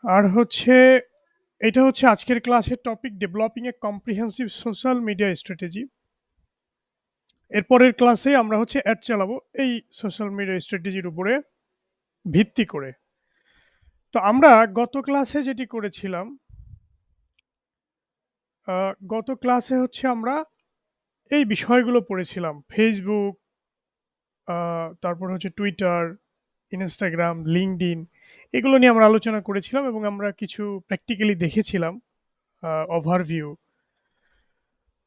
আর হচ্ছে এটা হচ্ছে আজকের ক্লাসের টপিক ডেভেলপিং এ কম্প্রিহেন্সিভ সোশ্যাল মিডিয়া স্ট্র্যাটেজি। এরপরের ক্লাসে আমরা হচ্ছে অ্যাড চালাবো এই সোশ্যাল মিডিয়া স্ট্র্যাটেজির উপরে ভিত্তি করে। তো আমরা গত ক্লাসে যেটি করেছিলাম, গত ক্লাসে হচ্ছে আমরা এই বিষয়গুলো পড়েছিলাম। ফেসবুক, তারপর হচ্ছে টুইটার, ইনস্টাগ্রাম, লিঙ্কডইন এগুলো নিয়ে আমরা আলোচনা করেছিলাম এবং আমরা কিছু প্র্যাকটিক্যালি দেখেছিলাম ওভারভিউ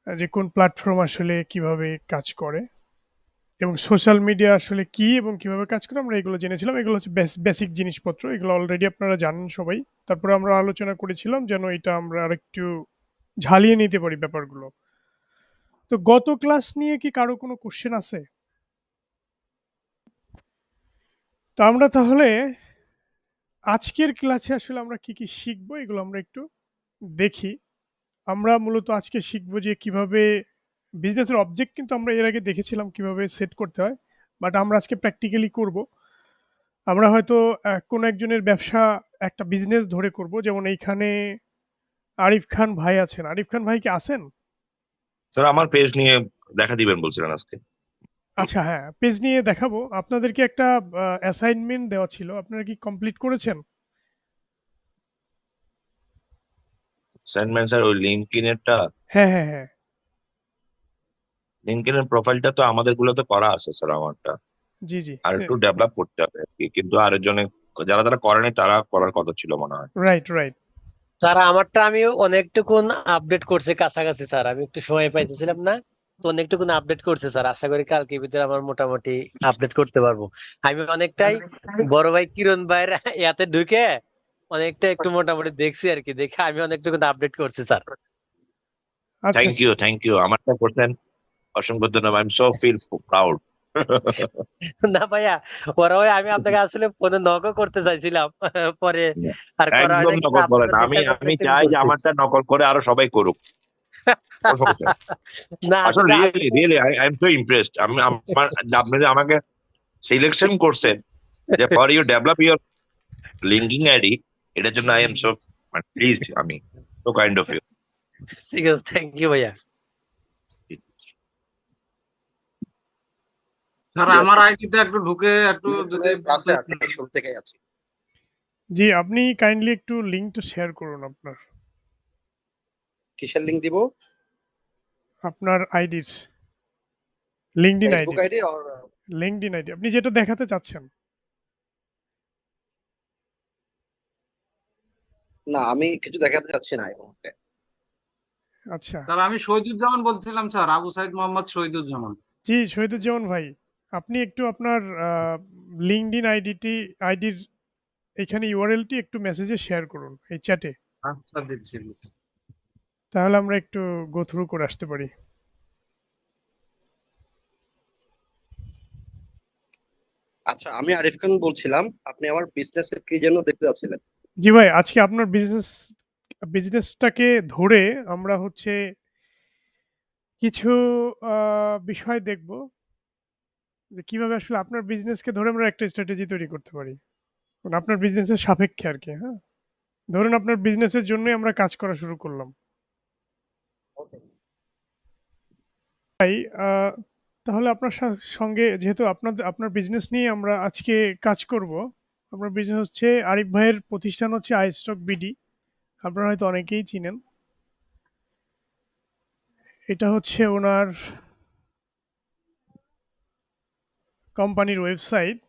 যে কোন প্ল্যাটফর্ম আসলে কিভাবে কাজ করে এবং সোশ্যাল মিডিয়া আসলে কি এবং কিভাবে কাজ করে আমরা এগুলো জেনেছিলাম। এগুলো হচ্ছে বেসিক জিনিসপত্র, এগুলো অলরেডি আপনারা জানেন সবাই। তারপরে আমরা আলোচনা করেছিলাম যেন এটা আমরা আরেকটু ঝালিয়ে নিতে পারি ব্যাপারগুলো। তো গত ক্লাস নিয়ে কি কারো কোনো কোশ্চেন আছে? তো আমরা তাহলে আজকের ক্লাসে আসলে আমরা কি কি শিখবো এগুলো আমরা একটু দেখি। আমরা মূলত আজকে শিখবো যে কিভাবে বিজনেসের অবজেক্ট কিন্তু আমরা এর আগে দেখেছিলাম কিভাবে সেট করতে হয়, বাট আমরা আজকে প্র্যাকটিক্যালি করব। আমরা হয়তো কোনো একজনের ব্যবসা, একটা বিজনেস ধরে করব। যেমন এইখানে আরিফ খান ভাই আছেন। আরিফ খান ভাই কি আছেন? স্যার আমার পেজ নিয়ে দেখা দিবেন বলছিলেন আজকে। আচ্ছা, হ্যাঁ, পেজ নিয়ে দেখাবো। আপনাদেরকে একটা অ্যাসাইনমেন্ট দেওয়া ছিল, আপনারা কি কমপ্লিট করেছেন? স্যান্ডম্যান স্যার ওই লিঙ্কডইনেরটা, হ্যাঁ, হ্যাঁ, হ্যাঁ। লিঙ্কডইনের প্রোফাইলটা তো আমাদের গুলোতে করা আছে স্যার আমারটা। জি, জি। আর একটু ডেভেলপ করতে হবে আর কি, কিন্তু আরেকজনে যারা যারা করেনি তারা করার কথা ছিল মনে হয়। Right, right. স্যার আমারটা আমিও অনেকটুকুন আপডেট করছি কাছাকাছি স্যার, আমি একটু সময় পাইতেছিলাম না, তো অনেকটুকুন আপডেট করছে স্যার। আশা করি কালকে ভিতরে আমার মোটামুটি আপডেট করতে পারবো। আমি অনেকটাই বড় ভাই কিরণ ভাইয়ের ইয়াতে ঢুকে অনেকটা একটু মোটামুটি দেখছি আর কি, দেখে আমি অনেকটুকুন আপডেট করছি স্যার। আচ্ছা, থ্যাংক আচ্ছা। ইউ, থ্যাংক ইউ, আমারটা করছেন, অসংখ্য ধন্যবাদ। I am so feel proud. না ভাইয়া, ওরা ওই আমি আপনাকে আসলে ফোনে নকও করতে চাইছিলাম পরে আর করা হয় একদম না, কিন্তু নকল করেন, আপনাদের আমি দেখার পর আমি একটু চাই যে করছি। আমারটা নকল করে আরো সবাই করুক। কোনো সমস্যা নেই। না আসলে আসলে আমি really really I am so impressed. আমি আমার যে আপনি যে আমাকে সিলেকশন করছেন যে for you develop your linking ID, এটার জন্য আই এম সো প্লিজ, আমি সো কাইন্ড অফ ইউ। ঠিক আছে, থ্যাংক ইউ ভাইয়া। স্যার আমার আইডিতে একটু ঢুকে একটু যদি ক্লাসে আছি, শুরু থেকেই আছি। জি, আপনি কাইন্ডলি একটু লিঙ্কটা শেয়ার করুন আপনার, কিসের লিংক দিব? আপনার আইডির, লিঙ্কডইন ফেসবুক আইডির। আইডি আর লিঙ্কডইন আইডি আপনি যেটা দেখাতে চাচ্ছেন। না, আমি কিছু দেখাতে চাচ্ছি না এই মুহূর্তে। আচ্ছা। স্যার আমি শহীদুজ্জামান বলছিলাম স্যার, আবু সাইদ মোহাম্মদ শহীদুজ্জামান। জি, শহীদুজ্জামান ভাই, আপনি একটু আপনার লিঙ্কডইন আইডির এখানে ইউআরএলটি একটু মেসেজে শেয়ার করুন এই চ্যাটে। আচ্ছা দিচ্ছি। তাহলে আমরা একটু গো থ্রু করে আসতে পারি। আচ্ছা, আমি আরিফ খান বলছিলাম। আপনি আমার বিজনেসের কি যেন দেখতে যাচ্ছিলেন? জি ভাই, আজকে আপনার বিজনেসটাকে ধরে আমরা হচ্ছে কিছু বিষয় দেখব যে কিভাবে আসলে আপনার বিজনেসকে ধরে আমরা একটা স্ট্র্যাটেজি তৈরি করতে পারি। মানে আপনার বিজনেসের সাপেক্ষে আরকি, হ্যাঁ? ধরুন আপনার বিজনেসের জন্যই আমরা কাজ করা শুরু করলাম। ভাই, তাহলে আপনার সঙ্গে যেহেতু আপনার বিজনেস নিয়ে আমরা আজকে কাজ করব। আপনার বিজনেস হচ্ছে আরিফ ভাইয়ের প্রতিষ্ঠান হচ্ছে আইস্টক বিডি। আপনারা হয়তো অনেকেই চিনেন। এটা হচ্ছে ওনার কোম্পানির ওয়েবসাইট।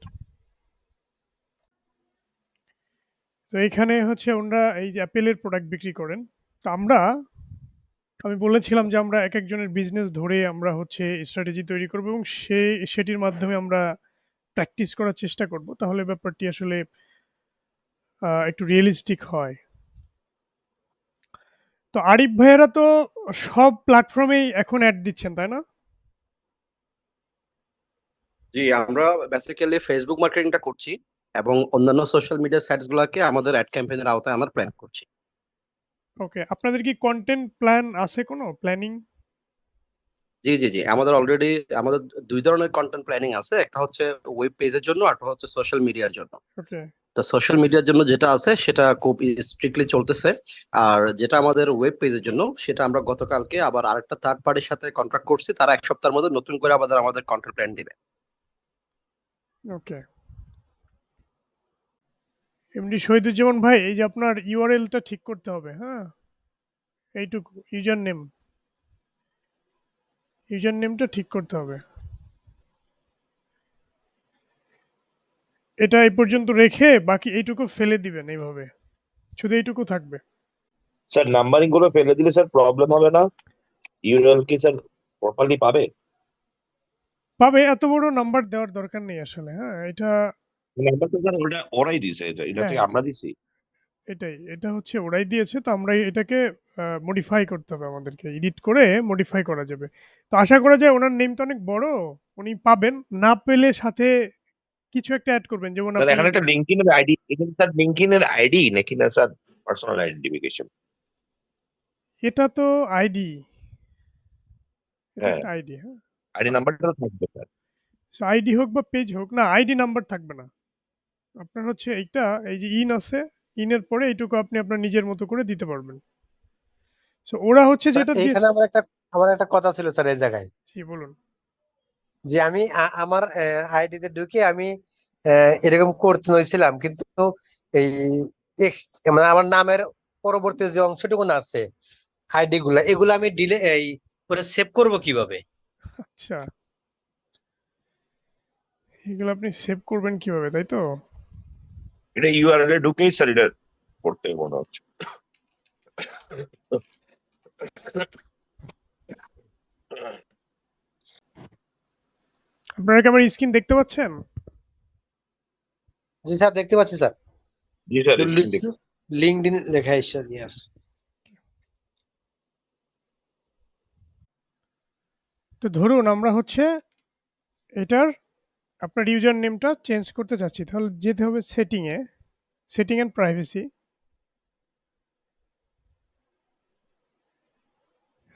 তো এখানে হচ্ছে ওনারা এই যে অ্যাপেলের প্রোডাক্ট বিক্রি করেন। তো আমি বলেছিলাম যে আমরা একেকজনের বিজনেস ধরে আমরা হচ্ছে স্ট্র্যাটেজি তৈরি করব এবং সেটির মাধ্যমে আমরা প্র্যাকটিস করার চেষ্টা করব। তাহলে ব্যাপারটি আসলে একটু রিয়ালিস্টিক হয়। তো আরিফ ভাইয়েরা তো সব প্ল্যাটফর্মেই এখন অ্যাড দিচ্ছেন, তাই না? জি, আমরা বেসিক্যালি ফেসবুক মার্কেটিংটা করছি এবং অন্যান্য সোশ্যাল মিডিয়া সাইটস গুলাকে আমাদের অ্যাড ক্যাম্পেইনের আওতায় আমরা প্ল্যান করছি। ওকে। আপনাদের কি কনটেন্ট প্ল্যান আছে কোনো প্ল্যানিং? জি, জি, জি, আমাদের দুই ধরনের কন্টেন্ট প্ল্যানিং আছে। একটা হচ্ছে ওয়েব পেজের জন্য, আর একটা হচ্ছে সোশ্যাল মিডিয়ার জন্য। ওকে। তো সোশ্যাল মিডিয়ার জন্য যেটা আছে সেটা খুব স্ট্রিক্টলি চলতেছে। আর যেটা আমাদের ওয়েব পেজের জন্য সেটা আমরা গতকালকে আবার আরেকটা থার্ড পার্টির সাথে কন্ট্রাক্ট করছি, তারা এক সপ্তাহের মধ্যে নতুন করে আমাদের কন্টেন্ট প্ল্যান দিবে। ওকে। এমডি শহীদুজ্জামান ভাই, এই যে আপনার ইউআরএলটা ঠিক করতে হবে, হ্যাঁ? এইটুকু ইউজার নেমটা ঠিক করতে হবে। এটা এই পর্যন্ত রেখে বাকি এইটুকু ফেলে দিবেন এইভাবে। শুধু এইটুকু থাকবে। স্যার নাম্বারিং গুলো ফেলে দিলে স্যার প্রবলেম হবে না? ইউরএল কি স্যার প্রপারলি পাবে? পাবে, এত বড় নাম্বার দেওয়ার দরকার নেই আসলে, হ্যাঁ? এটা নাম্বার তো স্যার ওটা ওরাই দিছে, এটা হ্যাঁ, থেকে আমরা দিছি। এটাই। এটা হচ্ছে ওরাই দিয়েছে, তো আমরা এটাকে মডিফাই করতে হবে আমাদেরকে। এডিট করে মডিফাই করা যাবে। তো আশা করা যায় ওনার নেমটা অনেক বড়, উনি পাবেন। না পেলে সাথে কিছু একটা এড করবেন। যেমন স্যার আপনি এখানে একটা লিঙ্কইনের আইডি, এখানে স্যার লিঙ্কইনের আইডি নাকি না স্যার পার্সোনাল আইডেন্টিফিকেশন? এটা তো আইডি। এটা হ্যাঁ, একটা আইডি, হ্যাঁ? আইডি নাম্বারটা তো থাকবে স্যার। সো আইডি হোক বা পেজ হোক, না আইডি নাম্বার থাকবে না। আপনার হচ্ছে এইটা, এই যে ইন আছে, ইনের পরে এইটুকু আপনি আপনার নিজের মতো করে দিতে পারবেন। সো ওরা হচ্ছে স্যার যেটা এইখানে দিয়েছে। আমার একটা কথা ছিল স্যার এই জায়গায়, জি বলুন। যে আমি আমার আইডিতে ঢুকে আমি এরকম করতে হয়েছিলাম, কিন্তু এই মানে আমার নামের পরবর্তী যে অংশটুকু আছে আইডি গুলা, এগুলো আমি এই করে সেভ করব কিভাবে? আচ্ছা, এগুলো আপনি সেভ করবেন কিভাবে, তাই তো? এটা ইউআরএল এ ঢুকেই স্যার এটা করতে হবে মনে হচ্ছে। আপনারা কি আমার স্ক্রিন দেখতে পাচ্ছেন? জি স্যার, দেখতে পাচ্ছি স্যার। জি স্যার স্ক্রিন দেখুন। লিঙ্কডইন লেখা এসে ইয়াস। তো ধরুন আমরা হচ্ছে এটার আপনার ইউজার নেমটা চেঞ্জ করতে চাচ্ছি, তাহলে যেতে হবে সেটিং এন্ড প্রাইভেসি।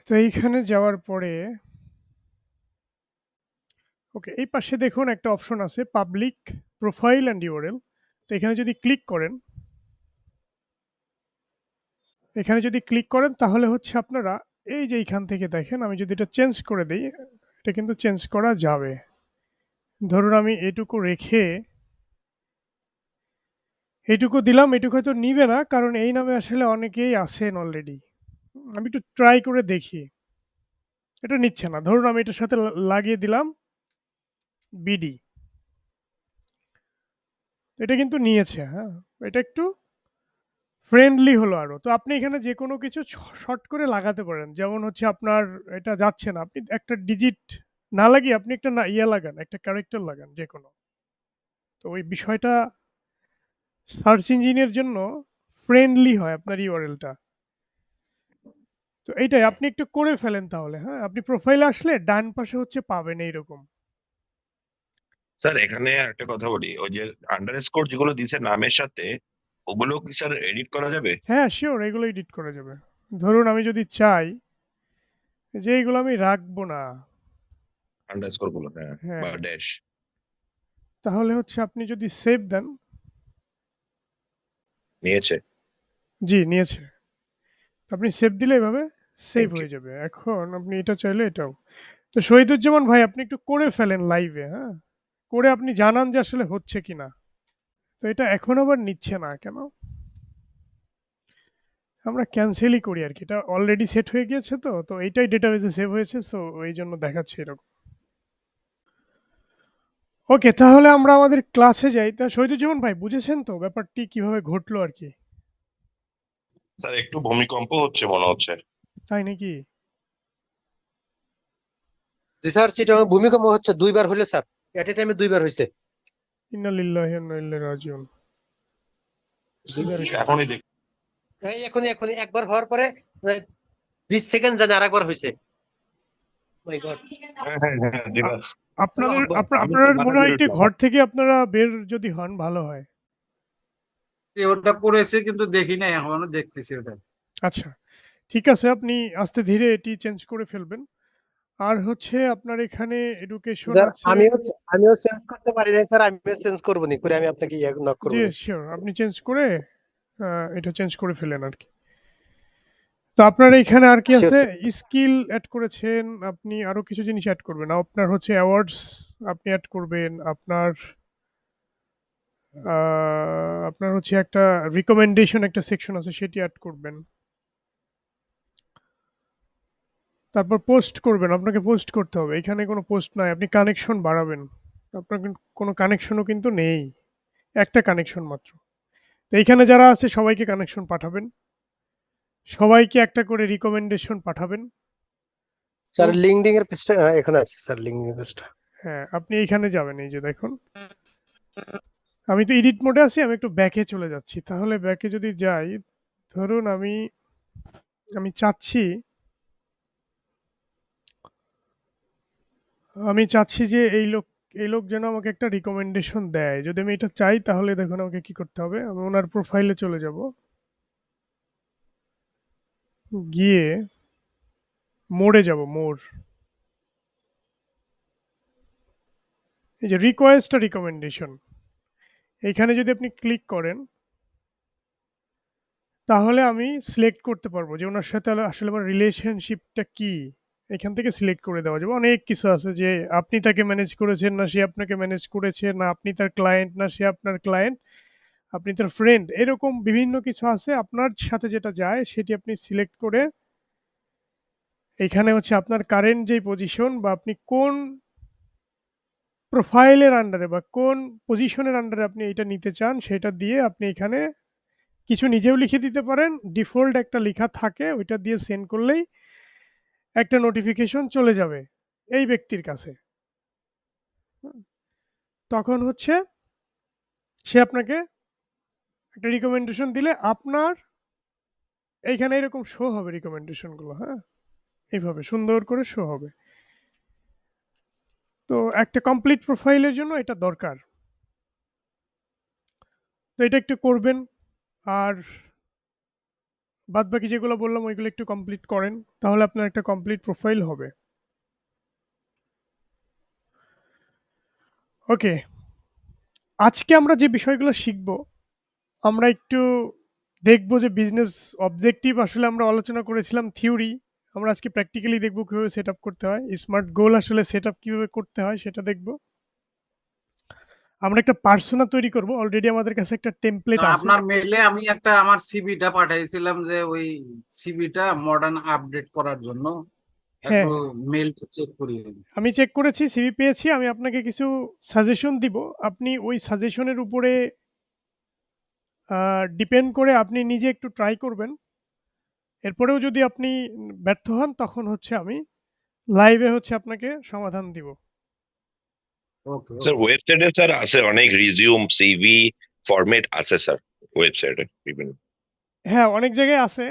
তো এইখানে যাওয়ার পরে ওকে, এই পাশে দেখুন একটা অপশন আছে পাবলিক প্রোফাইল অ্যান্ড ইউআরএল। তো এখানে যদি ক্লিক করেন তাহলে হচ্ছে আপনারা এই যে এইখান থেকে দেখেন, আমি যদি এটা চেঞ্জ করে দিই, এটা কিন্তু চেঞ্জ করা যাবে। ধরুন আমি এটুকু রেখে এইটুকু দিলাম, এটুকু হয়তো নিবে না, কারণ এই নামে আসলে অনেকেই আছেন অলরেডি। আমি একটু ট্রাই করে দেখি। এটা নিচ্ছে না। ধরুন আমি এটার সাথে লাগিয়ে দিলাম বিডি। এটা কিন্তু নিয়েছে, হ্যাঁ? এটা একটু ফ্রেন্ডলি হলো আরো। তো আপনি এখানে যেকোনো কিছু শর্ট করে লাগাতে পারেন। যেমন হচ্ছে আপনার এটা যাচ্ছে না, আপনি একটা ডিজিট না লাগিয়ে আপনি একটা লাগান, একটা ক্যারেক্টার লাগান যেকোনো। তো ওই বিষয়টা সার্চ ইঞ্জিনের জন্য ফ্রেন্ডলি হয় আপনার ইউআরএলটা। তো এইটাই আপনি একটু করে ফেলেন তাহলে, হ্যাঁ? আপনি প্রোফাইলে আসলে ডান পাশে হচ্ছে পাবেন এইরকম। স্যার এখানে একটা কথা বলি, ওই যে আন্ডারস্কোর যেগুলো দিছে নামের সাথে, ওগুলো কি স্যার এডিট করা যাবে? হ্যাঁ, শিওর, এগুলো এডিট করা যাবে। ধরুন আমি যদি চাই যে এইগুলো আমি রাখবো না, আন্ডারস্কোর গুলো, হ্যাঁ, বা হ্যাঁ, ড্যাশ। তাহলে হচ্ছে আপনি যদি সেভ দেন। নিয়েছে। জি, নিয়েছে। আপনি সেভ দিলে এভাবে সেভ থ্যাংক ইউ। হয়ে যাবে। এখন আপনি এটা চাইলে এটাও। তো শহীদুজ্জামান ভাই, আপনি একটু করে ফেলেন লাইভে, হ্যাঁ? করে আপনি জানান যে আসলে হচ্ছে কিনা। তো এটা এখন আবার নিচ্ছে না কেন? আমরা ক্যান্সেলই করি আরকি। এটা অলরেডি সেট হয়ে গিয়েছে তো। তো এইটাই ডেটাবেসে সেভ হয়েছে, সো এইজন্য দেখাচ্ছে এরকম। ওকে, তাহলে আমরা আমাদের ক্লাসে যাই। তা শহীদুজ্জামান ভাই, বুঝেছেন তো ব্যাপারটি কিভাবে ঘটলো আরকি? স্যার একটু ভূমিকম্প হচ্ছে মনে হচ্ছে। তাই নাকি? জি স্যার, সেটা ভূমিকম্প হচ্ছে দুইবার হলে স্যার, এট এ টাইমে দুইবার হয়েছে। ইন্না লিল্লাহি ওয়া ইন্না ইলাইহি রাজিউন। দুইবার হয়েছে। এখনই দেখ। এই এখনই একবার হওয়ার পরে 20 সেকেন্ড জানে আরেকবার হয়েছে। মাই গড। হ্যাঁ হ্যাঁ হ্যাঁ আ দিবা। আপনাদের আমি তো আপনার মানে মনে হয় একটু বেরোচ্ছিলাম। ঘর থেকে আপনারা বের যদি হন ভালো হয়। ওটা করেছে কিন্তু দেখি নাই, এখনো দেখতেছি ওটা। আচ্ছা, ঠিক আছে, আপনি আস্তে ধীরে এটি চেঞ্জ করে ফেলবেন। আর হচ্ছে আপনার এখানে এডুকেশন স্যার আছে। আমিও চেঞ্জ করতে পারি না স্যার, আমিও চেঞ্জ করবো নি করে আমি আপনাকে নক করবো জি, না, শিওর। আপনি চেঞ্জ করে এটা চেঞ্জ করে ফেলেন আরকি। তো আপনার এইখানে আর কি শিওর আছে? স্যার। স্কিল এড করেছেন, আপনি আরো কিছু জিনিস এড করবেন। আপনার হচ্ছে অ্যাওয়ার্ডস আপনি এড করবেন। আ আপনার হচ্ছে একটা রিকমেন্ডেশন একটা সেকশন আছে সেটি এড করবেন। তারপর পোস্ট করবেন। আপনাকে পোস্ট করতে হবে। এখানে কোনো পোস্ট নাই। আপনি কানেকশন বাড়াবেন। আপনার কোনো কানেকশনও কিন্তু নেই। একটা কানেকশন মাত্র। তো এইখানে যারা আছে সবাইকে কানেকশন পাঠাবেন। সবাইকে একটা করে রিকমেন্ডেশন পাঠাবেন। স্যার এবং লিঙ্কডইন এর পেজটা এখানে আছে স্যার, লিঙ্কডইন এর পেজটা। হ্যাঁ, আপনি এইখানে যাবেন। এই যে দেখুন। আমি তো এডিট মোডে আছি। আমি একটু ব্যাকে চলে যাচ্ছি। তাহলে ব্যাকে যদি যাই, ধরুন আমি চাচ্ছি যে এই লোক যেন আমাকে একটা রিকমেন্ডেশন দেয়। যদি আমি এটা চাই তাহলে দেখুন আমাকে কি করতে হবে? আমি ওনার প্রোফাইলে চলে যাব। গিয়ে মোডে যাব, মোর। এই যে রিকোয়েস্ট আ রিকমেন্ডেশন। এইখানে যদি আপনি ক্লিক করেন তাহলে আমি সিলেক্ট করতে পারবো যে ওনার সাথে আসলে আমার রিলেশনশিপটা কি। এখান থেকে সিলেক্ট করে দেওয়া যাবে। অনেক কিছু আছে যে আপনি তাকে ম্যানেজ করেছেন না সে আপনাকে ম্যানেজ করেছে, না আপনি তার ক্লায়েন্ট না সে আপনার ক্লায়েন্ট, আপনি তার ফ্রেন্ড, এরকম বিভিন্ন কিছু আছে। আপনার সাথে যেটা যায় সেটি আপনি সিলেক্ট করে এখানে হচ্ছে আপনার কারেন্ট যেই পজিশন বা আপনি কোন প্রোফাইলের আন্ডারে বা কোন পজিশনের আন্ডারে আপনি এটা নিতে চান সেটা দিয়ে আপনি এখানে কিছু নিজেও লিখে দিতে পারেন। ডিফল্ট একটা লেখা থাকে, ওইটা দিয়ে সেন্ড করলেই একটা নোটিফিকেশন চলে যাবে এই ব্যক্তির কাছে। তখন হচ্ছে সে আপনাকে একটা রিকমেন্ডেশন দিলে আপনার এইখানে এরকম শো হবে রিকমেন্ডেশনগুলো, হ্যাঁ? এইভাবে সুন্দর করে শো হবে। তো একটা কমপ্লিট প্রোফাইলের জন্য এটা দরকার। তো এটা একটু করবেন। আর বাদবাকি যেগুলো বললাম ওইগুলো একটু কমপ্লিট করেন। তাহলে আপনার একটা কমপ্লিট প্রোফাইল হবে। ওকে। আজকে আমরা যে বিষয়গুলো শিখব, আমরা একটু দেখব যে বিজনেস অবজেক্টিভ আসলে আমরা আলোচনা করেছিলাম থিওরি। আমরা আজকে প্র্যাকটিক্যালি দেখব কিভাবে সেট আপ করতে হয়। স্মার্ট গোল আসলে সেট আপ কিভাবে করতে হয় সেটা দেখব। আমরা একটা পার্সোনা তৈরি করব। অলরেডি আমাদের কাছে একটা টেমপ্লেট আছে। আপনার মেইলে আমি একটা আমার সিভিটা পাঠাইছিলাম, যে ওই সিভিটা মডার্ন আপডেট করার জন্য হ্যাঁ, একটু হ্যাঁ। মেইল চেক করি। আমি চেক করেছি, সিভি পেয়েছি। আমি আপনাকে কিছু সাজেশন দিব। আপনি ওই সাজেশনের উপরে ডিপেন্ড করে আপনি নিজে একটু ট্রাই করবেন। এরপরেও যদি আপনি ব্যর্থ হন তখন হচ্ছে আমি লাইভে হচ্ছে আপনাকে সমাধান দিব। Okay sir okay. ওয়েবসাইটে স্যার আছে অনেক রিজিউম সিভি ফরম্যাট আছে স্যার ওয়েবসাইটে বিভিন্ন। হ্যাঁ, অনেক জায়গায় আছে।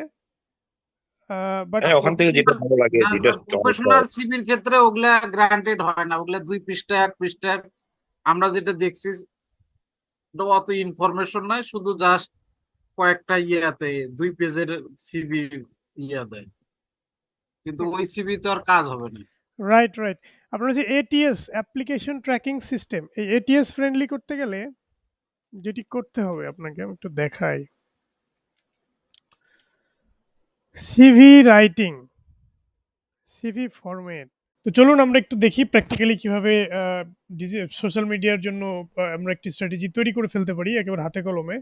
বাট হ্যাঁ, ওখান থেকে যেটা প্রফেশনাল, ভালো লাগে না যেটা স্যার, চমৎকার। প্রফেশনাল সিভির ক্ষেত্রে ওগুলা গ্রান্টেড হয় না, ওগুলা 2 পৃষ্ঠা 1 পৃষ্ঠা। আমরা যেটা দেখছি ওটা অত ইনফরমেশন নাই, শুধু জাস্ট কয়েকটা ইয়াতে 2 পেজের সিভি ইয়া দেয়, কিন্তু ওই সিভি তো আর কাজ হবে না। Right, right. আপনার যে এটিএস অ্যাপ্লিকেশন ট্র্যাকিং সিস্টেম, এই এটিএস ফ্রেন্ডলি করতে গেলে যেটি করতে হবে আপনাকে আমি একটু দেখাই। CV writing, CV format. তো চলুন আমরা একটু দেখি প্র্যাকটিক্যালি কিভাবে সোশ্যাল মিডিয়ার জন্য আমরা একটি স্ট্র্যাটেজি তৈরি করে ফেলতে পারি একেবারে হাতে কলমে।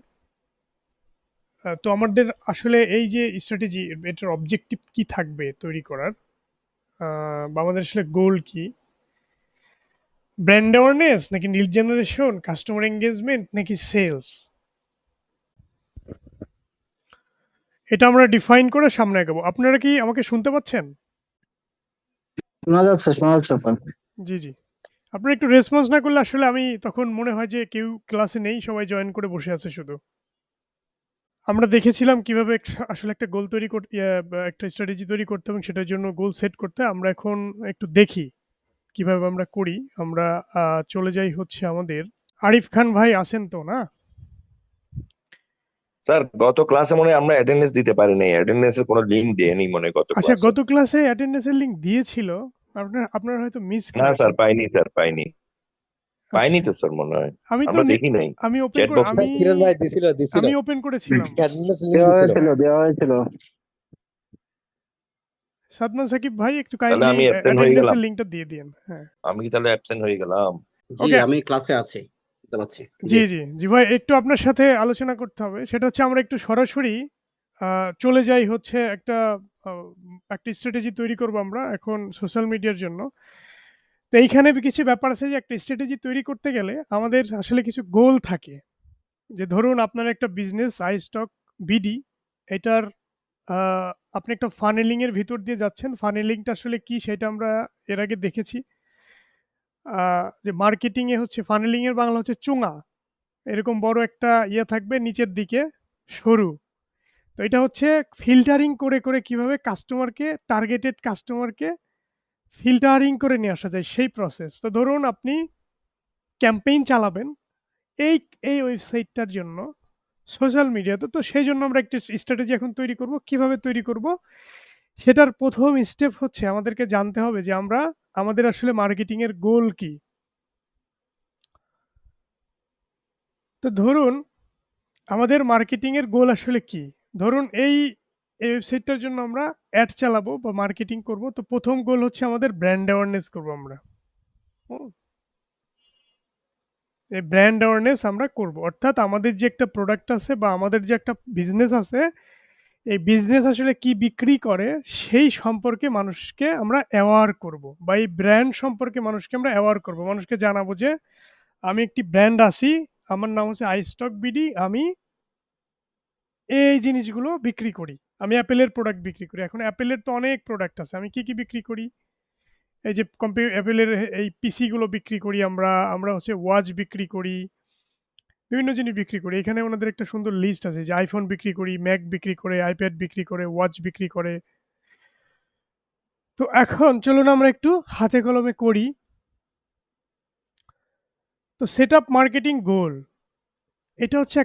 তো আমাদের আসলে এই যে স্ট্র্যাটেজি, এটার অবজেক্টিভ কি থাকবে তৈরি করার, বা আমাদের আসলে গোল কি? ব্র্যান্ড অ্যাওয়ারনেস নাকি লিড জেনারেশন, কাস্টমার এনগেজমেন্ট নাকি সেলস? এটা আমরা ডিফাইন করে সামনে এগোবো। আপনারা কি আমাকে শুনতে পাচ্ছেন? শোনা যাচ্ছে স্যার। জি, জি। আপনারা একটু রেসপন্স না করলে আসলে আমি তখন মনে হয় যে কেউ ক্লাসে নেই, সবাই জয়েন করে বসে আছে শুধু। আমরা দেখেছিলাম কিভাবে আসলে একটা গোল তৈরি করতে, বা একটা স্ট্র্যাটেজি তৈরি করতে এবং সেটার জন্য গোল সেট করতে। আমরা এখন একটু দেখি কিভাবে আমরা করি। আমরা চলে যাই হচ্ছে আমাদের আরিফ খান ভাই আছেন তো না? স্যার গত ক্লাসে মনে হয় আমরা অ্যাটেন্ডেন্স দিতে পারি নাই, অ্যাটেন্ডেন্সের কোনো লিঙ্ক দেয়নি মনে হয় গত আচ্ছা, ক্লাসে। গত ক্লাসে অ্যাটেন্ডেন্সের লিংক দিয়েছিল। আপনারা হয়তো মিস না করেছেন। স্যার, পাইনি স্যার, পাইনি পাইনি আচ্ছা, তো স্যার, মনে হয় আমি তো আমরা দেখি নাই আমি ওপেন চ্যাট করে বক্স। আমি কিরণ ভাই দিছিল দিছিল আমি ওপেন করেছিলাম। অ্যাডমিন লিংক দেওয়া দিছিল। হয়েছিল দেওয়া হয়েছিল। সাদমান সাকিব ভাই একটু তাহলে কাইন্ডলি আমি অ্যাবসেন্ট হয়ে অ্যাটেন্ডেন্সের গেলাম, লিংকটা দিয়ে দিন। হ্যাঁ, আমি কি তাহলে অ্যাবসেন্ট হয়ে গেলাম? জি ওকে। আমি ক্লাসে আছি, বুঝতে পারছি। জি, জি জি, জি ভাই, একটু আপনার সাথে আলোচনা করতে হবে। সেটা হচ্ছে আমরা একটু সরাসরি চলে যাই হচ্ছে আ একটা স্ট্র্যাটেজি তৈরি করব আমরা এখন সোশ্যাল মিডিয়ার জন্য। তো এইখানে কিছু ব্যাপার আছে যে একটা স্ট্র্যাটেজি তৈরি করতে গেলে আমাদের আসলে কিছু গোল থাকে। যে ধরুন আপনার একটা বিজনেস iStock BD, এটার আ আপনি একটা ফানেলিং এর ভিতর দিয়ে যাচ্ছেন। ফানেলিংটা আসলে কি সেটা আমরা এর আগে দেখেছি। আ যে মার্কেটিং এ হচ্ছে ফানেলিং এর বাংলা হচ্ছে চোঙা। এরকম বড় একটা ইয়ে থাকবে নিচের দিকে সরু। তো এটা হচ্ছে ফিল্টারিং করে কিভাবে কাস্টমারকে টার্গেটেড কাস্টমারকে ফিল্টারিং করে নিয়ে আসা যায় সেই প্রসেস। তো ধরুন আপনি ক্যাম্পেইন চালাবেন এই এই ওয়েবসাইটটার জন্য সোশ্যাল মিডিয়াতে। তো সেইজন্য আমরা একটা স্ট্র্যাটেজি এখন তৈরি করব। কিভাবে তৈরি করব? সেটার ১ম স্টেপ হচ্ছে আমাদেরকে জানতে হবে যে আমাদের আসলে মার্কেটিং এর গোল কি? তো ধরুন আমাদের মার্কেটিং এর গোল আসলে কি? ধরুন এই ওয়েবসাইটটার জন্য আমরা অ্যাড চালাবো বা মার্কেটিং করব। তো ১ম গোল হচ্ছে আমাদের ব্র্যান্ড অ্যাওয়ারনেস করব আমরা। হুম? এই ব্র্যান্ড অ্যাওয়ারনেস আমরা করব। অর্থাৎ আমাদের যে একটা প্রোডাক্ট আছে বা আমাদের যে একটা বিজনেস আছে, এই বিজনেস আসলে কি বিক্রি করে সেই সম্পর্কে মানুষকে আমরা অ্যাওয়ার করব। বা এই ব্র্যান্ড সম্পর্কে মানুষকে আমরা অ্যাওয়ার করব। মানুষকে জানাবো যে আমি একটি ব্র্যান্ড আছি। আমার নাম হচ্ছে iStock BD। আমি এই জিনিসগুলো বিক্রি করি। আমি অ্যাপেলের প্রোডাক্ট বিক্রি করি। এখন অ্যাপেলের তো অনেক প্রোডাক্ট আছে। আমি কি বিক্রি করি? এই যে অ্যাপেলের এই পিসি গুলো বিক্রি করি আমরা। আমরা হচ্ছে ওয়াচ বিক্রি করি। বিভিন্ন জিনিস বিক্রি করি। এখানে ওনাদের একটা সুন্দর লিস্ট আছে যে iPhone বিক্রি করি, Mac বিক্রি করে, iPad বিক্রি করে, ওয়াচ বিক্রি করে। তো এখন চলুন আমরা একটু হাতে কলমে করি। তো সেটআপ মার্কেটিং গোল। এটা হচ্ছে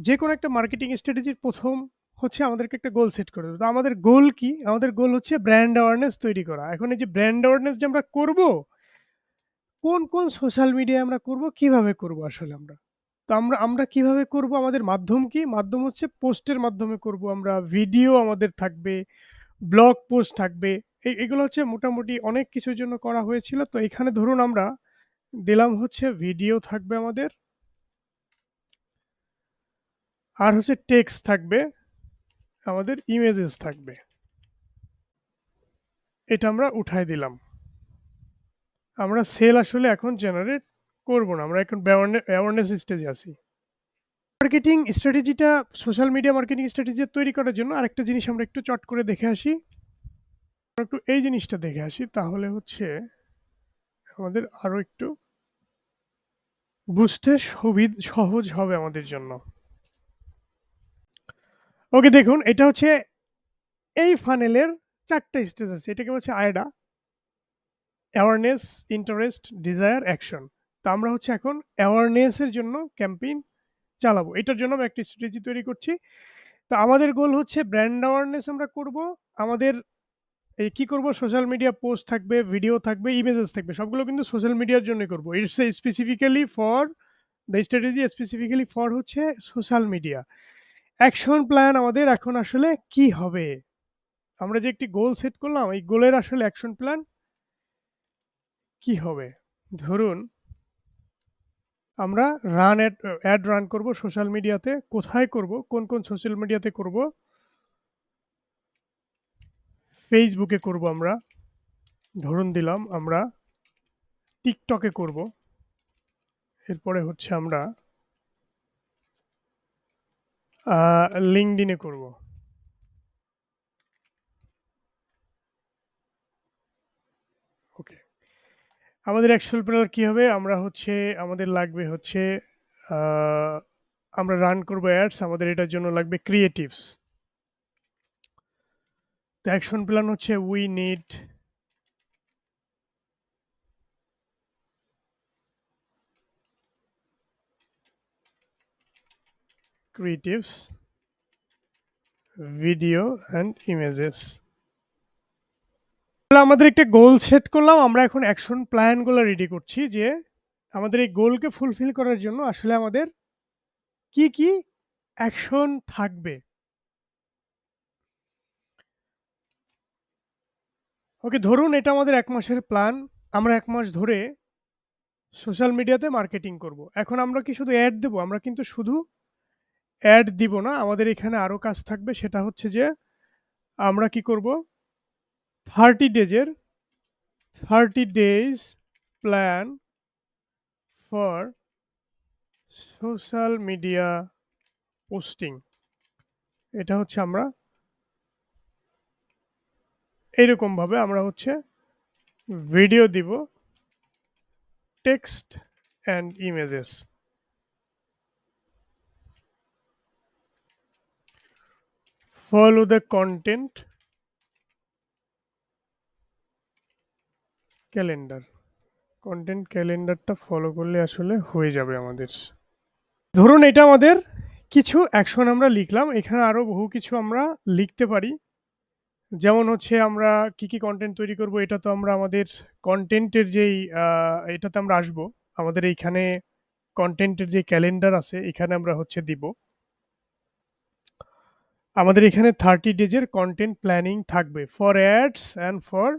যেকোনো একটা মার্কেটিং স্ট্র্যাটেজির ১ম হচ্ছে আমাদেরকে একটা গোল সেট করে দিতে হবে। তো আমাদের গোল কি? আমাদের গোল হচ্ছে ব্র্যান্ড অ্যাওয়ারনেস তৈরি করা। এখন এই যে ব্র্যান্ড অ্যাওয়ারনেস যে আমরা করব, কোন সোশ্যাল মিডিয়ায় আমরা করব, কিভাবে করব আসলে আমরা? তো আমরা কিভাবে করব? আমাদের মাধ্যম কি? মাধ্যম হচ্ছে পোস্টের মাধ্যমে করব আমরা। ভিডিও আমাদের থাকবে, ব্লগ পোস্ট থাকবে। এগুলো হচ্ছে মোটামুটি অনেক কিছুর জন্য করা হয়েছিল। তো এখানে ধরুন আমরা দিলাম হচ্ছে ভিডিও থাকবে আমাদের, আর হচ্ছে টেক্সট থাকবে, আমাদের ইমেজেস থাকবে। এটা আমরা উঠায় দিলাম। আমরা সেল আসলে এখন জেনারেট করব না। আমরা এখন অ্যাওয়ারনেস স্টেজে আছি। মার্কেটিং স্ট্র্যাটেজিটা সোশ্যাল মিডিয়া মার্কেটিং স্ট্র্যাটেজি তৈরি করার জন্য আরেকটা জিনিস আমরা একটু চট করে দেখে আসি। আমরা একটু এই জিনিসটা দেখে আসি, তাহলে হচ্ছে আমাদের আরো একটু বুঝতে সহজ হবে আমাদের জন্য। ওকে, দেখুন এটা হচ্ছে এই ফানেলের ৪ টা স্টেজ আছে। এটাকে বলছে আয়ডা, অ্যাওয়ারনেস, ইন্টারেস্ট, ডিজায়ার, অ্যাকশন। তো আমরা হচ্ছে এখন অ্যাওয়ারনেস এর জন্য ক্যাম্পেইন চালাবো। এটার জন্য আমরা একটা স্ট্র্যাটেজি তৈরি করছি। তো আমাদের গোল হচ্ছে ব্র্যান্ড অ্যাওয়ারনেস আমরা করব। আমাদের কি করব? সোশ্যাল মিডিয়া পোস্ট থাকবে, ভিডিও থাকবে, ইমেজেস থাকবে। সবগুলো কিন্তু সোশ্যাল মিডিয়ার জন্যই করব। It's specifically for the strategy specifically for হচ্ছে সোশ্যাল মিডিয়া। অ্যাকশন প্ল্যান আমাদের এখন আসলে কি হবে? আমরা যে একটি গোল সেট করলাম, এই গোলের আসলে অ্যাকশন প্ল্যান কি হবে? ধরুন আমরা অ্যাড রান করব সোশ্যাল মিডিয়াতে। কোথায় করব? কোন সোশ্যাল মিডিয়াতে করব? ফেসবুকে করব আমরা। ধরুন দিলাম আমরা টিকটকে করব। এরপরে হচ্ছে আমরা লিঙ্কডইনে করব। ওকে। আমাদের অ্যাকশন প্ল্যান কি হবে? আমাদের লাগবে হচ্ছে আ আমরা রান করব অ্যাডস। আমাদের এটার জন্য লাগবে ক্রিয়েটিভস। তো অ্যাকশন প্ল্যান হচ্ছে we need creatives, video and images. তাহলে আমাদের একটা গোল সেট করলাম, আমরা এখন অ্যাকশন প্ল্যানগুলো রেডি করছি যে আমাদের এই গোলকে ফুলফিল করার জন্য আসলে আমাদের কি কি অ্যাকশন থাকবে। ওকে, ধরুন এটা আমাদের ১ মাসের প্ল্যান। আমরা ১ মাস ধরে সোশ্যাল মিডিয়াতে মার্কেটিং করব। এখন আমরা কি শুধু অ্যাড দেব? আমরা কিন্তু শুধু অ্যাড দিব না। আমাদের এখানে আরো কাজ থাকবে, সেটা হচ্ছে যে আমরা কি করব? 30 days plan for social media posting. এটা হচ্ছে আমরা এইরকমভাবে আমরা হচ্ছে ভিডিও দিব, text and images. Follow the content calendar. Content ক্যালেন্ডারটা ফলো করলে আসলে হয়ে যাবে আমাদের। ধরুন এটা আমাদের কিছু অ্যাকশন আমরা লিখলাম। এখানে আরো বহু কিছু আমরা লিখতে পারি। যেমন হচ্ছে আমরা কি কনটেন্ট তৈরি করব, এটা তো আমরা আমাদের কনটেন্টের যেই এটাতে আমরা আসবো। আমাদের এইখানে কনটেন্টের যে ক্যালেন্ডার আছে এখানে আমরা হচ্ছে দিব। আমাদের এখানে 30 ডেজের কনটেন্ট প্ল্যানিং থাকবে for ads and for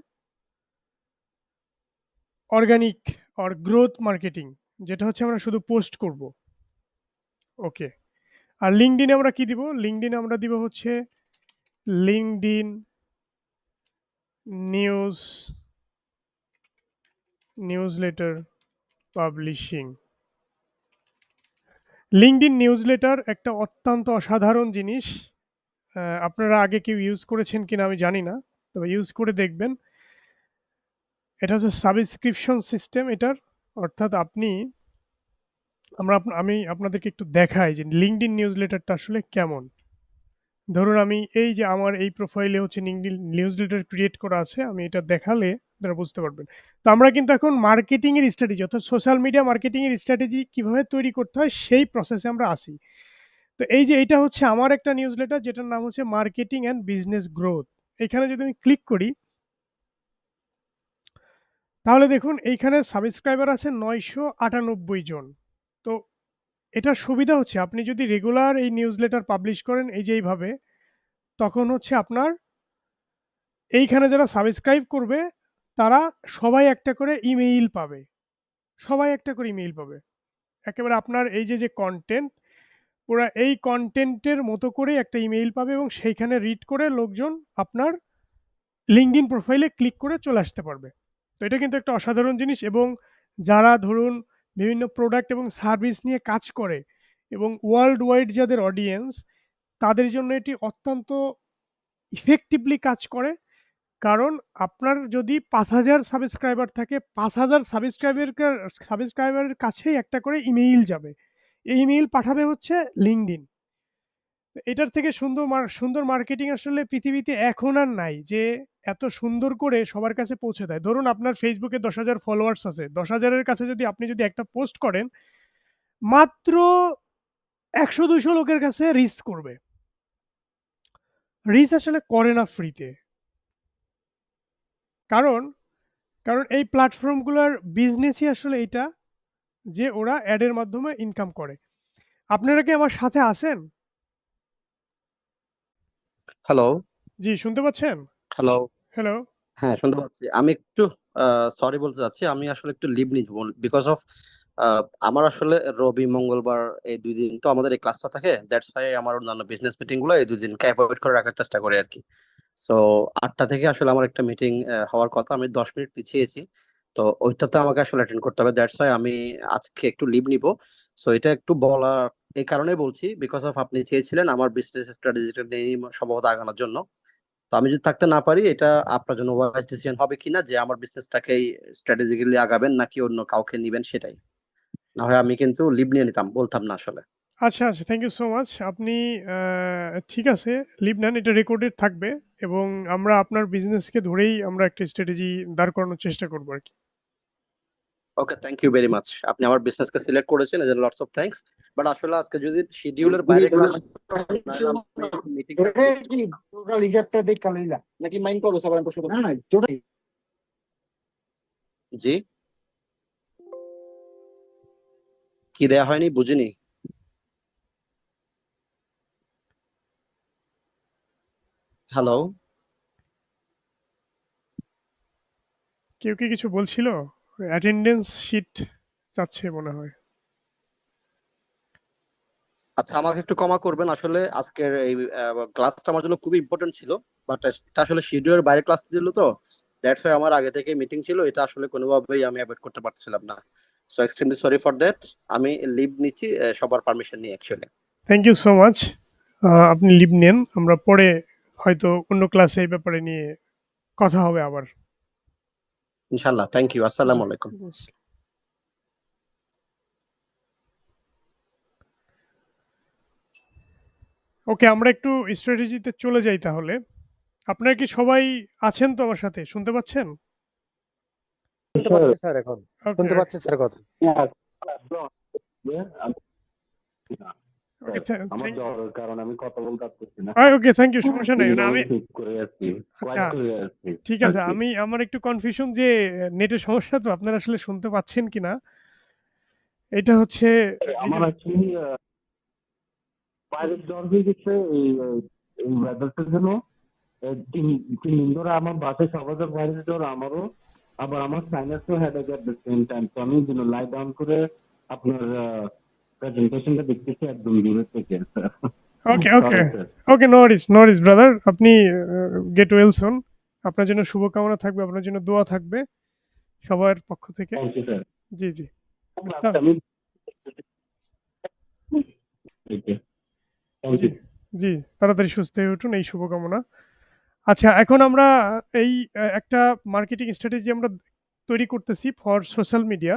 organic or growth marketing, যেটা হচ্ছে আমরা শুধু পোস্ট করব। ওকে, আর লিঙ্কডইনে আমরা কি দিব? লিঙ্কডইনে আমরা দিব হচ্ছে LinkedIn newsletter publishing. LinkedIn newsletter একটা অত্যন্ত অসাধারণ জিনিস। আপনারা আগে কেউ ইউজ করেছেন কিনা আমি জানি না, তবে ইউজ করে দেখবেন। এটা হচ্ছে সাবস্ক্রিপশন সিস্টেম এটার, অর্থাৎ আমি আপনাদেরকে একটু দেখাই যে লিঙ্কডইন নিউজলেটারটা আসলে কেমন। ধরুন আমি এই যে আমার এই প্রোফাইলে হচ্ছে লিঙ্কডইন নিউজলেটার ক্রিয়েট করা আছে, আমি এটা দেখালে আপনারা বুঝতে পারবেন। তো আমরা কিন্তু এখন মার্কেটিং এর স্ট্র্যাটেজি, অর্থাৎ সোশ্যাল মিডিয়া মার্কেটিং এর স্ট্র্যাটেজি কিভাবে তৈরি করতে হয় সেই প্রসেসে আমরা আসি। তো এই যে এটা হচ্ছে আমার একটা নিউজলেটার যেটার নাম হচ্ছে মার্কেটিং অ্যান্ড বিজনেস গ্রোথ। এখানে যদি আমি ক্লিক করি তাহলে দেখুন এইখানে সাবস্ক্রাইবার আছে 998 জন। তো এটার সুবিধা হচ্ছে আপনি যদি রেগুলার এই নিউজলেটার পাবলিশ করেন এই যে এইভাবে, তখন হচ্ছে আপনার এইখানে যারা সাবস্ক্রাইব করবে তারা সবাই একটা করে ইমেইল পাবে। সবাই একটা করে ইমেইল পাবে। একেবারে আপনার এই যে কনটেন্ট, পুরা এই কনটেন্টের মতো করেই একটা ইমেইল পাবে এবং সেইখানে রিড করে লোকজন আপনার লিঙ্কডইন প্রোফাইলে ক্লিক করে চলে আসতে পারবে। তো এটা কিন্তু একটা অসাধারণ জিনিস, এবং যারা ধরুন বিভিন্ন প্রোডাক্ট এবং সার্ভিস নিয়ে কাজ করে এবং ওয়ার্ল্ড ওয়াইড যাদের অডিয়েন্স, তাদের জন্য এটি অত্যন্ত ইফেক্টিভলি কাজ করে। কারণ আপনার যদি ৫,০০০ সাবস্ক্রাইবার থাকে, ৫,০০০ সাবস্ক্রাইবারের কাছেই একটা করে ইমেইল যাবে। এই ইমেইল পাঠাবে হচ্ছে লিঙ্কডইন। এটার থেকে সুন্দর মার্কেটিং আসলে পৃথিবীতে এখন আর নাই, যে এত সুন্দর করে সবার কাছে পৌঁছে দেয়। ধরুন আপনার ফেসবুকে ১০,০০০ ফলোয়ার্স আছে। ১০,০০০ এর কাছে যদি আপনি একটা পোস্ট করেন, মাত্র ১০০-২০০ লোকের কাছে রিচ করবে। রিচ আসলে করে না ফ্রিতে। কারণ এই প্ল্যাটফর্মগুলোর বিজনেসই আসলে এইটা, যে ওরা অ্যাডের মাধ্যমে ইনকাম করে। আপনারা কি আমার সাথে আছেন? হ্যালো, জি, শুনতে পাচ্ছেন? হ্যালো। হ্যালো? হ্যাঁ, শুনতে পাচ্ছি। আমি একটু সরি বলতে চাচ্ছি। আমি আসলে একটু লিভ নিব বিকজ অফ আমার আসলে রবি, মঙ্গলবার এই ২ দিন তো আমাদের এই ক্লাসটা থাকে। দ্যাটস হোয়াই আমার অন্যান্য বিজনেস মিটিং গুলো এই ২ দিনকে এভয়েড করে রাখার চেষ্টা করি আরকি। সো ৮টা থেকে আসলে আমার একটা মিটিং হওয়ার কথা। আমি ১০ মিনিট পিছিয়েছি। তো ওইটাতে আমাকে আসলে অ্যাটেন্ড করতে হবে। দ্যাটস হোয়াই আমি আজকে একটু লিভ নিব। সো এটা একটু বলা এই কারণেই বলছি বিকজ অফ আপনি চেয়েছিলেন আমার বিজনেস স্ট্র্যাটেজিটা নিয়ে সম্ভবত আগানোর জন্য। তো আমি যদি থাকতে না পারি এটা আপনার জন্য ওয়াইজ ডিসিশন হবে কিনা যে আমার বিজনেসটাকেই স্ট্র্যাটেজিক্যালি আগাবেন নাকি অন্য কাউকে নিবেন সেটাই। না হয় আমি কিন্তু লিভ নিয়ে নিতাম, বলতাম না আসলে। আচ্ছা, থ্যাংক ইউ সো মাচ। আপনি ঠিক আছে, লিভ নেন। এটা রেকর্ডেড থাকবে এবং আমরা আপনার বিজনেসকে ধরেই আমরা একটা স্ট্র্যাটেজি দাঁড় করানোর চেষ্টা করব আরকি। ওকে, থ্যাংক ইউ ভেরি মাচ। আপনি আমার বিজনেসকে সিলেক্ট করেছেন এজন্য লটস অফ থ্যাঙ্কস। বাট আসলে আজকে যদি শিডিউলের বাইরে ক্লাস মিটিংটা টোটাল হিসাবটা দেখ কালিলা নাকি মাইন্ড করো সবার প্রশ্ন না টোটাল জি, কি দেয়া হয়নি বুঝিনি। হ্যালো, কেউ কি কিছু বলছিল? অ্যাটেন্ডেন্স শিট চাচ্ছে মনে হয়। আচ্ছা আমাকে একটু ক্ষমা করবেন, আসলে আজকের এই ক্লাসটা আমার জন্য খুবই ইম্পর্টেন্ট ছিল, বাট এটা আসলে শিডিউলের বাইরে ক্লাস ছিল, তো দ্যাটস ওয়াই আমার আগে থেকে মিটিং ছিল, এটা আসলে কোনোভাবেই আমি অ্যাভয়েড করতে পারছিলাম না। So extremely sorry for that. আমি লিভ নিচ্ছি সবার পারমিশন নিয়ে actually. Thank you so much. আপনি লিভ নেন। আমরা পরে হয়তো অন্য ক্লাসে এই ব্যাপারে নিয়ে কথা হবে আবার। ইনশাল্লাহ, থ্যাংক ইউ, জি। আসসালামু আলাইকুম। ওকে, আমরা একটু স্ট্র্যাটেজিতে চলে যাই তাহলে। আপনারা কি সবাই আছেন তো আমার সাথে? শুনতে পাচ্ছেন? শুনতে পাচ্ছি স্যার, এখন ওকে, শুনতে পাচ্ছি স্যার কথা। ওকে, আমার জ্বরের কারণে আমি কথা বলতে পারতেছি না। ওকে, থ্যাংক ইউ। সমস্যা নাই। না আমি ঠিক করে আছি, আচ্ছা, ওয়াইট করে আছি। ঠিক আছে। আমার একটু কনফিউশন যে নেটের সমস্যা, তো আপনারা আসলে শুনতে পাচ্ছেন কিনা? এটা হচ্ছে এই আমার যে অ্যাকচুয়ালি বাইরের জ্বর হয়ে গেছে এই ওয়েদারটার জন্য। তিন দিন ধরে আমার বাসায় সবাদের বাইরের জ্বর, আমারও, আবার আমার সাইনাসও headache at the same time. তো আমি লাই ডাউন করে আপনার প্রেজেন্টেশনটা দেখতেছি একদম দূরের থেকে। ওকে, ওকে, Sorry, sir. ওকে, নো ওয়ারিস, নো ওয়ারিস ব্রাদার। আপনি গেট ওয়েল সুন। আপনার জন্য শুভকামনা থাকবে, আপনার জন্য দোয়া থাকবে সবার পক্ষ থেকে। Thank you, sir. জি, জি। আমি Thank জি, you. জি। তাড়াতাড়ি সুস্থ হয়ে উঠুন, এই শুভকামনা। আচ্ছা, এখন আমরা এই একটা মার্কেটিং স্ট্র্যাটেজি আমরা তৈরি করতেছি ফর সোশ্যাল মিডিয়া।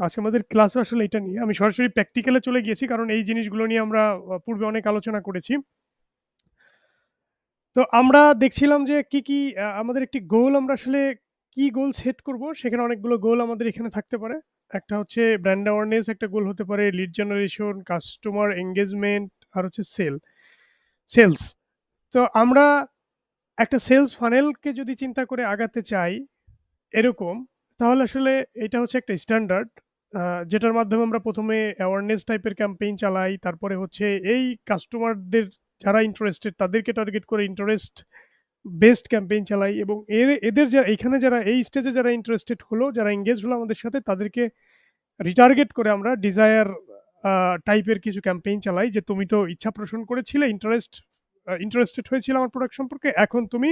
আজকে আমাদের ক্লাসও আসলে এটা নিয়ে। আমি সরাসরি প্র্যাকটিক্যালে চলে গিয়েছি, কারণ এই জিনিসগুলো নিয়ে আমরা পূর্বে অনেক আলোচনা করেছি। তো আমরা দেখছিলাম যে কি আমাদের একটি গোল, আমরা আসলে কি গোল সেট করব, সেখানে অনেকগুলো গোল আমাদের এখানে থাকতে পারে। একটা হচ্ছে ব্র্যান্ড অ্যাওয়ারনেস, একটা গোল হতে পারে লিড জেনারেশন, কাস্টমার এনগেজমেন্ট, আর হচ্ছে সেলস। তো আমরা একটা সেলস ফানেলকে যদি চিন্তা করে আগাতে চাই এরকম, তাহলে আসলে এটা হচ্ছে একটা স্ট্যান্ডার্ড, যেটার মাধ্যমে আমরা ১ম এ অ্যাওয়ারনেস টাইপের ক্যাম্পেইন চালাই। তারপরে হচ্ছে এই কাস্টমারদের যারা ইন্টারেস্টেড তাদেরকে টার্গেট করে ইন্টারেস্ট বেসড ক্যাম্পেইন চালাই, এবং এদের এইখানে যারা এই স্টেজে যারা ইন্টারেস্টেড হলো, যারা এনগেজ হলো আমাদের সাথে, তাদেরকে রিটার্গেট করে আমরা ডিজায়ার টাইপের কিছু ক্যাম্পেইন চালাই, যে তুমি তো ইচ্ছা পোষণ করেছিলে, ইন্টারেস্টেড হয়েছিলে আমার প্রোডাক্ট সম্পর্কে। এখন তুমি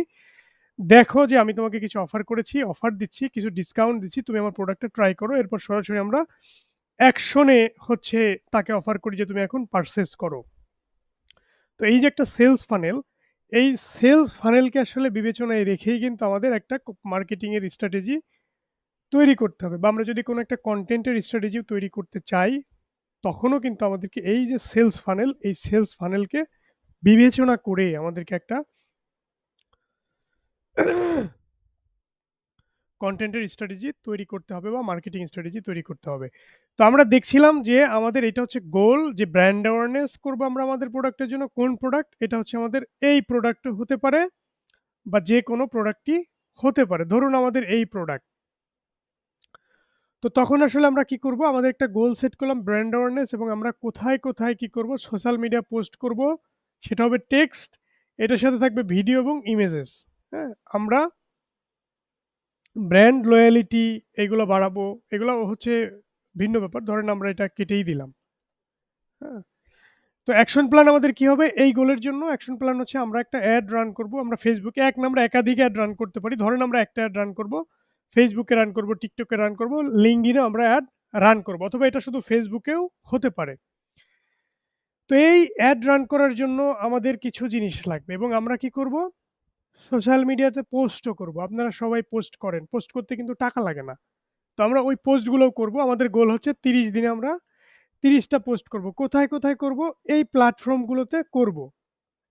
দেখো যে আমি তোমাকে কিছু অফার করেছি, অফার দিচ্ছি, কিছু ডিসকাউন্ট দিচ্ছি, তুমি আমার প্রোডাক্টটা ট্রাই করো। এরপর সরাসরি আমরা অ্যাকশনে হচ্ছে তাকে অফার করি যে তুমি এখন পারচেজ করো। তো এই যে একটা সেলস ফানেল, এই সেলস ফানেলকে আসলে বিবেচনায় রেখেই কিন্তু আমাদের একটা মার্কেটিং এর স্ট্র্যাটেজি তৈরি করতে হবে, বা আমরা যদি কোনো একটা কনটেন্টের স্ট্র্যাটেজি তৈরি করতে চাই, তখনও কিন্তু আমাদেরকে এই যে সেলস ফানেল, এই সেলস ফানেলকে বিবেচনা করে আমাদেরকে একটা কনটেন্টের স্ট্র্যাটেজি তৈরি করতে হবে, বা মার্কেটিং স্ট্র্যাটেজি তৈরি করতে হবে। তো আমরা দেখছিলাম যে আমাদের এটা হচ্ছে গোল, যে ব্র্যান্ড অ্যাওয়ারনেস করবো আমরা আমাদের প্রোডাক্টের জন্য। কোন প্রোডাক্ট? এটা হচ্ছে আমাদের এই প্রোডাক্ট হতে পারে, বা যে কোনো প্রোডাক্টই হতে পারে। ধরুন আমাদের এই প্রোডাক্ট। তো তখন আসলে আমরা কি করব? আমাদের একটা গোল সেট করলাম ব্র্যান্ড অ্যাওয়ারনেস, এবং আমরা কোথায় কি করব? সোশ্যাল মিডিয়া পোস্ট করব। সেটা হবে টেক্সট, এটার সাথে থাকবে ভিডিও এবং ইমেজেস। হ্যাঁ? আমরা ব্র্যান্ড লয়ালিটি এগুলো বাড়াবো। এগুলো হচ্ছে ভিন্ন ব্যাপার। ধরেন আমরা এটা কেটেই দিলাম। হ্যাঁ? তো অ্যাকশন প্ল্যান আমাদের কি হবে? এই গোলের জন্য অ্যাকশন প্ল্যান হচ্ছে আমরা একটা অ্যাড রান করব। আমরা ফেসবুকে না, আমরা একাধিক অ্যাড রান করতে পারি। ধরেন আমরা একটা অ্যাড রান করব, ফেসবুকে রান করব, টিকটকে রান করব, লিঙ্কডইনে আমরা অ্যাড রান করব, অথবা এটা শুধু ফেসবুকেও হতে পারে। তো এই অ্যাড রান করার জন্য আমাদের কিছু জিনিস লাগবে, এবং আমরা কি করব? সোশ্যাল মিডিয়াতে পোস্টও করব। আপনারা সবাই পোস্ট করেন। পোস্ট করতে কিন্তু টাকা লাগে না। তো আমরা ওই পোস্টগুলোও করব। আমাদের গোল হচ্ছে ৩০ দিনে আমরা ৩০ টা পোস্ট করব। কোথায় করব? এই প্ল্যাটফর্মগুলোতে করব।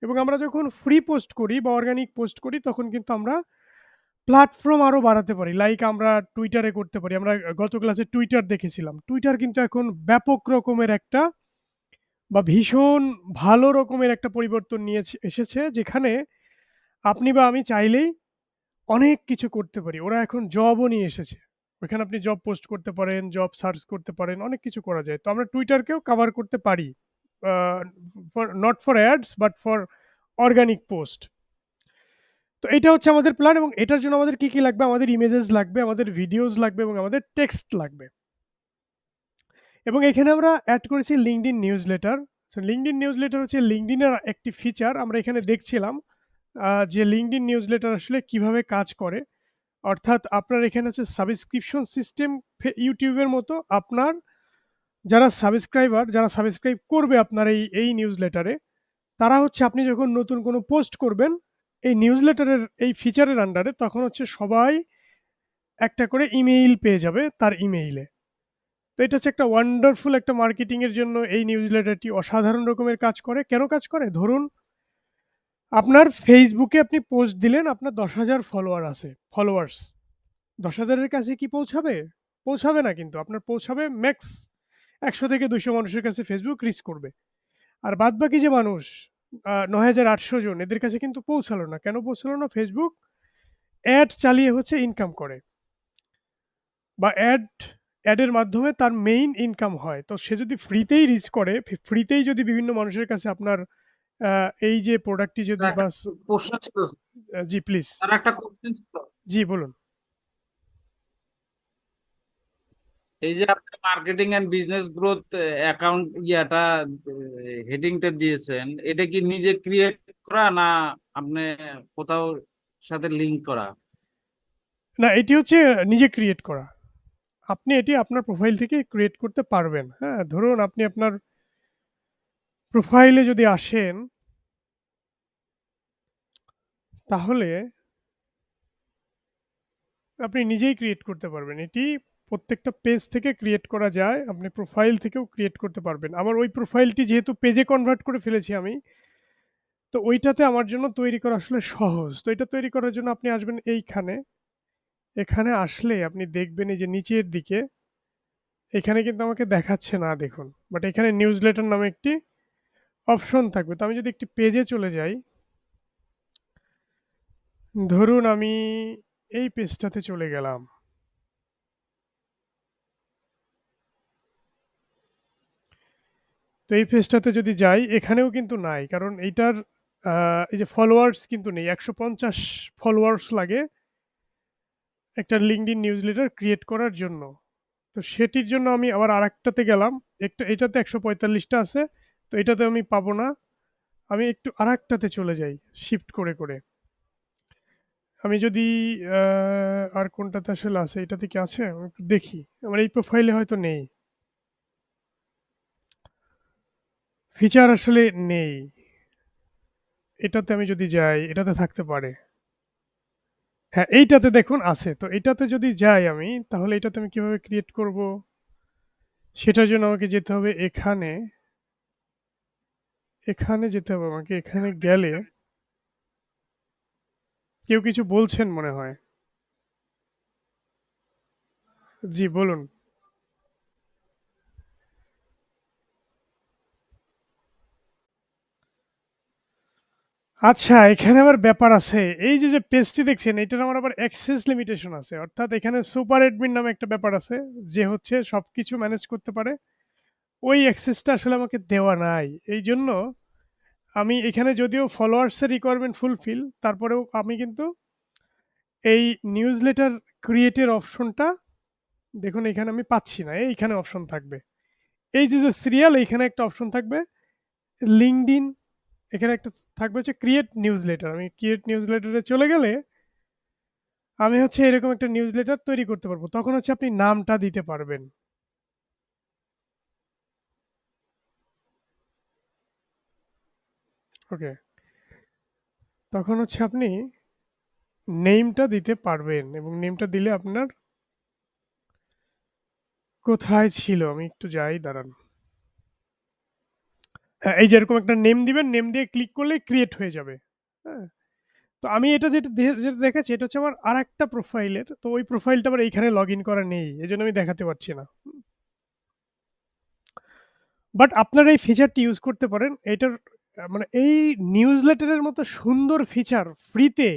এবং আমরা যখন ফ্রি পোস্ট করি বা অর্গানিক পোস্ট করি, তখন কিন্তু আমরা প্ল্যাটফর্ম আরো বাড়াতে পারি। লাইক আমরা টুইটারে করতে পারি। আমরা গত ক্লাসে টুইটার দেখেছিলাম। টুইটার কিন্তু এখন ব্যাপক রকমের একটা, বা ভীষণ ভালো রকমের একটা পরিবর্তন নিয়ে এসেছে, যেখানে আপনি বা আমি চাইলেই অনেক কিছু করতে পারি। ওরা এখন জবও নিয়ে এসেছে। ওইখানে আপনি জব পোস্ট করতে পারেন, জব সার্চ করতে পারেন, অনেক কিছু করা যায়। তো আমরা টুইটারকেও কভার করতে পারি। Not for ads but for organic post. তো এটা হচ্ছে আমাদের প্ল্যান, এবং এটার জন্য আমাদের কি লাগবে? আমাদের ইমেজেস লাগবে, আমাদের ভিডিওস লাগবে, এবং আমাদের টেক্সট লাগবে। এবং এখানে আমরা অ্যাড করেছি LinkedIn newsletter. So LinkedIn newsletter হচ্ছে লিঙ্কডইনের একটি ফিচার। আমরা এখানে দেখছিলাম যে লিঙ্কডইন নিউজলেটার আসলে কিভাবে কাজ করে। অর্থাৎ আপনার এখানে হচ্ছে সাবস্ক্রিপশন সিস্টেম ইউটিউবের মতো। আপনার যারা সাবস্ক্রাইব করবে আপনার এই নিউজলেটারে, তারা হচ্ছে আপনি যখন নতুন কোনো পোস্ট করবেন এই নিউজলেটারের এই ফিচারের আন্ডারে, তখন হচ্ছে সবাই একটা করে ইমেইল পেয়ে যাবে তার ইমেইলে। তো এটা হচ্ছে একটা ওয়ান্ডারফুল একটা মার্কেটিং এর জন্য এই নিউজলেটারটি অসাধারণ রকমের কাজ করে। কেন কাজ করে? ধরুন আপনার ফেসবুকে আপনি পোস্ট দিলেন, আপনার 10,000 ফলোয়ার্স 10,000 এর কাছে কি পৌঁছাবে? পৌঁছাবে না, কিন্তু আপনার পৌঁছাবে ম্যাক্স 100 থেকে 200 মানুষের কাছে ফেসবুক রিচ করবে। আর বাদবাকি যে মানুষ 9,800 জন, এদের কাছে কিন্তু পৌঁছালো না। কেন পৌঁছালো না? ফেসবুক অ্যাড চালিয়ে হচ্ছে ইনকাম করে, বা অ্যাডের মাধ্যমে তার মেইন ইনকাম হয়। তো সে যদি ফ্রিতেই রিচ করে, ফ্রিতেই যদি বিভিন্ন মানুষের কাছে আপনার এই যে প্রোডাক্টটি যদি একটা প্রশ্ন ছিল, জি প্লিজ। আর একটা কোশ্চেন ছিল। জি বলুন। এই যে আপনি marketing and business growth account হেডিংটা দিয়েছেন, এটা কি নিজে ক্রিয়েট করা না আপনি কোথাও সাথে লিংক করা? না, এটি হচ্ছে নিজে ক্রিয়েট করা। আপনি এটি আপনার প্রোফাইল থেকে ক্রিয়েট করতে পারবেন। হ্যাঁ, ধরুন আপনি আপনার প্রোফাইলে যদি আসেন, তাহলে আপনি নিজেই ক্রিয়েট করতে পারবেন। এটি প্রত্যেকটা পেজ থেকে ক্রিয়েট করা যায়। আপনি প্রোফাইল থেকেও ক্রিয়েট করতে পারবেন। আমার ওই প্রোফাইলটি যেহেতু পেজে কনভার্ট করে ফেলেছি আমি, তো ওইটাতে আমার জন্য তৈরি করা আসলে সহজ। তো এটা তৈরি করার জন্য আপনি আসবেন এইখানে। এখানে আসলে আপনি দেখবেন এই যে নিচের দিকে, এখানে কিন্তু আমাকে দেখাচ্ছে না দেখুন। বাট এখানে নিউজলেটার নামে একটি অপশন থাকবে। তো আমি যদি একটি পেজে চলে যাই, ধরুন আমি এই পেজটাতে চলে গেলাম। তো এই পেজটাতে যদি যাই, এখানেও কিন্তু নাই, কারণ এইটার এই যে ফলোয়ার্স কিন্তু নেই। 150 ফলোয়ার্স লাগে একটা লিঙ্কডইন নিউজলেটার ক্রিয়েট করার জন্য। তো সেটির জন্য আমি আবার আরেকটাতে গেলাম। এটাতে 145টা আছে, তো এটাতে আমি পাবো না। আমি একটু আরেকটাতে চলে যাই শিফট করে করে। আমি যদি আর কোনটাতে আসলে আছে, এটাতে কি আছে আমি একটু দেখি। আমার এই প্রোফাইলে হয়তো নেই, ফিচার আসলে নেই। এটাতে আমি যদি যাই, এটাতে থাকতে পারে। হ্যাঁ, এইটাতে দেখুন আছে। তো এটাতে যদি যাই আমি, তাহলে এটাতে আমি কিভাবে ক্রিয়েট করব? সেটার জন্য আমাকে যেতে হবে এখানে। এখানে যেতে হবে আমাকে। এখানে গেলে কেউ কিছু বলছেন মনে হয়। জি বলুন। আচ্ছা, এখানে আবার ব্যাপার আছে। এই যে পেজটি দেখছেন, এটার আমার আবার অ্যাক্সেস লিমিটেশন আছে। অর্থাৎ এখানে সুপার অ্যাডমিন নামে একটা ব্যাপার আছে, যে হচ্ছে সবকিছু ম্যানেজ করতে পারে। ওই অ্যাক্সেসটা আসলে আমাকে দেওয়া নাই। এইজন্য আমি এখানে যদিও ফলোয়ার্সের রিকোয়ারমেন্ট ফুলফিল, তারপরেও আমি কিন্তু এই নিউজলেটার ক্রিয়েটের অপশনটা দেখুন এখানে আমি পাচ্ছি না। এইখানে অপশন থাকবে। এই যে সিরিয়াল, এইখানে একটা অপশন থাকবে লিঙ্কডইন, এখানে একটা থাকবে হচ্ছে ক্রিয়েট নিউজলেটার। আমি ক্রিয়েট নিউজলেটারে চলে গেলে আমি হচ্ছে এরকম একটা নিউজলেটার তৈরি করতে পারবো। তখন হচ্ছে আপনি নামটা দিতে পারবেন। ওকে, তখন হচ্ছে আপনি নেমটা দিতে পারবেন, এবং নেমটা দিলে আপনার কোথায় ছিল আমি একটু যাই, দাঁড়ান। হ্যাঁ, এই যে এরকম একটা নেম দিবেন, নেম দিয়ে ক্লিক করলে ক্রিয়েট হয়ে যাবে। হ্যাঁ, তো আমি এটা যেটা দেখাচ্ছি, এটা হচ্ছে আমার আরেকটা প্রোফাইলের। তো ওই প্রোফাইলটা আবার এইখানে লগ ইন করা নেই, এই জন্য আমি দেখাতে পারছি না। বাট আপনারা এই ফিচারটি ইউজ করতে পারেন। এটার মানে এই নিউজলেটারের মতো সুন্দর ফিচার ফ্রিতে,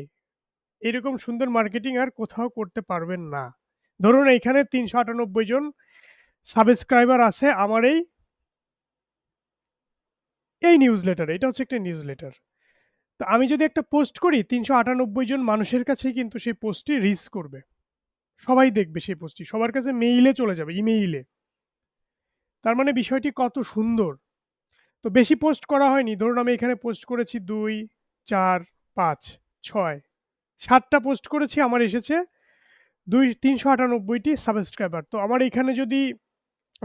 এরকম সুন্দর মার্কেটিং আর কোথাও করতে পারবেন না। ধরুন এইখানে ৩৯৮ জন সাবস্ক্রাইবার আছে আমার এই নিউজলেটারে। এটা হচ্ছে একটা নিউজলেটার। তো আমি যদি একটা পোস্ট করি ৩৯৮ জন মানুষের কাছেই কিন্তু সেই পোস্টটি রিচ করবে। সবাই দেখবে সেই পোস্টটি। সবার কাছে মেইলে চলে যাবে, ইমেইলে। তার মানে বিষয়টি কত সুন্দর। তো বেশি পোস্ট করা হয়নি। ধরুন আমি এখানে পোস্ট করেছি ২, ৪, ৫, ৬, ৭ টা পোস্ট করেছি, আমার এসেছে ৩৯৮ টি সাবস্ক্রাইবার। তো আমার এখানে যদি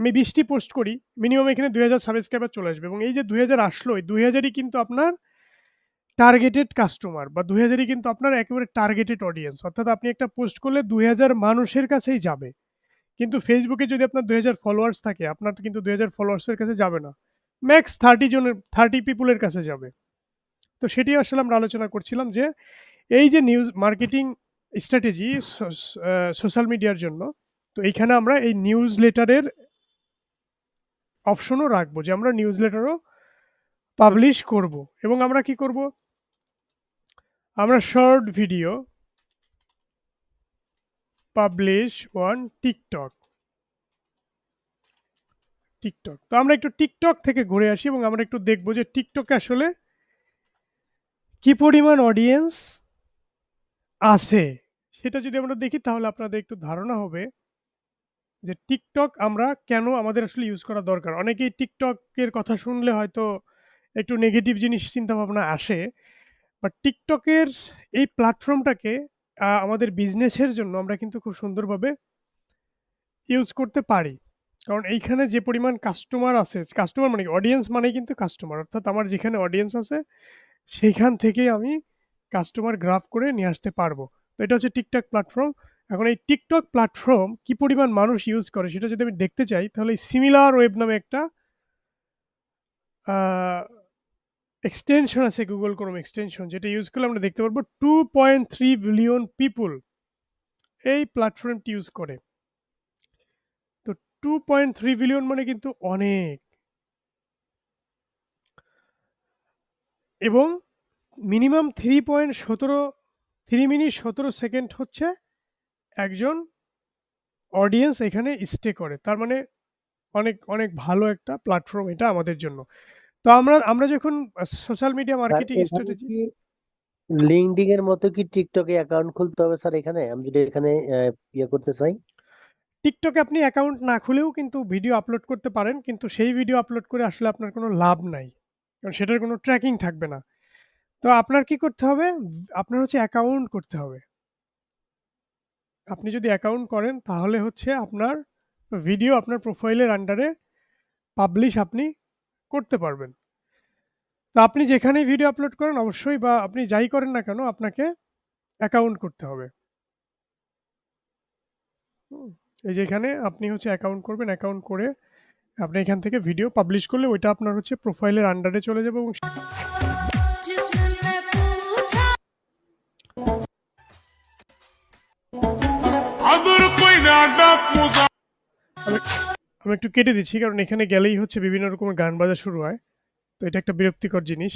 আমি ২০ টি পোস্ট করি, মিনিমাম এখানে ২০০০ সাবস্ক্রাইবার চলে আসবে এবং এই যে ২০০০ আসলো, এই ২০০০ ই কিন্তু আপনার টার্গেটেড কাস্টমার বা ২০০০ ই কিন্তু আপনার একেবারে টার্গেটেড অডিয়েন্স। অর্থাৎ আপনি একটা পোস্ট করলে ২০০০ মানুষের কাছেই যাবে। কিন্তু ফেসবুকে যদি আপনার ২০০০ ফলোয়ার্স থাকে, আপনার কিন্তু ২০০০ ফলোয়ার্সের কাছে যাবে না। ম্যাক্স 30 পিপলের কাছে যাবে। তো সেটি আসলে আমরা আলোচনা করছিলাম যে এই যে নিউজ মার্কেটিং স্ট্র্যাটেজি সোশ্যাল মিডিয়ার জন্য, তো এইখানে আমরা এই নিউজ লেটারের অপশনও রাখবো যে আমরা নিউজ লেটারও পাবলিশ করব এবং আমরা কি করব, আমরা short video publish on TikTok. তো আমরা একটু টিকটক থেকে ঘুরে আসি এবং আমরা একটু দেখব যে টিকটকে আসলে কি পরিমাণ অডিয়েন্স আছে। সেটা যদি আমরা দেখি তাহলে আপনাদের একটু ধারণা হবে যে টিকটক আমরা কেন আমাদের আসলে ইউজ করা দরকার। অনেকেই টিকটকের কথা শুনলে হয়তো একটু নেগেটিভ জিনিস চিন্তাভাবনা আসে। বাট টিকটকের এই প্ল্যাটফর্মটাকে আমাদের বিজনেসের জন্য আমরা কিন্তু খুব সুন্দরভাবে ইউজ করতে পারি। কারণ এইখানে যে পরিমাণ কাস্টমার আছে, কাস্টমার মানে কি? অডিয়েন্স মানেই কিন্তু কাস্টমার। অর্থাৎ আমার যেখানে অডিয়েন্স আছে সেইখান থেকেই আমি কাস্টমার গ্রাফ করে নিয়ে আসতে পারবো। তো এটা হচ্ছে টিকটক প্ল্যাটফর্ম। এখন এই টিকটক প্ল্যাটফর্ম কি পরিমাণ মানুষ ইউজ করে সেটা যদি আমি দেখতে চাই তাহলে এই সিমিলার ওয়েব নামে একটা আ এক্সটেনশন আছে, Google Chrome এক্সটেনশন, যেটা ইউজ করলে আমরা দেখতে পারবো 2.3 বিলিয়ন পিপল এই প্ল্যাটফর্মটি ইউজ করে। তো 2.3 বিলিয়ন মানে কিন্তু অনেক। এবং মিনিমাম 3 মিনিট 17 সেকেন্ড হচ্ছে একজন অডিয়েন্স এখানে স্টে করে। তার মানে অনেক ভালো একটা প্ল্যাটফর্ম এটা আমাদের জন্য। তো আমরা যখন সোশ্যাল মিডিয়া স্যার মার্কেটিং এখানে স্ট্র্যাটেজি, কি লিঙ্কডিন এর মতো কি টিকটকে অ্যাকাউন্ট খুলতে হবে স্যার? এখানে আমি যদি এখানে ইয়ে করতে চাই। টিকটকে আপনি অ্যাকাউন্ট না খুলেও কিন্তু ভিডিও আপলোড করতে পারেন। কিন্তু সেই ভিডিও আপলোড করে আসলে আপনার কোনো লাভ নাই। কারণ সেটার কোনো ট্র্যাকিং থাকবে না। তো আপনার কি করতে হবে? আপনার হচ্ছে অ্যাকাউন্ট করতে হবে। আপনি যদি অ্যাকাউন্ট করেন তাহলে হচ্ছে আপনার ভিডিও আপনার প্রোফাইলের আন্ডারে পাবলিশ আপনি করতে পারবেন। তো আপনি যেখানেই ভিডিও আপলোড করেন অবশ্যই বা আপনি যাই করেন না কেন আপনাকে অ্যাকাউন্ট করতে হবে। হুম? এই যে এখানে আপনি হচ্ছে অ্যাকাউন্ট করবেন, অ্যাকাউন্ট করে আপনি এখান থেকে ভিডিও পাবলিশ করলে ওইটা আপনার হচ্ছে প্রোফাইলের আন্ডারে চলে যাবে এবং আমি আমি একটু কেটে দিচ্ছি কারণ এখানে গেলেই হচ্ছে বিভিন্ন রকমের গান বাজা শুরু হয়। তো এটা একটা বিরক্তিকর জিনিস।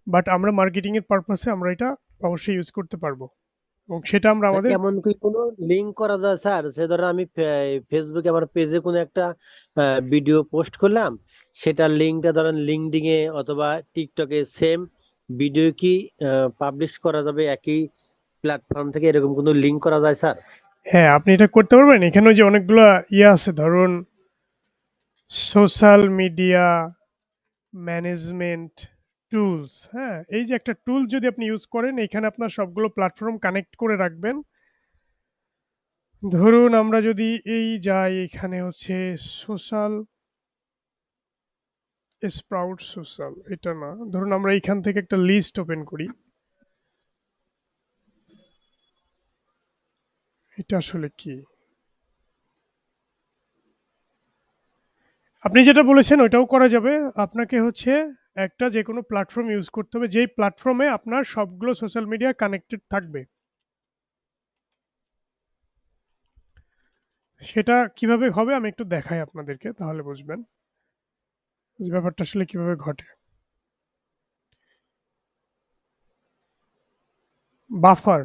বাট আমরা মার্কেটিং এর পারপাসে আমরা এটা অবশ্যই ইউজ করতে পারবো। এবং সেটা আমরা স্যার আমাদের এমন কি কোনো লিঙ্ক করা যায় স্যার? যে ধরো আমি ফেসবুকে আমার পেজে কোনো একটা ভিডিও পোস্ট করলাম, সেটার লিঙ্কটা ধরেন লিঙ্কডিন এ অথবা টিকটকে সেম ভিডিও কি পাবলিশ করা যাবে একই প্ল্যাটফর্ম থেকে? এরকম কোনো লিঙ্ক করা যায় স্যার? হ্যাঁ, আপনি এটা করতে পারবেন। এখানে ওই যে অনেকগুলা ইয়ে আছে, ধরুন সোশ্যাল মিডিয়া ম্যানেজমেন্ট টুলস, হ্যাঁ? এই যে একটা টুল যদি আপনি ইউজ করেন এখানে আপনার সবগুলো প্ল্যাটফর্ম কানেক্ট করে রাখবেন। ধরুন আমরা যদি এই যাই এখানে হচ্ছে সোশ্যাল স্প্রাউট সোশ্যাল, এটা না। ধরুন আমরা এইখান থেকে একটা লিস্ট ওপেন করি। এটা আসলে কি? আপনি যেটা বলেছেন ওইটাও করা যাবে। আপনাকে হচ্ছে একটা যেকোনো প্ল্যাটফর্ম ইউজ করতে হবে যেই প্ল্যাটফর্মে আপনার সবগুলো সোশ্যাল মিডিয়া কানেক্টেড থাকবে। সেটা কিভাবে হবে আমি একটু দেখাই আপনাদেরকে, তাহলে বুঝবেন যে ব্যাপারটা আসলে কিভাবে ঘটে। বাফার,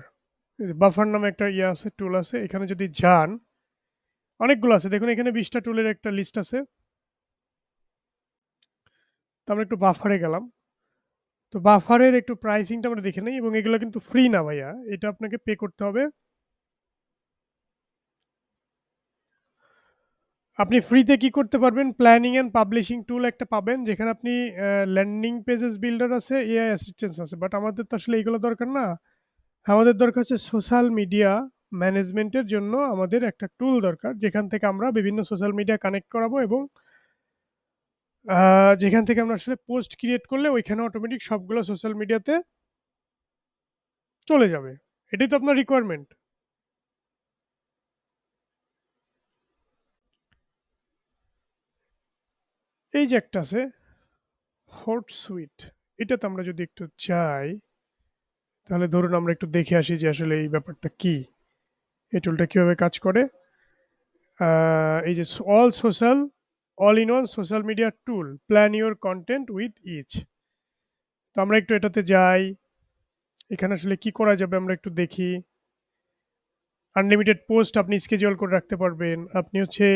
বাফার নামে একটা ইয়ে আছে, টুল আছে। এখানে যদি যান অনেকগুলো আছে। দেখুন এখানে ২০ টা টুলের একটা লিস্ট আছে। তো আমরা একটু বাফারে গেলাম। তো বাফারের একটু প্রাইসিংটা আমরা দেখে নেই এবং এগুলো কিন্তু ফ্রি না ভাইয়া। এটা আপনাকে পে করতে হবে। আপনি ফ্রিতে কি করতে পারবেন? প্ল্যানিং অ্যান্ড পাবলিশিং টুল একটা পাবেন যেখানে আপনি ল্যান্ডিং পেজেস বিল্ডার আছে, এআই অ্যাসিস্ট্যান্স আছে। বাট আমাদের তো আসলে এগুলো দরকার না। আমাদের দরকার হচ্ছে সোশ্যাল মিডিয়া ম্যানেজমেন্টের জন্য আমাদের একটা টুল দরকার যেখান থেকে আমরা বিভিন্ন সোশ্যাল মিডিয়া কানেক্ট করাবো এবং যেখান থেকে আমরা আসলে পোস্ট ক্রিয়েট করলে ওইখানে অটোমেটিক সবগুলো সোশ্যাল মিডিয়াতে চলে যাবে। এটাই তো আপনার রিকোয়ারমেন্ট। এই যে একটা আছে হোটসুইট, এটাতে আমরা যদি একটু যাই তাহলে ধরুন আমরা একটু দেখে আসি যে আসলে এই ব্যাপারটা কি, এই টুলটা কিভাবে কাজ করে। এই যে all in one social media tool, plan your content with each. তো আমরা একটু এটাতে যাই, এখানে আসলে কি করা যাবে আমরা একটু দেখি। আনলিমিটেড পোস্ট আপনি স্কেডিউল করে রাখতে পারবেন। আপনি হচ্ছে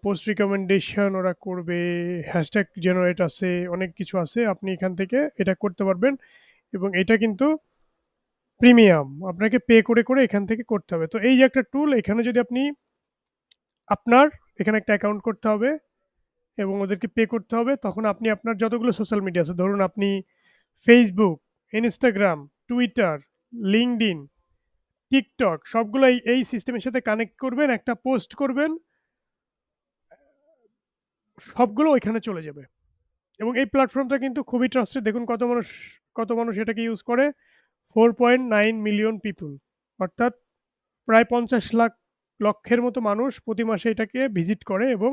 পোস্ট রিকমেন্ডেশন ওরা করবে, হ্যাশট্যাগ জেনারেট আছে, অনেক কিছু আছে। আপনি এখান থেকে এটা করতে পারবেন এবং এটা কিন্তু প্রিমিয়াম। আপনাকে পে করে, করে এখান থেকে করতে হবে। তো এই যে একটা টুল, এখানে যদি আপনি আপনার এখানে একটা অ্যাকাউন্ট করতে হবে এবং ওদেরকে পে করতে হবে। তখন আপনি আপনার যতগুলো সোশ্যাল মিডিয়া আছে, ধরুন আপনি Facebook, Instagram, Twitter, LinkedIn, TikTok সবগুলো এই সিস্টেমের সাথে কানেক্ট করবেন, একটা পোস্ট করবেন, সবগুলো ওইখানে চলে যাবে। এবং এই প্ল্যাটফর্মটা কিন্তু খুবই ট্রাস্টেড। দেখুন কত মানুষ এটাকে ইউজ করে। 4.9 মিলিয়ন পিপল, অর্থাৎ প্রায় 50 লক্ষের মতো মানুষ প্রতি মাসে এটাকে ভিজিট করে এবং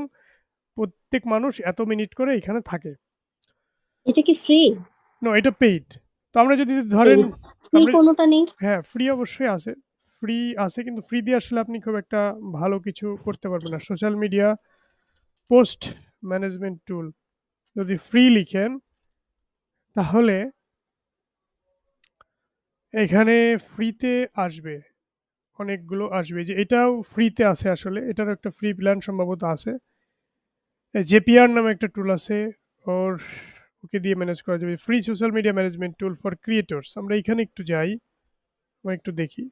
প্রত্যেক মানুষ এত মিনিট করে এখানে থাকে। এটা কি ফ্রি? নো, এটা পেইড। তো আমরা যদি ধরেন ফ্রি আমরা কোনোটা নেই? হ্যাঁ, ফ্রি অবশ্যই আছে। ফ্রি আছে কিন্তু ফ্রি দিয়ে আসলে আপনি খুব একটা ভালো কিছু করতে পারবেন না। সোশ্যাল মিডিয়া পোস্ট ম্যানেজমেন্ট টুল যদি ফ্রি লিখেন তাহলে এখানে ফ্রিতে আসবে, অনেকগুলো আসবে। যে এটাও ফ্রিতে আছে আসলে, এটারও একটা ফ্রি প্ল্যান সম্ভবত আছে। জেপিআর নামে একটা টুল আছে, ওকে দিয়ে ম্যানেজ করা যাবে। Free social media management tool for creators. আমরা এখানে একটু যাই, আমরা একটু দেখি।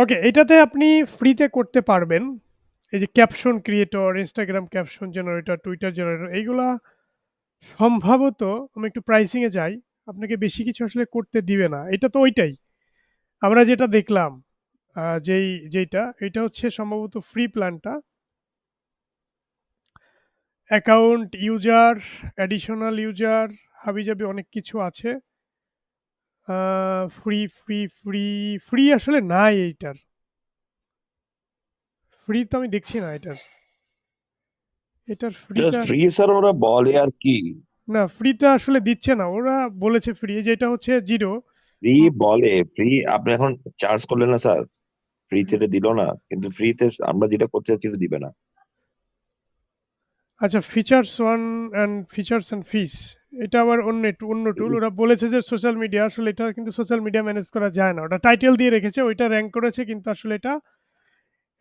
ওকে, এটাতে আপনি ফ্রিতে করতে পারবেন। এই যে caption creator, Instagram caption generator, Twitter generator, এইগুলা সম্ভবত, আমি একটু প্রাইসিং এ যাই, আপনাকে বেশি কিছু আসলে করতে দিবে না। এটা তো ওইটাই আমরা যেটা দেখলাম, যেইটা এটা হচ্ছে সম্ভবত ফ্রি প্ল্যানটা। অ্যাকাউন্ট ইউজার, অ্যাডিশনাল ইউজার, হাবিজাবি অনেক কিছু আছে। ফ্রি ফ্রি ফ্রি ফ্রি আসলে নাই এইটার। ফ্রি তো আমি দেখছি না এটার ফ্রিটা। ফ্রি স্যার ওরা বলে আর কি, না, ফ্রিটা আসলে দিচ্ছে না। ওরা বলেছে ফ্রি, যেটা হচ্ছে 0। ফ্রি বলে ফ্রি। আপনি এখন চার্জ করলেন না স্যার, ফ্রিতে দিল না, কিন্তু ফ্রিতে আমরা যেটা করতে চাচ্ছি সেটা দিবে না। আচ্ছা, ফিচার্স অ্যান্ড ফিস, এটা আবার অন্য টুল। ওরা বলেছে যে সোশ্যাল মিডিয়া, আসলে এটা কিন্তু সোশ্যাল মিডিয়া ম্যানেজ করা যায় না। ওটা টাইটেল দিয়ে রেখেছে, ওইটা র‍্যাঙ্ক করেছে, কিন্তু আসলে এটা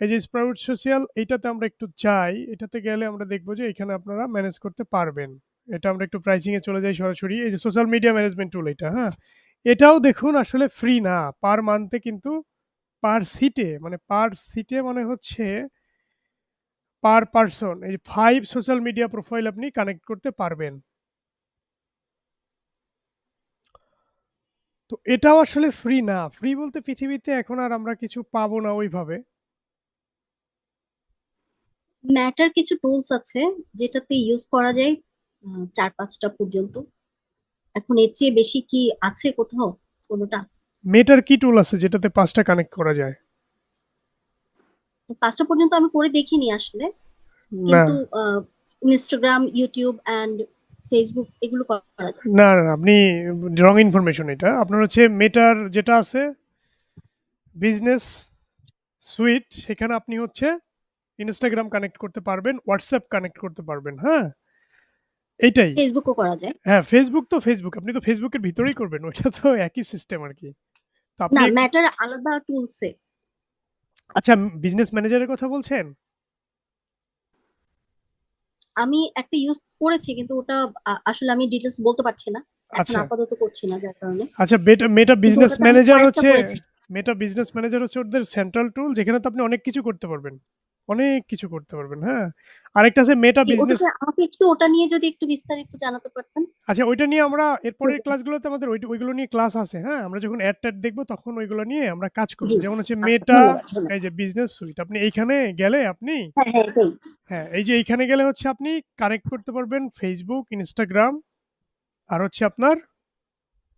এই যে স্প্রাউট সোশ্যাল, এইটাতে আমরা একটু যাই। এটাতে গেলে আমরা দেখব যে এখানে আপনারা ম্যানেজ করতে পারবেন। এটা আমরা একটু প্রাইসিং এ চলে যাই সরাসরি। এই যে সোশ্যাল মিডিয়া ম্যানেজমেন্ট টুল, এটা হ্যাঁ, এটাও দেখুন আসলে ফ্রি না। পার মান্থে কিন্তু পার সিটে মানে হচ্ছে পার পারসন এই 5 সোশ্যাল মিডিয়া প্রোফাইল আপনি কানেক্ট করতে পারবেন। তো এটাও আসলে ফ্রি না। ফ্রি বলতে পৃথিবীতে এখন আর আমরা কিছু পাবো না ওইভাবে। ম্যাটার কিছু টুলস আছে যেটাতে ইউজ করা যায় 4-5টা পর্যন্ত। এখন এর চেয়ে বেশি কি আছে কোথাও কোনোটা? মেটার কি টুল আছে যেটাতে 5টা কানেক্ট করা যায়? 5টা পর্যন্ত আমি করে দেখিনি আসলে, না, কিন্তু ইনস্টাগ্রাম, ইউটিউব এন্ড ফেসবুক এগুলো করা যায়। না, আপনি রং ইনফরমেশন। এটা আপনার হচ্ছে মেটার যেটা আছে বিজনেস সুইট, সেখানে আপনি হচ্ছে Instagram কানেক্ট করতে পারবেন, WhatsApp কানেক্ট করতে পারবেন, হ্যাঁ? এইটাই। ফেসবুকও করা যায়। হ্যাঁ, Facebook তো Facebook। আপনি তো Facebook এর ভিতরেই করবেন। ওইটা তো একই সিস্টেম আরকি। তো আপনি না, ম্যাটার আলাদা টুলসে। আচ্ছা বিজনেস ম্যানেজারের কথা বলছেন? আমি একটা ইউজ করেছি কিন্তু ওটা আসলে আমি ডিটেলস বলতে পারছি না। এখন আচ্ছা। আপাতত করছি না যার কারণে। আচ্ছা মেটা কিন্তু বিজনেস ওটাতে আমি ম্যানেজার কয়েকটা হচ্ছে করেছি। ওদের সেন্ট্রাল টুল যেখানে তো আপনি অনেক কিছু করতে পারবেন। অনেক কিছু করতে পারবেন, হ্যাঁ? আরেকটা আছে মেটা জি, বিজনেস। ওটাতে আমাকে একটু ওটা নিয়ে যদি একটু বিস্তারিত জানাতে পারতেন। আচ্ছা ওইটা নিয়ে আমরা এরপরের ক্লাসগুলোতে আমাদের ওইগুলো নিয়ে ক্লাস আছে, হ্যাঁ? আমরা যখন অ্যাড-ট্যাড দেখব তখন ওইগুলো নিয়ে আমরা কাজ করব। জি, যেমন হচ্ছে আচ্ছা, মেটা ধন্যবাদ, ধন্যবাদ। এই যে বিজনেস সুইট আপনি এইখানে গেলে আপনি হ্যাঁ, হ্যাঁ, এটাই। হ্যাঁ, এই যে এইখানে গেলে হচ্ছে আপনি কানেক্ট করতে পারবেন Facebook, Instagram আর হচ্ছে আপনার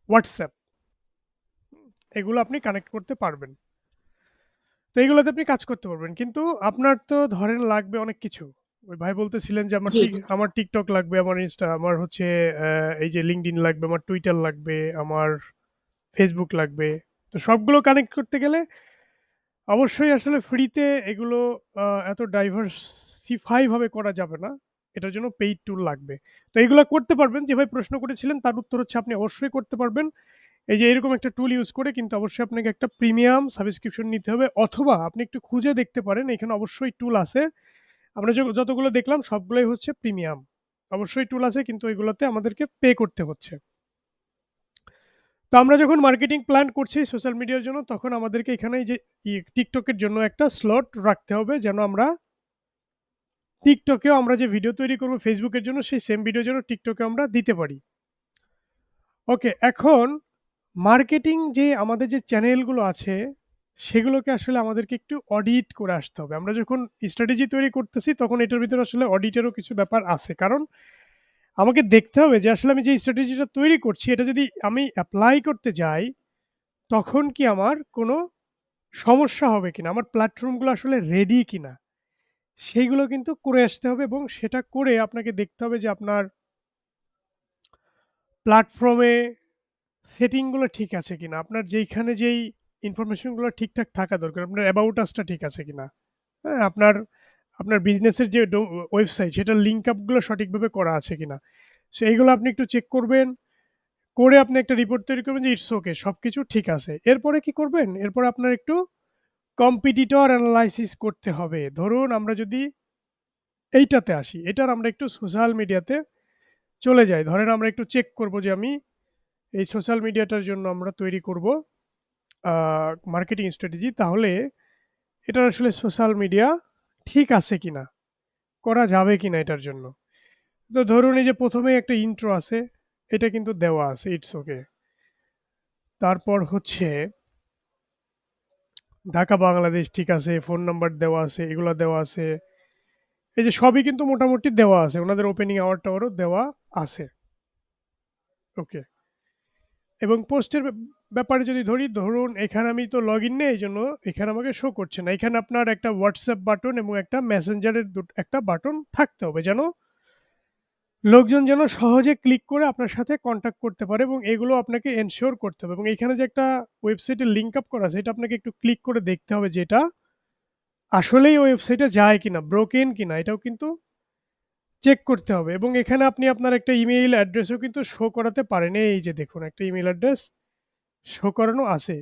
WhatsApp। এগুলো আপনি কানেক্ট করতে পারবেন। তো এগুলোতে আপনি কাজ করতে পারবেন। কিন্তু আপনার তো ধরেন লাগবে অনেক কিছু। ওই ভাই বলতেছিলেন যে জি, আমার TikTok লাগবে, আমার Insta, আমার হচ্ছে এই যে LinkedIn লাগবে, আমার Twitter লাগবে, আমার Facebook লাগবে। তো সবগুলো কানেক্ট করতে গেলে অবশ্যই আসলে ফ্রিতে এগুলো এত ডাইভার্সিফাই ভাবে করা যাবে না। এটার জন্য পেইড টুল লাগবে। তো এগুলা করতে পারবেন। যে ভাই প্রশ্ন করেছিলেন তার উত্তর হচ্ছে আপনি অবশ্যই করতে পারবেন। এই যে এরকম একটা টুল ইউজ করে কিন্তু অবশ্যই আপনাকে একটা প্রিমিয়াম সাবস্ক্রিপশন নিতে হবে অথবা আপনি একটু খুঁজে দেখতে পারেন। এখানে অবশ্যই টুল আছে। আমরা যতগুলো দেখলাম সবগুলোই হচ্ছে প্রিমিয়াম। অবশ্যই টুল আছে কিন্তু এগুলোতে আমাদেরকে পে করতে হচ্ছে। তো আমরা যখন মার্কেটিং প্ল্যান করছি সোশ্যাল মিডিয়ার জন্য তখন আমাদেরকে এখানে এই যে TikTok এর জন্য একটা স্লট রাখতে হবে যেন আমরা TikTok এও আমরা যে ভিডিও তৈরি করব Facebook এর জন্য সেই সেম ভিডিও যেন TikTok এ আমরা দিতে পারি। ওকে, এখন মার্কেটিং যে আমাদের যে চ্যানেলগুলো আছে, সেগুলোকে আসলে আমাদেরকে একটু অডিট করে আসতে হবে। আমরা যখন স্ট্র্যাটেজি তৈরি করতেছি, তখন এটার ভিতরে আসলে অডিটেরও কিছু ব্যাপার আছে। কারণ আমাকে দেখতে হবে যে আসলে আমি যে স্ট্র্যাটেজিটা তৈরি করছি, এটা যদি আমি এপ্লাই করতে যাই, তখন কি আমার কোনো সমস্যা হবে কিনা? আমার প্ল্যাটফর্মগুলো আসলে রেডি কিনা? সেইগুলো কিন্তু করে আসতে হবে এবং সেটা করে আপনাকে দেখতে হবে যে আপনার প্ল্যাটফর্মে সেটিং গুলো ঠিক আছে কিনা? আপনার যেইখানে যেই ইনফরমেশন গুলো ঠিকঠাক থাকা দরকার। আপনার অ্যাবাউট আস টা ঠিক আছে কিনা? হ্যাঁ? আপনার বিজনেসের যে ওয়েবসাইট সেটার লিঙ্ক আপ গুলো সঠিকভাবে করা আছে কিনা? সো এইগুলো আপনি একটু চেক করবেন। করে আপনি একটা রিপোর্ট তৈরি করবেন যে ইটস ওকে সবকিছু ঠিক আছে। এরপরে কি করবেন? এরপরে আপনার একটু কম্পিটিটর এনালাইসিস করতে হবে। ধরুন আমরা যদি এইটাতে আসি, এটার আমরা একটু সোশ্যাল মিডিয়াতে চলে যাই। ধরেন আমরা একটু চেক করব যে আমি এই সোশ্যাল মিডিয়াটার জন্য আমরা তৈরি করব আ মার্কেটিং স্ট্র্যাটেজি। তাহলে এটার আসলে সোশ্যাল মিডিয়া ঠিক আছে কিনা? করা যাবে কিনা এটার জন্য? তো ধরুন এই যে ১ম এই একটা ইন্ট্রো আছে, এটা কিন্তু দেওয়া আছে, ইটস ওকে। তারপর হচ্ছে ঢাকা বাংলাদেশ ঠিক আছে, ফোন নাম্বার দেওয়া আছে, এগুলা দেওয়া আছে। এই যে সবই কিন্তু মোটামুটি দেওয়া আছে। উনাদের ওপেনিং আওয়ার-টাওয়ারও দেওয়া আছে। ওকে। এবং পোস্টের ব্যাপারে যদি ধরুন এখানে আমি তো লগইন নেই এইজন্য এখানে আমাকে শো করছে না। এখানে আপনার একটা WhatsApp বাটন এবং একটা মেসেঞ্জারের একটা বাটন থাকতে হবে যেন লোকজন যেন সহজে ক্লিক করে আপনার সাথে কনট্যাক্ট করতে পারে এবং এগুলো আপনাকে এনশিওর করতে হবে এবং এখানে যে একটা ওয়েবসাইটে লিঙ্ক আপ করা আছে এটা আপনাকে একটু ক্লিক করে দেখতে হবে যে এটা আসলেই ওই ওয়েবসাইটে যায় কিনা, ব্রোকেন কিনা এটাও কিন্তু চেক করতে হবে এবং এখানে আপনি আপনার একটা ইমেইল অ্যাড্রেসও কিন্তু শো করাতে পারেন। এই যে দেখুন একটা ইমেইল অ্যাড্রেস শো করানো আছে।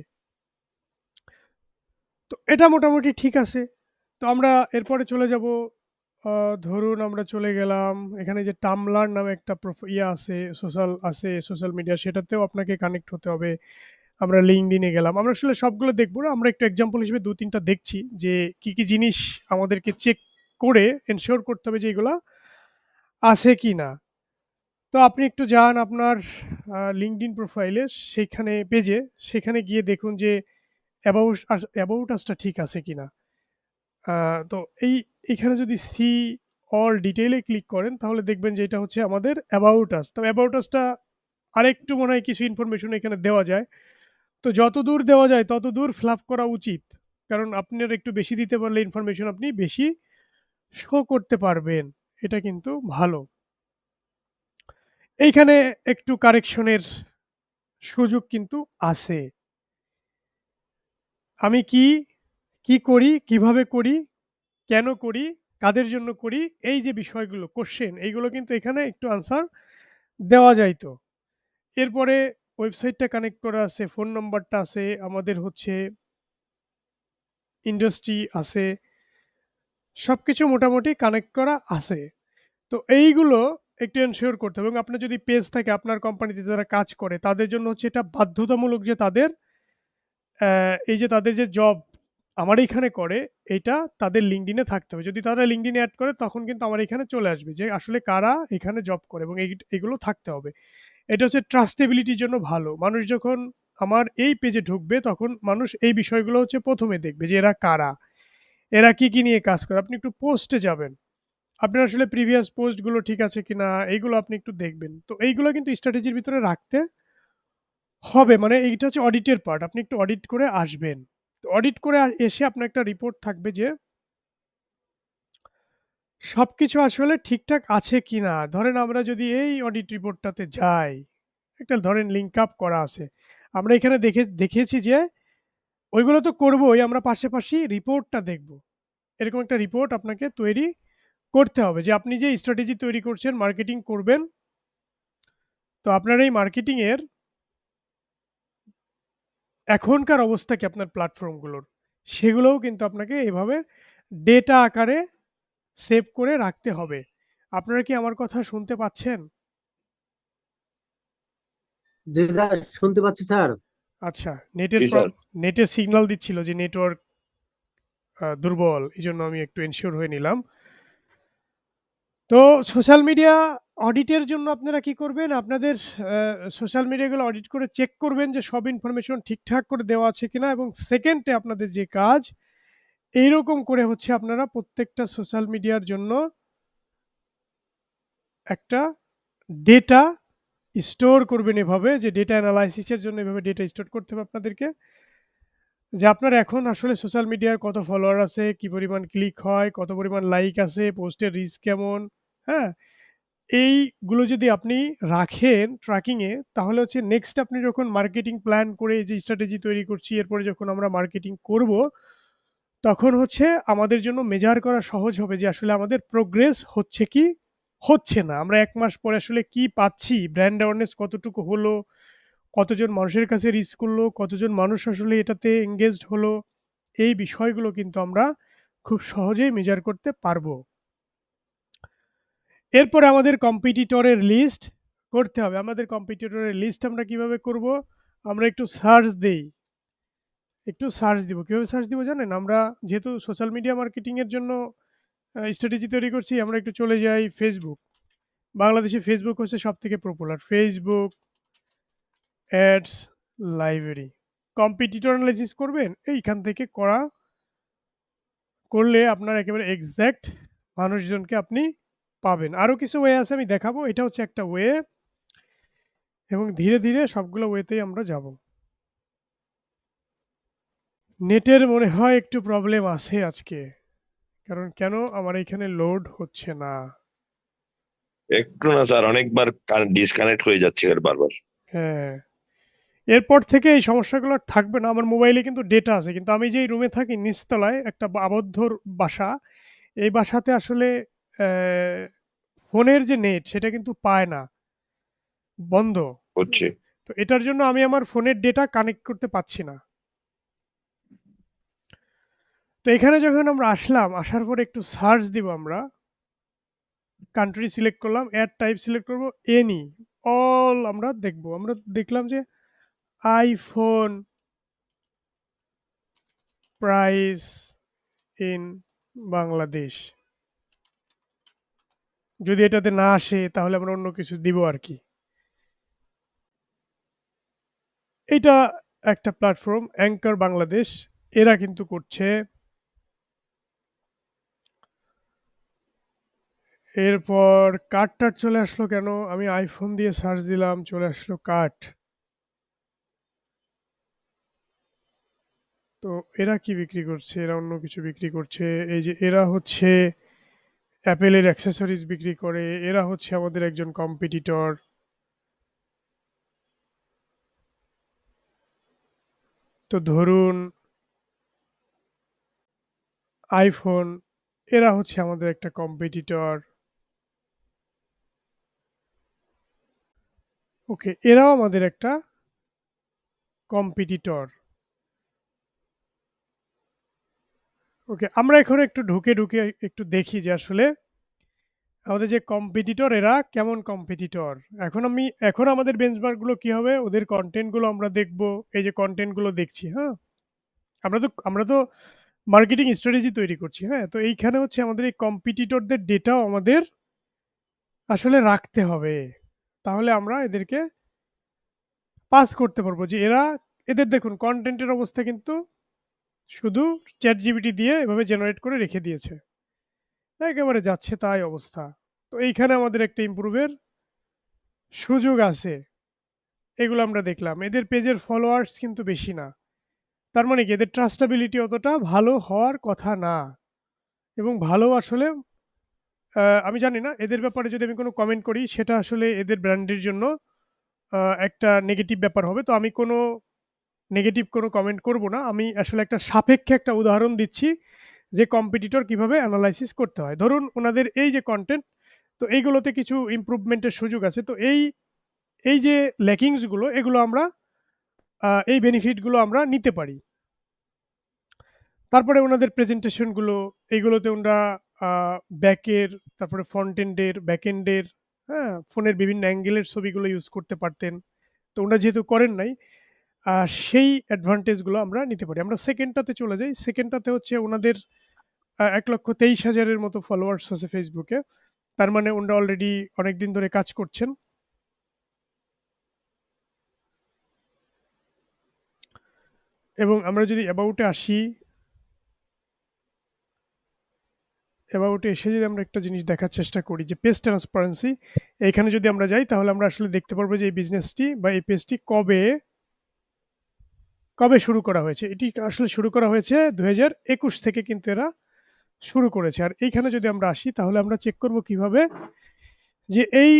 তো এটা মোটামুটি ঠিক আছে। তো আমরা এরপরে চলে যাব ধরুন আমরা চলে গেলাম এখানে যে Tumblr নামে একটা আছে, সোশ্যাল মিডিয়া সেটাতেও আপনাকে কানেক্ট হতে হবে। আমরা LinkedIn এ গেলাম। আমরা আসলে সবগুলো দেখব না। আমরা একটু এক্সাম্পল হিসেবে ২-৩ টা দেখছি যে কি জিনিস আমাদেরকে চেক করে এনশিওর করতে হবে যে এগুলা আছে কিনা। তো আপনি একটু যান আপনার LinkedIn প্রোফাইলে সেখানে পেজে, সেখানে গিয়ে দেখুন যে অ্যাবাউট আস টা ঠিক আছে কিনা। আ তো এইখানে যদি সি অল ডিটেইল এ ক্লিক করেন তাহলে দেখবেন যে এটা হচ্ছে আমাদের অ্যাবাউট আস। তো অ্যাবাউট আস টা আরেকটু মনে হয় কিছু ইনফরমেশন এখানে দেওয়া যায়। তো যতদূর দেওয়া যায় ততদূর ফিল আপ করা উচিত। কারণ আপনার একটু বেশি দিতে পারলে ইনফরমেশন আপনি বেশি শো করতে পারবেন। এটা কিন্তু ভালো। এইখানে একটু কারেকশনের সুযোগ কিন্তু আছে। আমি কি করি, কিভাবে করি কেন করি, কাদের জন্য করি, এই যে বিষয়গুলো কোয়েশ্চেন এইগুলো কিন্তু এখানে একটু আনসার দেওয়া যাইত। এরপরে ওয়েবসাইটটা কানেক্ট করা আছে, ফোন নাম্বারটা আছে, আমাদের হচ্ছে ইন্ডাস্ট্রি আছে, সবকিছু মোটামুটি কানেক্ট করা আছে। তো এইগুলো একটু এনশিওর করতে হবে এবং আপনার যদি পেজ থাকে আপনার কোম্পানিতে যারা কাজ করে তাদের জন্য হচ্ছে এটা বাধ্যতামূলক যে তাদের এই যে তাদের যে জব আমার এইখানে করে এইটা তাদের LinkedIn এ থাকতে হবে। যদি তারা LinkedIn এ এড করে তখন কিন্তু আমার এখানে চলে আসবে যে আসলে কারা এখানে জব করে এবং এগুলো থাকতে হবে। এটা হচ্ছে ট্রাস্টেবিলিটির জন্য ভালো। মানুষ যখন আমার এই পেজে ঢুকবে তখন মানুষ এই বিষয়গুলো হচ্ছে ১ম এ দেখবে যে এরা কারা? এরা কি নিয়ে কাজ করে? আপনি একটু পোস্টে যাবেন। আপনার আসলে প্রিভিয়াস পোস্টগুলো ঠিক আছে কিনা এইগুলো আপনি একটু দেখবেন। তো এইগুলো কিন্তু স্ট্র্যাটেজির ভিতরে রাখতে হবে। মানে এইটা হচ্ছে অডিটের পার্ট। আপনি একটু অডিট করে আসবেন। তো অডিট করে এসে আপনার একটা রিপোর্ট থাকবে যে সবকিছু আসলে ঠিকঠাক আছে কিনা। ধরেন আমরা যদি এই অডিট রিপোর্টটাতে যাই, একটা ধরেন লিঙ্ক আপ করা আছে। আমরা এখানে দেখিয়েছি যে ওইগুলো তো করবোই, আমরা পাশাপাশি রিপোর্টটা দেখব। এরকম একটা রিপোর্ট আপনাকে তৈরি করতে হবে যে আপনি যে স্ট্র্যাটেজি তৈরি করছেন, মার্কেটিং করবেন। তো আপনার এই মার্কেটিং এর এখনকার অবস্থা কি আপনার প্ল্যাটফর্মগুলোর, সেগুলোও কিন্তু আপনাকে এভাবে ডেটা আকারে সেভ করে রাখতে হবে। আপনারা কি আমার কথা শুনতে পাচ্ছেন? জি স্যার, শুনতে পাচ্ছি স্যার। আচ্ছা, জি স্যার। নেটের সিগন্যাল দিচ্ছিল যে নেটওয়ার্ক দুর্বল। এজন্য আমি একটু এনশিওর হয়ে নিলাম। তো সোশ্যাল মিডিয়া অডিটের জন্য আপনারা কি করবেন? আপনাদের সোশ্যাল মিডিয়াগুলো অডিট করে চেক করবেন যে সব ইনফরমেশন ঠিকঠাক করে দেওয়া আছে কিনা এবং সেকেন্ডে আপনাদের যে কাজ, এইরকম করে হচ্ছে আপনারা প্রত্যেকটা সোশ্যাল মিডিয়ার জন্য একটা ডেটা স্টোর করবেন এভাবে যে ডেটা অ্যানালাইসিস এর জন্য এভাবে ডেটা স্টোর করতে হবে আপনাদেরকে। যে আপনার এখন আসলে সোশ্যাল মিডিয়ার কত ফলোয়ার আছে, কি পরিমাণ ক্লিক হয়, কত পরিমাণ লাইক আছে, পোস্টের রিচ কেমন, হ্যাঁ? এইগুলো যদি আপনি রাখেন ট্র্যাকিং এ তাহলে হচ্ছে নেক্সট আপনি যখন মার্কেটিং প্ল্যান করে এই যে স্ট্র্যাটেজি তৈরি করছি এরপরে যখন আমরা মার্কেটিং করব, তখন হচ্ছে আমাদের জন্য মেজার করা সহজ হবে যে আসলে আমাদের প্রোগ্রেস হচ্ছে কি হচ্ছে না। আমরা ১ মাস পরে আসলে কি পাচ্ছি, ব্র্যান্ড অ্যাওয়ারনেস কতটুকু হলো, কতজন মানুষের কাছে রিচ করলো, কতজন মানুষ আসলে এটাতে এনগেজড হলো, এই বিষয়গুলো কিন্তু আমরা খুব সহজেই মেজার করতে পারবো। এরপরে আমাদের কম্পিটিটরের লিস্ট করতে হবে। আমাদের কম্পিটিটরের লিস্ট আমরা কিভাবে করব? আমরা একটু সার্চ দেই। একটু সার্চ দিব। কিভাবে সার্চ দিব জানেন? আমরা যেহেতু সোশ্যাল মিডিয়া মার্কেটিং এর জন্য স্ট্র্যাটেজি তৈরি করছি, আমরা একটু চলে যাই Facebook। বাংলাদেশে Facebook হচ্ছে সবথেকে popular. Facebook ads library. Competitor analysis করবেন, এইখান থেকে করলে আপনার একেবারে এক্সাক্ট মানুষজনকে আপনি পাবেন। আরো কিছু ওয়ে আছে আমি দেখাবো। এটা হচ্ছে একটা ওয়ে এবং ধীরে, ধীরে সবগুলো ওয়েতেই আমরা যাব। নেটের মনে হয় একটু প্রবলেম আছে আজকে। কারণ কেন আমার এখানে লোড হচ্ছে না। একটু না স্যার, অনেকবার ডিসকানেক্ট হয়ে যাচ্ছে এর বারবার। হ্যাঁ, এরপর থেকে এই সমস্যাগুলো আর থাকবে না। আমার মোবাইলে কিন্তু ডেটা আছে। কিন্তু আমি যেই রুমে থাকি নিচতলায় একটা আবদ্ধ বাসা। এই বাসাতে আসলে অ্যা ফোনের যে নেট সেটা কিন্তু পায় না। বন্ধ। হচ্ছে। তো এটার জন্য আমি আমার ফোনের ডেটা কানেক্ট করতে পারছি না। তো এখানে যখন আমরা আসলাম, আসার পরে একটু সার্চ দিব আমরা। কান্ট্রি সিলেক্ট করলাম, এড টাইপ সিলেক্ট করব, এনি, অল আমরা দেখব। আমরা দেখলাম যে iPhone প্রাইস ইন বাংলাদেশ। যদি এটাতে না আসে তাহলে আমরা অন্য কিছু দিব আরকি। এইটা একটা প্ল্যাটফর্ম অ্যাঙ্কার বাংলাদেশ। এরা কিন্তু করছে। এরপর কার্ড-টার্ড চলে আসলো কেন? আমি iPhone দিয়ে সার্চ দিলাম, চলে আসলো কার্ড। তো এরা কি বিক্রি করছে? এরা অন্য কিছু বিক্রি করছে। এই যে এরা হচ্ছে অ্যাপেলের অ্যাক্সেসরিজ বিক্রি করে। এরা হচ্ছে আমাদের একজন কম্পিটিটর। তো ধরুন iPhone এরা হচ্ছে আমাদের একটা কম্পিটিটর। ওকে, এরাও আমাদের একটা কম্পিটিটর। ওকে, আমরা এখন একটু ঢুকে একটু দেখি যে আসলে আমাদের যে কম্পিটিটর এরা কেমন কম্পিটিটর। এখন আমাদের বেঞ্চমার্ক গুলো কি হবে, ওদের কন্টেন্ট গুলো আমরা দেখব। এই যে কন্টেন্ট গুলো দেখছি, হ্যাঁ, আমরা তো মার্কেটিং স্ট্র্যাটেজি তৈরি করছি, হ্যাঁ, তো এইখানে হচ্ছে আমাদের এই কম্পিটিটরদের ডেটাও আমাদের আসলে রাখতে হবে, তাহলে আমরা এদেরকে পাস করতে পারবো যে এদের দেখুন কন্টেন্টের অবস্থা কিন্তু শুধু চ্যাট জিপিটি দিয়ে এভাবে জেনারেট করে রেখে দিয়েছে, একেবারে যাচ্ছে তাই অবস্থা। তো এইখানে আমাদের একটা ইমপ্রুভের সুযোগ আছে। এগুলো আমরা দেখলাম, এদের পেজের ফলোয়ার্স কিন্তু বেশি না, তার মানে কি এদের ট্রাস্টেবিলিটি অতটা ভালো হওয়ার কথা না। এবং ভালো আসলে আমি জানি না এদের ব্যাপারে যদি আমি কোনো কমেন্ট করি সেটা আসলে এদের ব্র্যান্ডের জন্য একটা নেগেটিভ ব্যাপার হবে। তো আমি কোনো নেগেটিভ কোনো কমেন্ট করব না। আমি আসলে একটা সাপেক্ষে একটা উদাহরণ দিচ্ছি যে কম্পিটিটর কিভাবে অ্যানালাইসিস করতে হয়। ধরুন ওনাদের এই যে কনটেন্ট, তো এইগুলোতে কিছু ইমপ্রুভমেন্টের সুযোগ আছে। তো এই যে ল্যাকিংস গুলো এগুলো আমরা এই বেনিফিট গুলো আমরা নিতে পারি। তারপরে ওনাদের প্রেজেন্টেশন গুলো, এইগুলোতে ওনারা ব্যাকের, তারপরে ফ্রন্ট এন্ডের, ব্যাক এন্ডের, হ্যাঁ, ফোনের বিভিন্ন অ্যাঙ্গেলের ছবিগুলো ইউজ করতে পারতেন। তো ওনারা যেহেতু করেন নাই, সেই অ্যাডভান্টেজ গুলো আমরা নিতে পারি। আমরা সেকেন্ডটাতে চলে যাই। সেকেন্ডটাতে হচ্ছে ওনাদের 1,23,000-এর মতো ফলোয়ার্স আছে ফেসবুকে। তার মানে ওনারা অলরেডি অনেকদিন ধরে কাজ করছেন। এবং আমরা যদি অ্যাবাউটে আসি, অ্যাবাউটে এসে যদি আমরা একটা জিনিস দেখার চেষ্টা করি যে পেজ ট্রান্সপারেন্সি, এইখানে যদি আমরা যাই তাহলে আমরা আসলে দেখতে পারবো যে এই বিজনেসটি বা এই পেজটি কবে শুরু করা হয়েছে। এটি আসলে শুরু করা হয়েছে 2021 থেকে কিন্তু এরা শুরু করেছে। আর এইখানে যদি আমরা আসি তাহলে আমরা চেক করব কিভাবে যে এই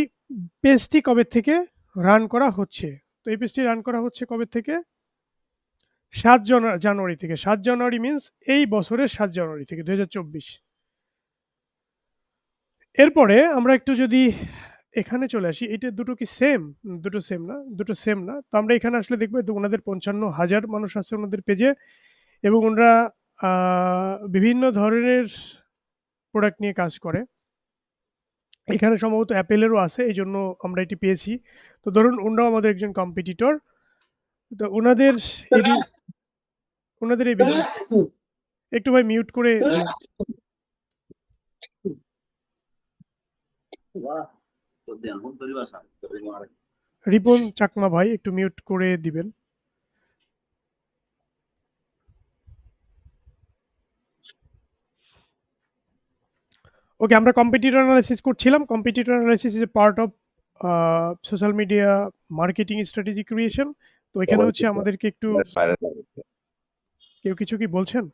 পেজটি কবে থেকে রান করা হচ্ছে। তো এই পেজটি রান করা হচ্ছে কবে থেকে? 7 জানুয়ারি থেকে। 7 জানুয়ারি মিন্স এই বছরের 7 জানুয়ারি থেকে 2024। এরপরে আমরা একটু যদি এখানে চলে আসি, এটা দুটো কি সেম? দুটো সেম না, দুটো সেম না। তো আমরা এখানে আসলে দেখব ওনাদের 55,000 মানুষ আছে ওনাদের পেজে, এবং ওনারা বিভিন্ন ধরনের প্রোডাক্ট নিয়ে কাজ করে। এখানে সম্ভবত অ্যাপেলেরও আছে, এই জন্য আমরা এটি পেয়েছি। তো ধরুন ওনারাও আমাদের একজন কম্পিটিটর। তো ওনাদের এই বিজনেস একটু ভাই মিউট করে দিন। রিপন চাকমা ভাই একটু মিউট করে দিবেন। ওকে, আমরা কম্পিটিটর অ্যানালাইসিস করছিলাম। Competitor analysis is a part of social media marketing strategy creation. তো এখানে হচ্ছে আমাদেরকে একটু কেউ কিছু কি বলছেন?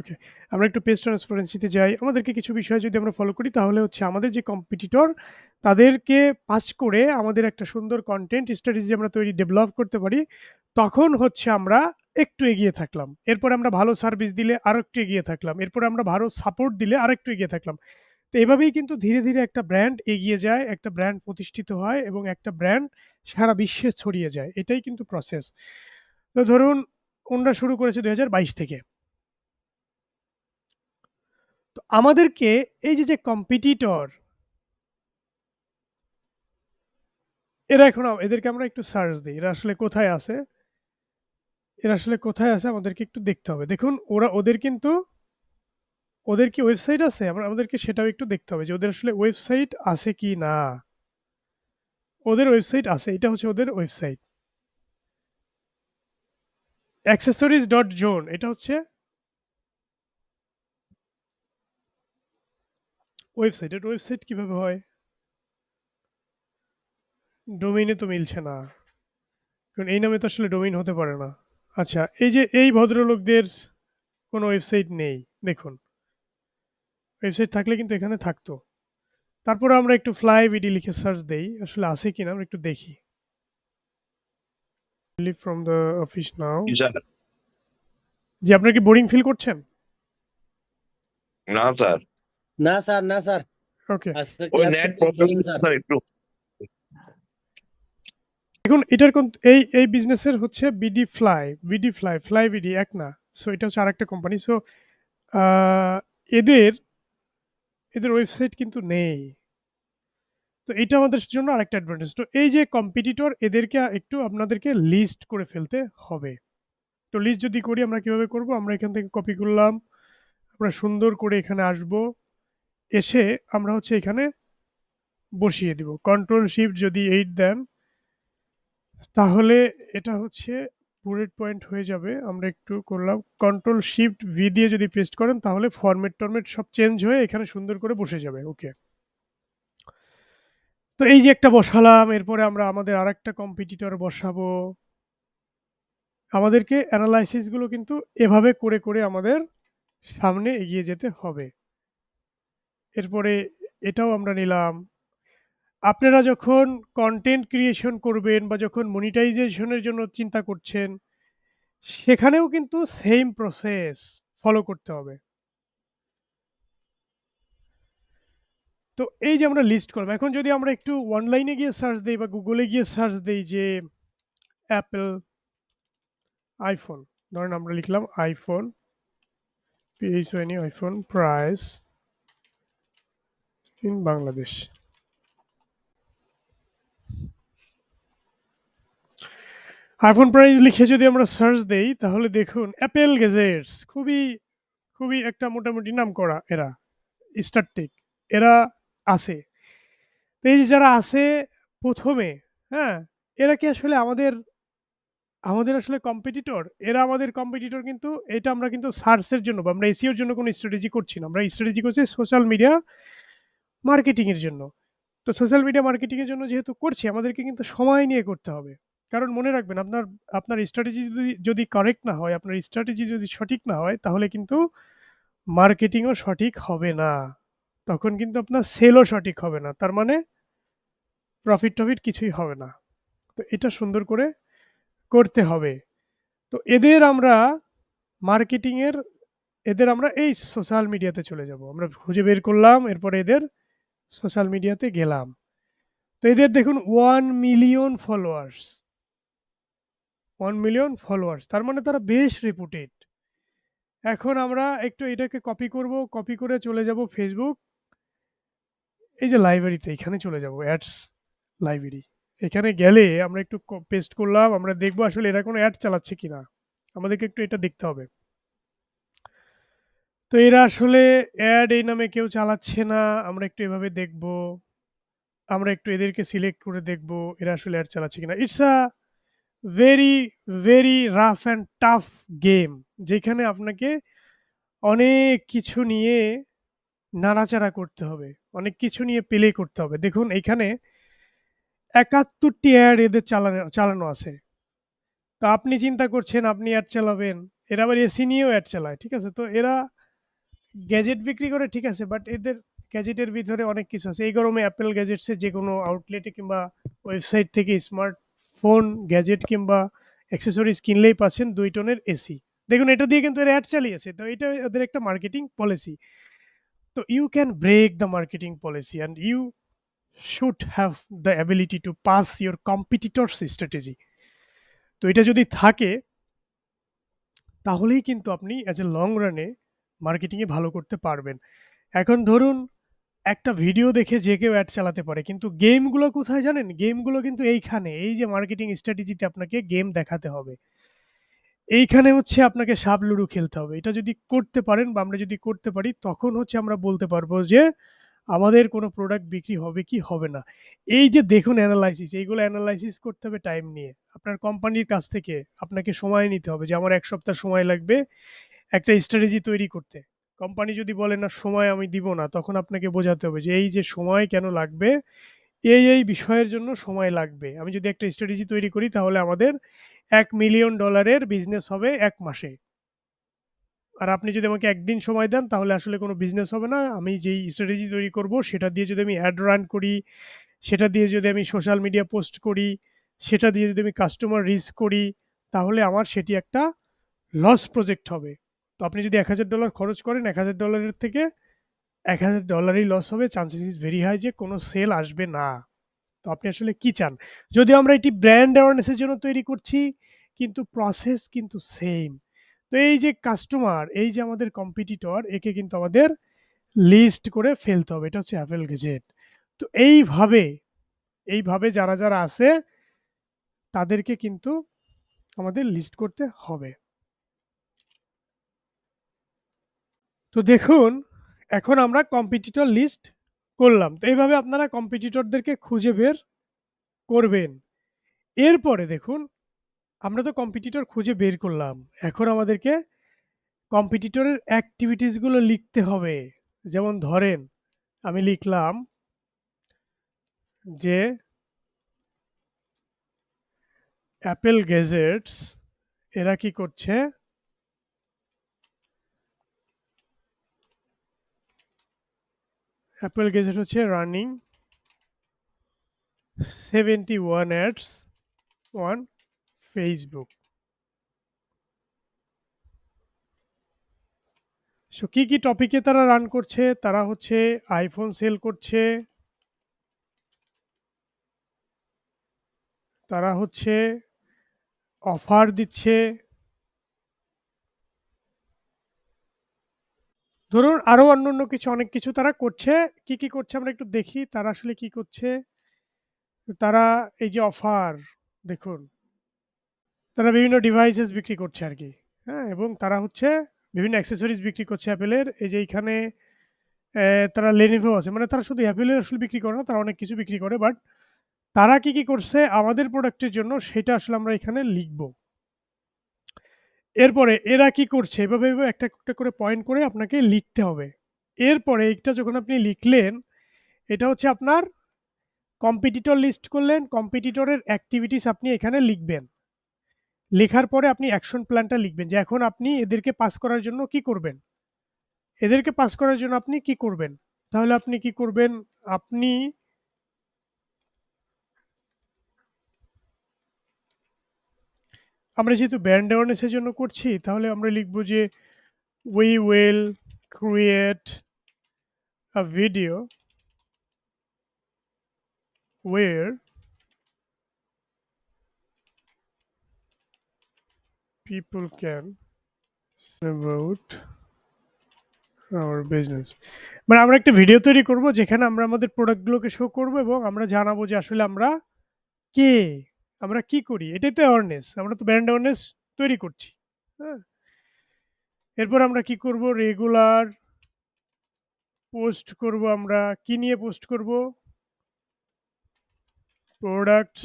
ওকে, আমরা একটু পেজ ট্রান্সপারেন্সিতে যাই। আমাদেরকে কিছু বিষয় যদি আমরা ফলো করি তাহলে হচ্ছে আমাদের যে কম্পিটিটর তাদেরকে পাস করে আমাদের একটা সুন্দর কন্টেন্ট স্ট্র্যাটেজি আমরা ডেভেলপ করতে পারি, তখন হচ্ছে আমরা একটু এগিয়ে থাকলাম। এরপরে আমরা ভালো সার্ভিস দিলে আরেকটু এগিয়ে থাকলাম। এরপরে আমরা ভালো সাপোর্ট দিলে আরেকটু এগিয়ে থাকলাম। তো এভাবেই কিন্তু ধীরে, ধীরে একটা ব্র্যান্ড এগিয়ে যায়, একটা ব্র্যান্ড প্রতিষ্ঠিত হয় এবং একটা ব্র্যান্ড সারা বিশ্বে ছড়িয়ে যায়। এটাই কিন্তু প্রসেস। তো ধরুন ওনরা শুরু করেছে 2022 থেকে। তো আমাদেরকে এই যে কম্পিটিটর, এদেরকে আমরা একটু সার্চ দিই। এরা আসলে কোথায় আছে? আমাদেরকে একটু দেখতে হবে। দেখুন ওদের কি ওয়েবসাইট আছে? আমাদেরকে সেটাও একটু দেখতে হবে যে ওদের আসলে ওয়েবসাইট আছে কি না। ওদের ওয়েবসাইট আছে, এটা হচ্ছে ওদের ওয়েবসাইট। accessories.zone, এটা হচ্ছে ওয়েবসাইট। এর ওয়েবসাইট কিভাবে হয়? ডোমেইনে তো মিলছে না, কারণ এই নামে তো আসলে ডোমেইন হতে পারে না। আচ্ছা, এই যে এই ভদ্রলোকদের কোনো ওয়েবসাইট নেই। দেখুন, ওয়েবসাইট থাকলে কিন্তু এখানে থাকতো। তারপরে আমরা একটু ফ্লাই বিডি লিখে সার্চ দেই, আসলে আছে কিনা আমরা একটু দেখি। Live from the office now. জি, আপনার কি বোরিং ফিল করছেন? না স্যার, না স্যার, না স্যার, ওকে। আজকে ওই ক্লাস নেট খুব প্রবলেম ইন্টারেস্টিং স্যার। স্যার একটু। দেখুন এটার এই বিজনেসের হচ্ছে ফ্লাই বিডি এক না। সো এটা হচ্ছে আরেকটা কোম্পানি। সো এদের এদের ওয়েবসাইট কিন্তু নেই। তো এটা আমাদের জন্য আরেকটা অ্যাডভান্টেজ। তো এই যে কম্পিটিটর এদেরকে একটু আপনাদেরকে লিস্ট করে ফেলতে হবে। তো লিস্ট যদি করি আমরা কিভাবে করব? আমরা এখান থেকে কপি করলাম। আমরা সুন্দর করে এখানে আসব। এসে আমরা হচ্ছে এখানে বসিয়ে দিব। কন্ট্রোল শিফট যদি 8 দেন তাহলে এটা হচ্ছে বুলেট পয়েন্ট হয়ে যাবে। আমরা একটু করলাম কন্ট্রোল শিফট ভি দিয়ে যদি পেস্ট করেন তাহলে ফরম্যাট সব চেঞ্জ হয়ে এখানে সুন্দর করে বসে যাবে। ওকে। তো এই যে একটা বসালাম, এরপরে আমরা আমাদের আরেকটা কম্পিটিটর বসাবো। আমাদেরকে অ্যানালাইসিস গুলো কিন্তু এভাবে করে আমাদের সামনে এগিয়ে যেতে হবে। এরপরে এটাও আমরা নিলাম। আপনারা যখন কনটেন্ট ক্রিয়েশন করবেন বা যখন মনিটাইজেশনের জন্য চিন্তা করছেন, সেখানেও কিন্তু সেম প্রসেস ফলো করতে হবে। তো এই যে আমরা লিস্ট করলাম। এখন যদি আমরা একটু অনলাইনে গিয়ে সার্চ দেই বা গুগলে গিয়ে সার্চ দেই যে অ্যাপল আইফোন, ধরেন আমরা লিখলাম iPhone PHONE iPhone price in Bangladesh. IPhone price লিখে যদি আমরা সার্চ দেই তাহলে দেখুন অ্যাপেল গ্যাজেটস খুবই একটা মোটামুটি নাম করা এরা, স্টারটেক এরা আছে। তো এই যে যারা আছে প্রথমে, হ্যাঁ, এরা কি আসলে আমাদের আসলে কম্পিটিটর? এরা আমাদের কম্পিটিটর কিন্তু এটা আমরা কিন্তু সার্চের জন্য বা আমরা এসইওর জন্য কোনো স্ট্র্যাটেজি করছি না। আমরা স্ট্র্যাটেজি করছি সোশ্যাল মিডিয়া মার্কেটিং এর জন্য। তো সোশ্যাল মিডিয়া মার্কেটিং এর জন্য যেহেতু করছি আমাদেরকে কিন্তু সময় নিয়ে করতে হবে। কারণ মনে রাখবেন আপনার স্ট্র্যাটেজি যদি কারেক্ট না হয়, আপনার স্ট্র্যাটেজি যদি সঠিক না হয় তাহলে কিন্তু মার্কেটিংও সঠিক হবে না। তখন কিন্তু আপনার সেলও সঠিক হবে না। তার মানে প্রফিট-টফিট কিছুই হবে না। তো এটা সুন্দর করে করতে হবে। তো মার্কেটিং এর এদের আমরা এই সোশ্যাল মিডিয়াতে চলে যাব। আমরা খুঁজে বের করলাম, এরপরে এদের সোশ্যাল মিডিয়াতে গেলাম। তো এদের দেখুন 1 মিলিয়ন ফলোয়ার্স। 1 million followers. তার মানে তারা বেশ রেপুটেড। এখন আমরা একটু এটাকে কপি করব। কপি করে চলে যাব ফেসবুক। এই যে লাইব্রেরিতে এখানে চলে যাব অ্যাডস লাইব্রেরি। এখানে গেলে আমরা একটু পেস্ট করলাম। আমরা দেখব আসলে এরা কোনো অ্যাড চালাচ্ছে কিনা। আমাদেরকে একটু এটা দেখতে হবে। তো এরা আসলে অ্যাড এই নামে কেউ চালাচ্ছে না। আমরা একটু এভাবে দেখব। আমরা একটু এদেরকে সিলেক্ট করে দেখব এরা আসলে অ্যাড চালাচ্ছে কিনা। It's a very, very rough and tough game, যেখানে আপনাকে অনেক কিছু নিয়ে নাড়াচাড়া করতে হবে। অনেক কিছু নিয়ে প্লে করতে হবে। দেখুন এইখানে ৭১ টি অ্যাড এদের চালানো আছে। তো আপনি চিন্তা করছেন আপনি অ্যাড চালাবেন। এরা আবার এসি নিয়েও অ্যাড চালায়। ঠিক আছে? তো এরা গ্যাজেট বিক্রি করে, ঠিক আছে, বাট এদের গ্যাজেটের ভিতরে অনেক কিছু আছে। এই গরমে অ্যাপেল গ্যাজেটসের যেকোনো আউটলেটে কিংবা ওয়েবসাইট থেকে স্মার্টফোন, গ্যাজেট কিংবা অ্যাক্সেসরিজ কিনলেই পাচ্ছেন ২ টনের এসি। দেখুন এটা দিয়ে কিন্তু এরা অ্যাড চালিয়েছে। তো এটা এদের একটা মার্কেটিং পলিসি। তো you can break the marketing policy and you should have the ability to pass your competitors strategy. তো এটা যদি থাকে তাহলেই কিন্তু আপনি অ্যাজ এ লং রানে মার্কেটিংয়ে ভালো করতে পারবেন। এখন ধরুন একটা ভিডিও দেখে যে কেউ অ্যাড চালাতে পারে। কিন্তু গেমগুলো কোথায় জানেন? গেমগুলো কিন্তু এইখানে। এই যে মার্কেটিং স্ট্র্যাটেজিতে আপনাকে গেম দেখাতে হবে। এইখানে হচ্ছে আপনাকে সাপ লুডো খেলতে হবে। এটা যদি করতে পারেন বা আমরা যদি করতে পারি তখন হচ্ছে আমরা বলতে পারবো যে আমাদের কোনো প্রোডাক্ট বিক্রি হবে কি হবে না। এই যে দেখুন এনালাইসিস, এইগুলো এনালাইসিস করতে হবে টাইম নিয়ে। আপনার কোম্পানির কাছ থেকে আপনাকে সময় নিতে হবে যে আমার ১ সপ্তাহ সময় লাগবে একটা স্ট্র্যাটেজি তৈরি করতে। কোম্পানি যদি বলে না সময় আমি দিব না, তখন আপনাকে বোঝাতে হবে যে এই যে সময় কেন লাগবে, এই বিষয়ের জন্য সময় লাগবে। আমি যদি একটা স্ট্র্যাটেজি তৈরি করি তাহলে আমাদের $১ মিলিয়ন বিজনেস হবে ১ মাসে। আর আপনি যদি আমাকে ১ দিন সময় দেন তাহলে আসলে কোনো বিজনেস হবে না। আমি যেই স্ট্র্যাটেজি তৈরি করব সেটা দিয়ে যদি আমি অ্যাড রান করি, সেটা দিয়ে যদি আমি সোশ্যাল মিডিয়া পোস্ট করি, সেটা দিয়ে যদি আমি কাস্টমার রিচ করি, তাহলে আমার সেটি একটা লস প্রজেক্ট হবে। তো আপনি যদি $1000 খরচ করেন, $1000 থেকে $1000 লস হবে। চান্সেস ইজ ভেরি হাই যে কোনো সেল আসবে না। তো আপনি আসলে কি চান? যদিও আমরা এটি ব্র্যান্ড অ্যাওয়ারনেস এর জন্য তৈরি করছি, কিন্তু প্রসেস কিন্তু সেইম। তো এই যে কাস্টমার, এই যে আমাদের কম্পিটিটর, একে কিন্তু আমাদের লিস্ট করে ফেলতে হবে। এটা হচ্ছে অ্যাপেল গ্যাজেট। তো এইভাবে যারা আছে তাদেরকে কিন্তু আমাদের লিস্ট করতে হবে। তো দেখুন, এখন আমরা কম্পিটিটর লিস্ট করলাম। তো এইভাবে আপনারা কম্পিটিটরদেরকে খুঁজে বের করবেন। এরপরে দেখুন, আমরা তো কম্পিটিটর খুঁজে বের করলাম। এখন আমাদেরকে কম্পিটিটরের অ্যাক্টিভিটিস গুলো লিখতে হবে। যেমন ধরেন, আমি লিখলাম যে অ্যাপেল গ্যাজেটস এরা কি করছে? অ্যাপেল গ্যাজেট হচ্ছে running 71 ads on Facebook. So কি টপিকে তারা রান করছে? তারা হচ্ছে আইফোন সেল করছে, তারা হচ্ছে অফার দিচ্ছে। ধরুন আরো অন্যান্য অনেক কিছু তারা করছে। কি করছে আমরা একটু দেখি তারা আসলে কি করছে। তারা এই যে অফার, দেখুন, তারা বিভিন্ন ডিভাইসেস বিক্রি করছে আরকি। হ্যাঁ? এবং তারা হচ্ছে বিভিন্ন অ্যাক্সেসরিজ বিক্রি করছে অ্যাপেলের। এই যে এইখানে তারা Lenovo আছে। মানে তারা শুধু অ্যাপেলের আসলে বিক্রি করে না, তারা অনেক কিছু বিক্রি করে। বাট তারা কি করছে আমাদের প্রোডাক্টের জন্য সেটা আসলে আমরা এখানে লিখব। এরপরে এরা কি করছে এভাবে একটা করে পয়েন্ট করে আপনাকে লিখতে হবে। এরপরে এইটা যখন আপনি লিখলেন, এটা হচ্ছে আপনার কম্পিটিটর লিস্ট করলেন। কম্পিটিটরের অ্যাক্টিভিটিস আপনি এখানে লিখবেন। লেখার পরে আপনি অ্যাকশন প্ল্যানটা লিখবেন যে এখন আপনি এদেরকে পাস করার জন্য কি করবেন? এদেরকে পাস করার জন্য আপনি কি করবেন? তাহলে আপনি কি করবেন? আপনি আমরা যেহেতু ব্র্যান্ড অ্যাওয়ারনেস এর জন্য করছি, তাহলে আমরা লিখব যে we will create a video where people can about our business. মানে আমরা একটা ভিডিও তৈরি করব যেখানে আমরা আমাদের প্রোডাক্টগুলোকে শো করব এবং আমরা জানাবো যে আসলে আমরা কে? আমরা কি করি? এটাই তো অ্যাওয়ারনেস। আমরা তো ব্র্যান্ড অ্যাওয়ারনেস তৈরি করছি। হ্যাঁ? এরপর আমরা কি করব? রেগুলার পোস্ট করব আমরা। কি নিয়ে পোস্ট করব? প্রোডাক্টস।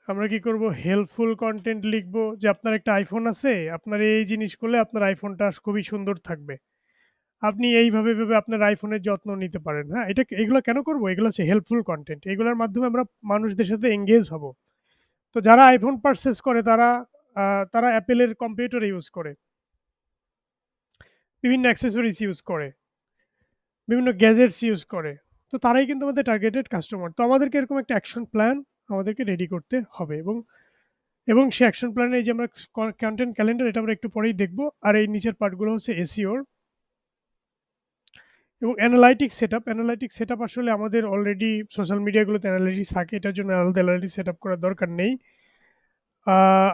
আমরা কি করব? হেল্পফুল কনটেন্ট লিখব যে আপনার একটা আইফোন আছে, আপনার এই জিনিস করলে আপনার আইফোনটা খুবই সুন্দর থাকবে। আপনি এইভাবে আপনার আইফোনের যত্ন নিতে পারেন। হ্যাঁ? এগুলো কেন করব? এগুলো হচ্ছে হেল্পফুল কনটেন্ট। এগুলোর মাধ্যমে আমরা মানুষদের সাথে এনগেজ হব। তো যারা আইফোন পারচেজ করে তারা অ্যাপেলের কম্পিউটার ইউজ করে। বিভিন্ন অ্যাক্সেসরিজ ইউজ করে, বিভিন্ন গ্যাজেটস ইউজ করে। তো তারাই কিন্তু আমাদের টার্গেটেড কাস্টমার। তো আমাদেরকে এরকম একটা অ্যাকশন প্ল্যান আমাদেরকে রেডি করতে হবে এবং সেই অ্যাকশন প্ল্যানে এই যে আমরা কনটেন্ট ক্যালেন্ডার এটা আমরা একটু পরেই দেখব। আর এই নিচের পার্টগুলো হচ্ছে এসইওর এবং অ্যানালাইটিক্স সেটআপ। অ্যানালাইটিক্স সেটআপ আসলে আমাদের অলরেডি সোশ্যাল মিডিয়াগুলোতে অ্যানালাইটিক্স থাকে। এটার জন্য আলাদা অ্যানালাইটিক্স সেটআপ করার দরকার নেই।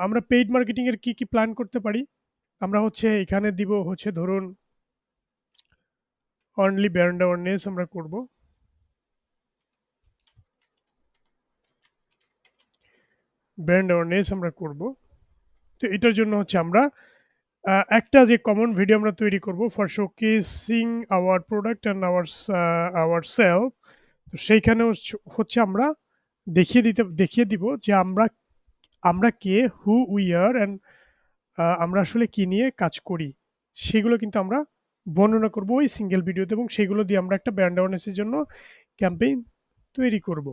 আমরা পেইড মার্কেটিং এর কি প্ল্যান করতে পারি? আমরা হচ্ছে এখানে দিব হচ্ছে ধরুন অনলি ব্র্যান্ড অ্যাওয়ারনেস আমরা করব। ব্র্যান্ড অ্যাওয়ারনেস আমরা করব। তো এটার জন্য হচ্ছে আমরা একটা যে কমন ভিডিও আমরা তৈরি করব for showcasing hour product and our self. তো সেইখানে হচ্ছে আমরা দেখিয়ে দিব যে আমরা কে, হু উই আর অ্যান্ড আমরা আসলে কি নিয়ে কাজ করি। সেগুলো কিন্তু আমরা বর্ণনা করব ওই সিঙ্গেল ভিডিওতে এবং সেগুলো দিয়ে আমরা একটা ব্র্যান্ড অ্যাওয়ারনেসের জন্য ক্যাম্পেইন তৈরি করব।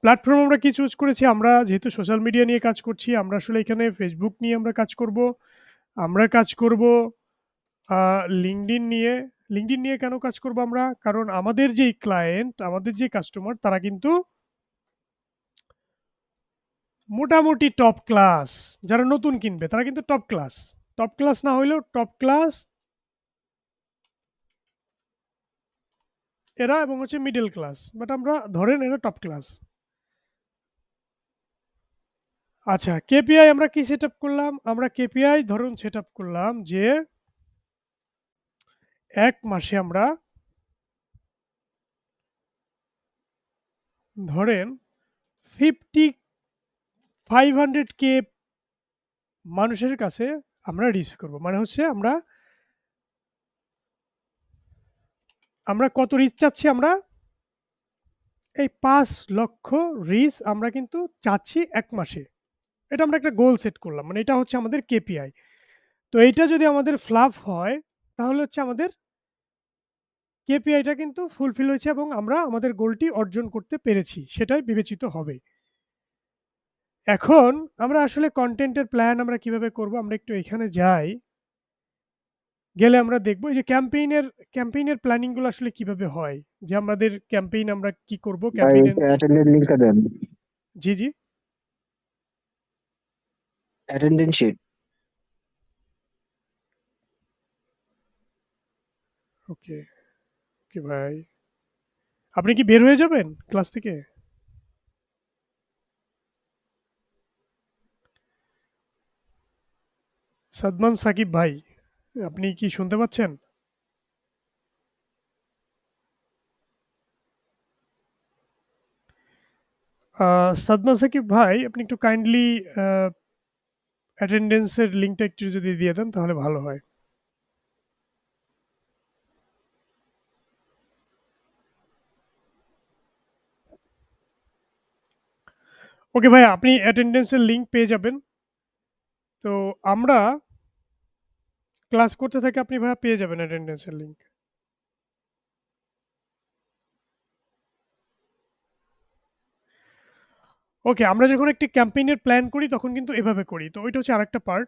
প্ল্যাটফর্ম আমরা কি চুজ করেছি? আমরা যেহেতু সোশ্যাল মিডিয়া নিয়ে কাজ করছি, আমরা আসলে এখানে ফেসবুক নিয়ে আমরা কাজ করব। আমরা কাজ করব লিঙ্কডইন নিয়ে। লিঙ্কডইন নিয়ে কেন কাজ করব আমরা? কারণ আমাদের যেই ক্লায়েন্ট, আমাদের যে কাস্টমার তারা কিন্তু মোটামুটি টপ ক্লাস। যারা নতুন কিনবে তারা কিন্তু টপ ক্লাস। টপ ক্লাস না হইলেও টপ ক্লাস এরা এবং হচ্ছে মিডল ক্লাস। বাট আমরা ধরেন এরা টপ ক্লাস। আচ্ছা, কেপিআই আমরা কি সেটআপ করলাম? আমরা কেপিআই ধরুন সেটআপ করলাম যে ১ মাসে আমরা ধরেন 500K মানুষের কাছে আমরা রিচ করব। মানে হচ্ছে আমরা কত রিচ চাচ্ছি? আমরা এই ৫ লক্ষ রিচ আমরা কিন্তু চাচ্ছি ১ মাসে। এটা আমরা একটা গোল সেট করলাম। মানে এটা হচ্ছে আমাদের কেপিআই। তো এইটা যদি আমাদের ফ্লাপ হয় তাহলে হচ্ছে আমাদের কেপিআইটা কিন্তু ফুলফিল হয়েছে এবং আমরা আমাদের গোলটি অর্জন করতে পেরেছি। সেটাই বিবেচিত হবে। এখন আমরা আসলে কনটেন্টের প্ল্যান আমরা কিভাবে করব? আমরা একটু এখানে যাই। গেলে আমরা দেখব এই যে ক্যাম্পেইনের প্ল্যানিং গুলো আসলে কিভাবে হয়? যে আমাদের ক্যাম্পেইন আমরা কি করব? ভাই ক্যাম্পেইনের অ্যাটেন্ডেন্স লিঙ্কটা দেন, জি, জি। Attendance sheet. ওকে, ওকে ভাই। আপনি কি বের হয়ে যাবেন ক্লাস থেকে? সাদমান সাকিব ভাই, আপনি কি শুনতে পাচ্ছেন? সাদমান সাকিব ভাই, আপনি একটু কাইন্ডলি অ্যাটেন্ডেন্সের লিঙ্কটা একটু যদি দিয়ে দেন তাহলে ভালো হয়। ওকে ভাই, আপনি অ্যাটেন্ডেন্সের লিঙ্ক পেয়ে যাবেন। তো আমরা ক্লাস করতে থাকি, আপনি ভাইয়া পেয়ে যাবেন অ্যাটেন্ডেন্সের লিঙ্ক। ওকে, আমরা যখন একটি ক্যাম্পেইনের প্ল্যান করি তখন কিন্তু এভাবে করি। তো ওইটা হচ্ছে আরেকটা পার্ট।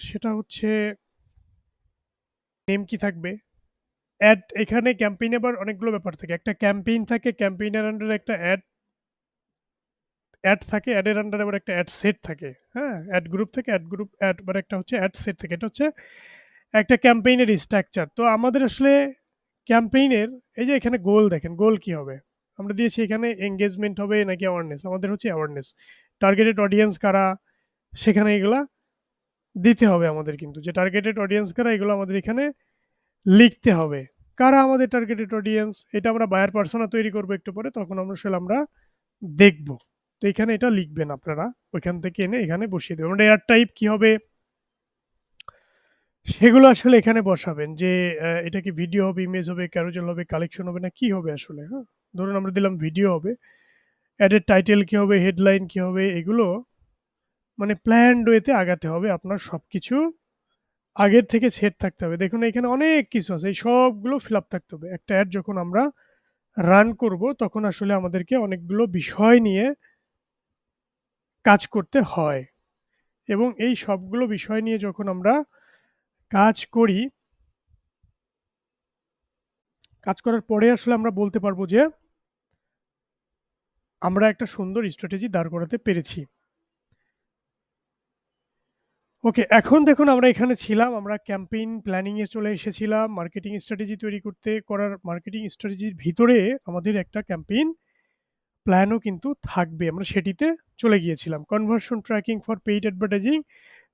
সেটা হচ্ছে নেম কি থাকবে? অ্যাড, এখানে ক্যাম্পেইনে আবার অনেকগুলো ব্যাপার থাকে। একটা ক্যাম্পেইন থাকে, ক্যাম্পেইনের আন্ডারে একটা অ্যাড থাকে, অ্যাডের আন্ডারে আবার একটা অ্যাড সেট থাকে। হ্যাঁ? অ্যাড গ্রুপ থাকে, অ্যাড আবার একটা হচ্ছে অ্যাড সেট থাকে। এটা হচ্ছে একটা ক্যাম্পেইনের স্ট্রাকচার। তো আমাদের আসলে ক্যাম্পেইনের এই যে এখানে গোল দেখেন, গোল কি হবে? আমরা দিয়েছি এখানে এনগেজমেন্ট হবে নাকি অ্যাওয়ারনেস? আমাদের হচ্ছে অ্যাওয়ারনেস। টার্গেটেড অডিয়েন্স কারা? সেখানে এগুলা দিতে হবে আমাদের কিন্তু। যে টার্গেটেড অডিয়েন্স কারা এগুলো আমাদের এখানে লিখতে হবে। কারা আমাদের টার্গেটেড অডিয়েন্স? এটা আমরা বায়ার পার্সোনা তৈরি করব একটু পরে, তখন আমরা দেখব। তো এখানে এটা লিখবেন আপনারা। ওইখান থেকে এনে এখানে বসিয়ে দেবেন। এয়ার টাইপ কি হবে? সেগুলো আসলে এখানে বসাবেন যে এটা কি ভিডিও হবে, ইমেজ হবে, ক্যারোজেল হবে, কালেকশন হবে না কি হবে আসলে, হ্যাঁ? ধরুন আমরা দিলাম ভিডিও হবে। অ্যাডের টাইটেল কি হবে, হেডলাইন কি হবে, এগুলো মানে প্ল্যান্ড ওয়েতে আগাতে হবে। আপনার সবকিছু আগের থেকে সেট থাকতে হবে। দেখুন এখানে অনেক কিছু আছে। এই সবগুলো ফিল আপ থাকতে হবে। একটা অ্যাড যখন আমরা রান করব তখন আসলে আমাদেরকে অনেকগুলো বিষয় নিয়ে কাজ করতে হয়। এবং এই সবগুলো বিষয় নিয়ে যখন আমরা কাজ করি, কাজ করার পরে আসলে আমরা বলতে পারবো যে আমরা একটা সুন্দর স্ট্র্যাটেজি দাঁড় করাতে পেরেছি। ওকে, এখন দেখুন আমরা এখানে ছিলাম। আমরা ক্যাম্পেইন প্ল্যানিং এ চলে এসেছিলাম। মার্কেটিং স্ট্র্যাটেজি তৈরি করার মার্কেটিং স্ট্র্যাটেজির ভিতরে আমাদের একটা ক্যাম্পেইন প্ল্যানও কিন্তু থাকবে। আমরা সেটিতে চলে গিয়েছিলাম। Conversion tracking for paid advertising.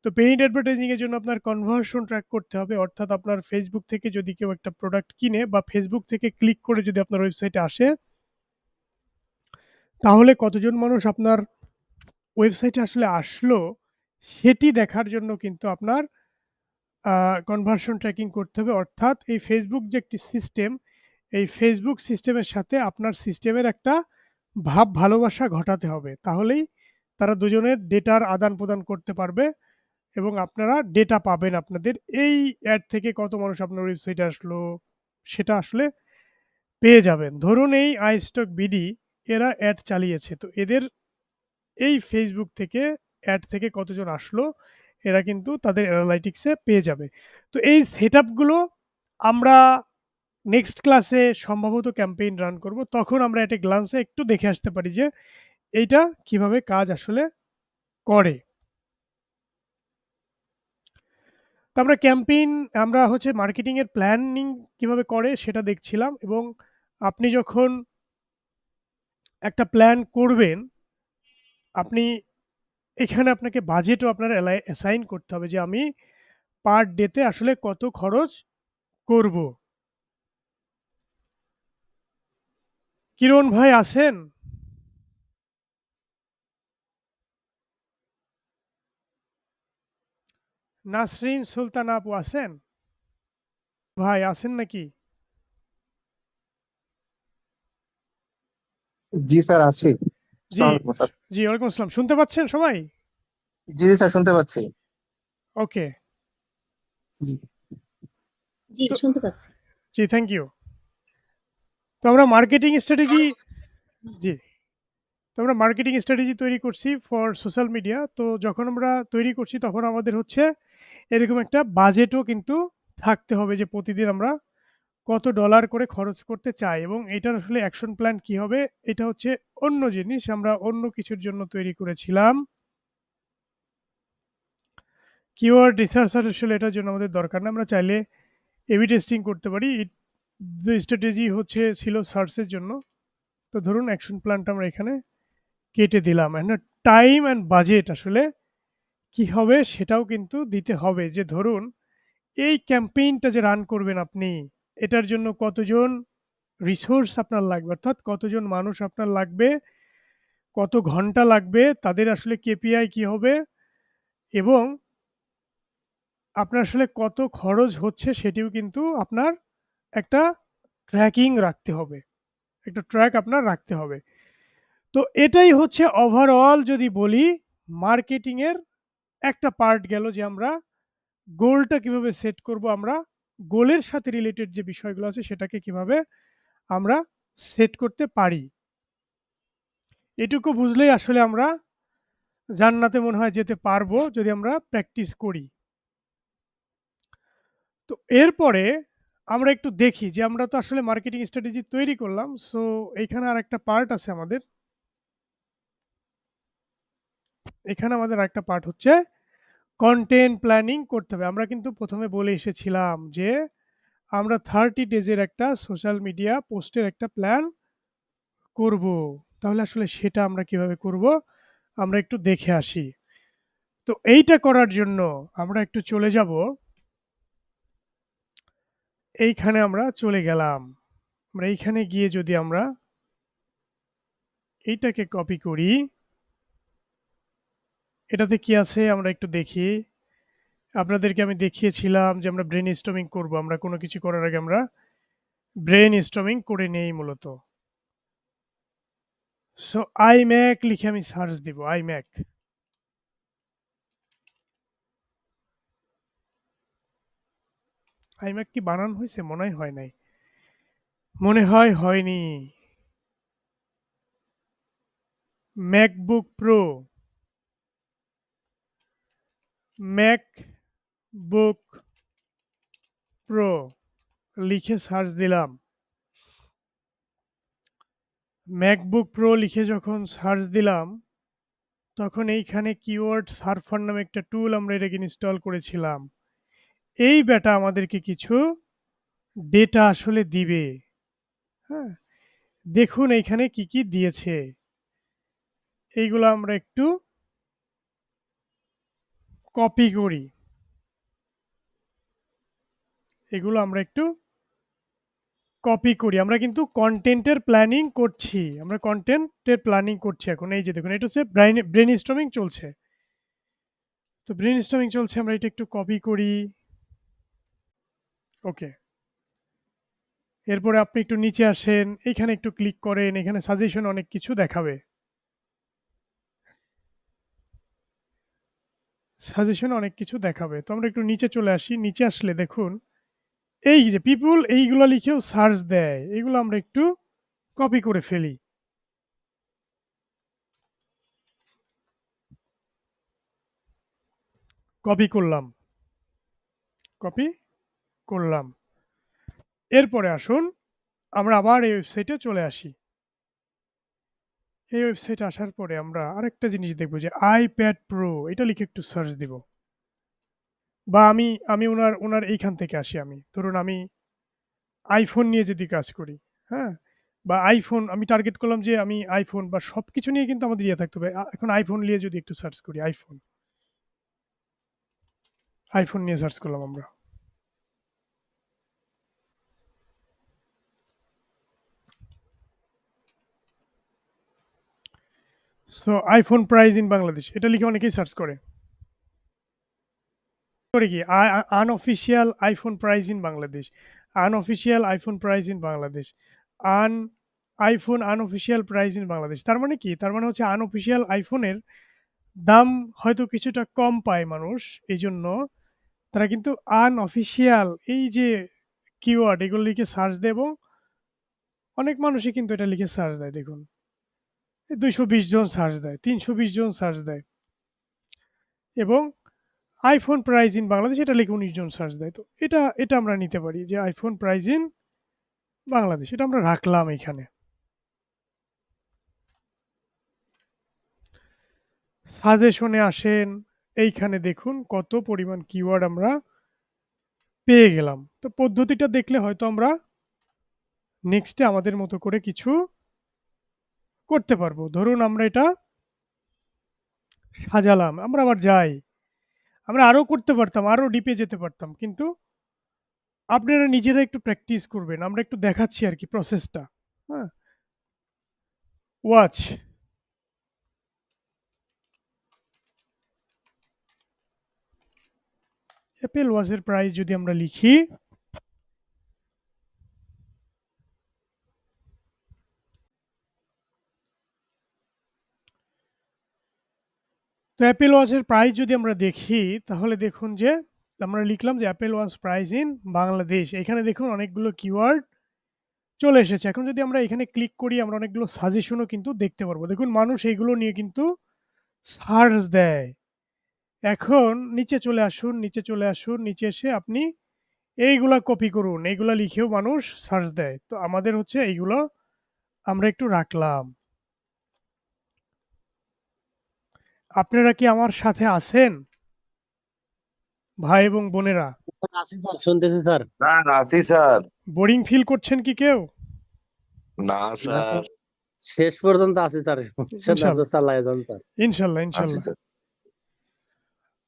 তো পেইড অ্যাডভার্টাইজিং এর জন্য আপনার কনভার্সন ট্র্যাক করতে হবে। অর্থাৎ আপনার Facebook থেকে যদি কেউ একটা প্রোডাক্ট কিনে বা Facebook থেকে ক্লিক করে যদি আপনার ওয়েবসাইটে আসে, তাহলে কতজন মানুষ আপনার ওয়েবসাইটে আসলে আসলো সেটি দেখার জন্য কিন্তু আপনার কনভার্সন ট্র্যাকিং করতে হবে। অর্থাৎ এই Facebook যে একটি সিস্টেম, এই Facebook সিস্টেমের সাথে আপনার সিস্টেমের একটা ভাব ভালোবাসা ঘটাতে হবে। তাহলেই তারা দুজনের ডেটার আদান-প্রদান করতে পারবে এবং আপনারা ডেটা পাবেন আপনাদের এই অ্যাড থেকে কত মানুষ আপনার ওয়েবসাইটে আসলো, সেটা আসলে পেয়ে যাবেন। ধরুন এই iStock BD এরা অ্যাড চালিয়েছে। তো এদের এই Facebook থেকে অ্যাড থেকে কতজন আসলো, এরা কিন্তু তাদের অ্যানালাইটিক্সে পেয়ে যাবে। তো এই সেটআপগুলো আমরা নেক্সট ক্লাসে সম্ভবত ক্যাম্পেইন রান করব। তখন আমরা এট এ গ্ল্যান্সে একটু দেখে আসতে পারি যে এইটা কিভাবে কাজ আসলে করে। তো আমরা ক্যাম্পেইন আমরা হচ্ছে মার্কেটিং এর প্ল্যানিং কিভাবে করে সেটা দেখছিলাম এবং আপনি যখন একটা প্ল্যান করবেন, আপনি এখানে আপনাকে বাজেটও আপনার অ্যাসাইন করতে হবে যে আমি পার ডে তে আসলে কত খরচ করব। কিরণ ভাই আছেন? নাসরিন সুলতানা আপু আছেন? ভাই আছেন নাকি? জি স্যার আছি। জি, আসসালামু আলাইকুম স্যার। জি ওয়ালাইকুম আসসালাম। শুনতে পাচ্ছেন সবাই? জি জি স্যার শুনতে পাচ্ছি। ওকে। জি জি তো শুনতে পাচ্ছি। জি থ্যাংক ইউ। তো আমরা মার্কেটিং স্ট্র্যাটেজি জি। তো আমরা মার্কেটিং স্ট্র্যাটেজি তৈরি করছি ফর সোশ্যাল মিডিয়া। তো যখন আমরা তৈরি করছি তখন আমাদের হচ্ছে এরকম একটা বাজেটও কিন্তু থাকতে হবে যে প্রতিদিন আমরা কত ডলার করে খরচ করতে চাই এবং এটার আসলে অ্যাকশন প্ল্যান কি হবে এটা হচ্ছে অন্য জিনিস। আমরা অন্য কিছুর জন্য তৈরি করেছিলাম। কিওয়ার্ড রিসার্চার আসলে এটার জন্য আমাদের দরকার না। আমরা চাইলে এবি টেস্টিং করতে পারি। দ্য স্ট্র্যাটেজি হচ্ছে ছিল সার্চের জন্য। তো ধরুন অ্যাকশন প্ল্যানটা আমরা এখানে কেটে দিলাম। এন্ড টাইম অ্যান্ড বাজেট আসলে কি হবে সেটাও কিন্তু দিতে হবে যে ধরুন এই ক্যাম্পেইনটা যে রান করবেন আপনি, এটার জন্য কতজন রিসোর্স আপনার লাগবে, অর্থাৎ কতজন মানুষ আপনার লাগবে, কত ঘন্টা লাগবে, তাদের আসলে কেপিআই কি হবে এবং আপনার আসলে কত খরচ হচ্ছে সেটিও কিন্তু আপনার একটা ট্র্যাকিং রাখতে হবে। একটা ট্র্যাক আপনার রাখতে হবে। তো এটাই হচ্ছে ওভারঅল যদি বলি মার্কেটিং এর একটা পার্ট গেল যে আমরা গোলটা কিভাবে সেট করব, আমরা গোলের সাথে রিলেটেড যে বিষয়গুলো আছে সেটাকে কিভাবে আমরা সেট করতে পারি। এটুকু বুঝলেই আসলে আমরা জান্নাতে মনে হয় যেতে পারবো যদি আমরা প্র্যাকটিস করি। তো এরপরে আমরা একটু দেখি যে আমরা তো আসলে মার্কেটিং স্ট্র্যাটেজি তৈরি করলাম। সো এইখানে আরেকটা পার্ট আছে আমাদের। এখানে আমাদের আরেকটা পার্ট হচ্ছে কনটেন্ট প্ল্যানিং করতে হবে। আমরা কিন্তু ১ম এ বলে এসেছিলাম যে আমরা 30 ডেজের একটা সোশ্যাল মিডিয়া পোস্টের একটা প্ল্যান করব। তাহলে আসলে সেটা আমরা কিভাবে করব? আমরা একটু দেখে আসি। তো এইটা করার জন্য আমরা একটু চলে যাব। এইখানে আমরা চলে গেলাম। আমরা এইখানে গিয়ে যদি আমরা এইটাকে কপি করি, এটাতে কি আছে আমরা একটু দেখি। আপনাদেরকে আমি দেখিয়েছিলাম যে আমরা ব্রেন স্টর্মিং করব। আমরা কোনো কিছু করার আগে আমরা ব্রেন স্টর্মিং করে নেই মূলত। সো iMac লিখে আমি সার্চ দিব iMac। iMac কি বানান হয়েছে? মনে হয় নাই। মনে হয় হয়নি। MacBook Pro, MacBook Pro লিখে সার্চ দিলাম। MacBook Pro লিখে যখন সার্চ দিলাম, তখন এইখানে কিওয়ার্ড সার্ফার নামে একটা টুল আমরা এটাকে ইনস্টল করেছিলাম। এই ব্যাটা আমাদেরকে কিছু ডেটা আসলে দিবে। হ্যাঁ? দেখুন এইখানে কি, কি দিয়েছে। এইগুলো আমরা একটু কপি করি। এগুলো আমরা একটু কপি করি। আমরা কিন্তু কনটেন্টের প্ল্যানিং করছি। আমরা কনটেন্টের প্ল্যানিং করছি এখন। এই যে দেখুন এটা হচ্ছে ব্রেইনস্টর্মিং চলছে। তো ব্রেইনস্টর্মিং চলছে আমরা এটা একটু কপি করি। ওকে। এরপরে আপনি একটু নিচে আসেন, এইখানে একটু ক্লিক করেন, এখানে সাজেশন অনেক কিছু দেখাবে। সাজেশন অনেক কিছু দেখাবে। তো আমরা একটু নিচে চলে আসি। নিচে আসলে দেখুন এই যে পিপল এইগুলা লিখেও সার্চ দেয়। এগুলো আমরা একটু কপি করে ফেলি। কপি করলাম। কপি করলাম। এরপরে আসুন আমরা আবার এই ওয়েবসাইটে চলে আসি। এই ওয়েবসাইটে আসার পরে আমরা আরেকটা জিনিস দেখব যে iPad Pro এটা লিখে একটু সার্চ দিব। বা আমি উনার এইখান থেকে আসি আমি। ধরুন আমি iPhone নিয়ে যদি কাজ করি, হ্যাঁ? বা iPhone আমি টার্গেট করলাম যে আমি iPhone বা সবকিছু নিয়ে কিন্তু আমাদের ইয়ে থাকতে হবে। এখন iPhone নিয়ে যদি একটু সার্চ করি iPhone নিয়ে সার্চ করলাম আমরা। So iPhone price in Bangladesh এটা লিখে অনেকেই সার্চ করে। করে কি unofficial iPhone price in Bangladesh, unofficial iPhone price in Bangladesh, un iPhone unofficial price in Bangladesh. তার মানে কি? তার মানে হচ্ছে আনঅফিসিয়াল iPhone-এর দাম হয়তো কিছুটা কম পায় মানুষ। এইজন্য তারা কিন্তু আনঅফিসিয়াল এই যে কিওয়ার্ড এগুলো লিখে সার্চ দেয় এবং অনেক মানুষই কিন্তু এটা লিখে সার্চ দেয় দেখুন। ২২০ জন সার্চ দেয়, ৩২০ জন সার্চ দেয় এবং iPhone প্রাইস ইন বাংলাদেশ এটা লিখে ১৯ জন সার্চ দেয়। তো এটা আমরা নিতে পারি যে iPhone প্রাইস ইন বাংলাদেশ। এটা আমরা রাখলাম এইখানে। সাজেশনে আসেন, এইখানে দেখুন কত পরিমাণ কিওয়ার্ড আমরা পেয়ে গেলাম। তো পদ্ধতিটা দেখলে হয়তো আমরা নেক্সটে আমাদের মতো করে কিছু করতে পারবো। ধরুন আমরা এটা সাজালাম, আমরা আবার যাই। আমরা আরো করতে পারতাম, আরো ডিপে যেতে পারতাম। কিন্তু আপনারা নিজেরা একটু প্র্যাকটিস করবেন। আমরা একটু দেখাচ্ছি আরকি প্রসেসটা। হ্যাঁ? ওয়াচ। অ্যাপেল ওয়াচের প্রাইস যদি আমরা লিখি তো অ্যাপেল ওয়াচের প্রাইস যদি আমরা দেখি তাহলে দেখুন যে আমরা লিখলাম যে Apple watch price in Bangladesh. এখানে দেখুন অনেকগুলো কিওয়ার্ড চলে এসেছে। এখন যদি আমরা এখানে ক্লিক করি আমরা অনেকগুলো সাজেশনও কিন্তু দেখতে পারবো। দেখুন মানুষ এইগুলো নিয়ে কিন্তু সার্চ দেয়। এখন নিচে চলে আসুন, নিচে চলে আসুন, নিচে এসে আপনি এইগুলা কপি করুন। এইগুলা লিখেও মানুষ সার্চ দেয়। তো আমাদের হচ্ছে এইগুলো আমরা একটু রাখলাম। আপনারা কি আমার সাথে আছেন? ভাই এবং বোনেরা? আছি স্যার, শুনতেছি স্যার। স্যার আছি স্যার। বোরিং ফিল করছেন কি কেউ? না না স্যার, স্যার, শেষ পর্যন্ত আছি স্যার। শুধু ইনশাল্লাহ, চালায় যান স্যার। ইনশাল্লাহ, আছি ইনশাল্লাহ। স্যার।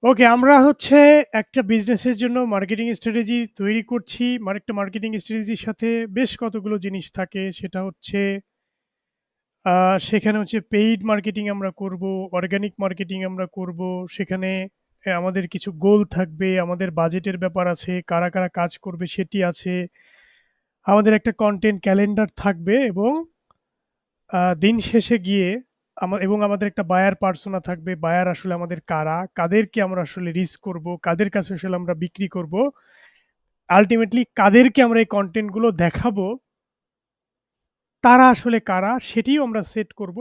ওকে, আমরা হচ্ছে একটা বিজনেসের জন্য মার্কেটিং স্ট্র্যাটেজি তৈরি করছি। একটা মার্কেটিং স্ট্র্যাটেজির সাথে বেশ কতগুলো জিনিস থাকে। সেটা হচ্ছে সেখানে হচ্ছে পেইড মার্কেটিং আমরা করব, অর্গানিক মার্কেটিং আমরা করব। সেখানে আমাদের কিছু গোল থাকবে, আমাদের বাজেটের ব্যাপার আছে, কারা কাজ করবে সেটি আছে। আমাদের একটা কনটেন্ট ক্যালেন্ডার থাকবে এবং দিন শেষে গিয়ে এবং আমাদের একটা বায়ার পার্সোনা থাকবে। বায়ার আসলে আমাদের কারা? কাদেরকে আমরা আসলে রিচ করব? কাদের কাছে আসলে আমরা বিক্রি করব? আল্টিমেটলি কাদেরকে আমরা এই কনটেন্ট গুলো দেখাবো? তারা আসলে কারা? সেটিও আমরা সেট করব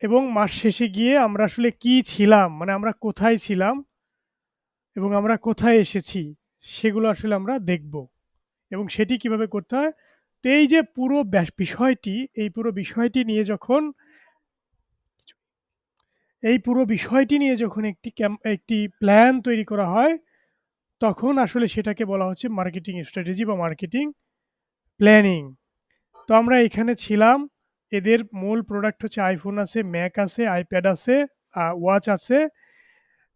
এবং মাস শেষে গিয়ে আমরা আসলে কি ছিলাম? মানে আমরা কোথায় ছিলাম এবং আমরা কোথায় এসেছি? সেগুলো আসলে আমরা দেখব এবং সেটি কিভাবে করতে হয়? তো এই যে পুরো বিষয়টি, এই পুরো বিষয়টি নিয়ে যখন একটি প্ল্যান তৈরি করা হয়, তখন আসলে সেটাকে বলা হচ্ছে মার্কেটিং স্ট্র্যাটেজি বা মার্কেটিং প্ল্যানিং। তো আমরা এখানে ছিলাম। এদের মূল প্রোডাক্ট হচ্ছে iPhone আছে, Mac আছে, iPad আছে, ওয়াচ আছে।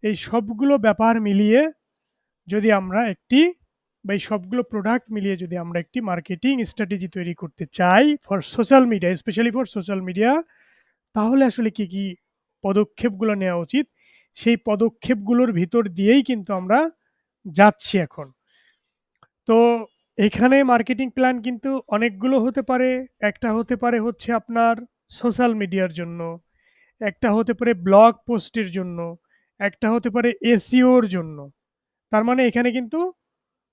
এই সবগুলো ব্যাপার মিলিয়ে যদি আমরা এই সবগুলো প্রোডাক্ট মিলিয়ে যদি আমরা একটি মার্কেটিং স্ট্র্যাটেজি তৈরি করতে চাই for social media, specially for social media, তাহলে আসলে কি পদক্ষেপগুলো নেওয়া উচিত? সেই পদক্ষেপগুলোর ভিতর দিয়েই কিন্তু আমরা যাচ্ছি এখন। তো এখানে মার্কেটিং প্ল্যান কিন্তু অনেকগুলো হতে পারে। একটা হতে পারে হচ্ছে আপনার সোশ্যাল মিডিয়ার জন্য, একটা হতে পারে ব্লগ পোস্টের জন্য, একটা হতে পারে এসইওর জন্য। তার মানে এখানে কিন্তু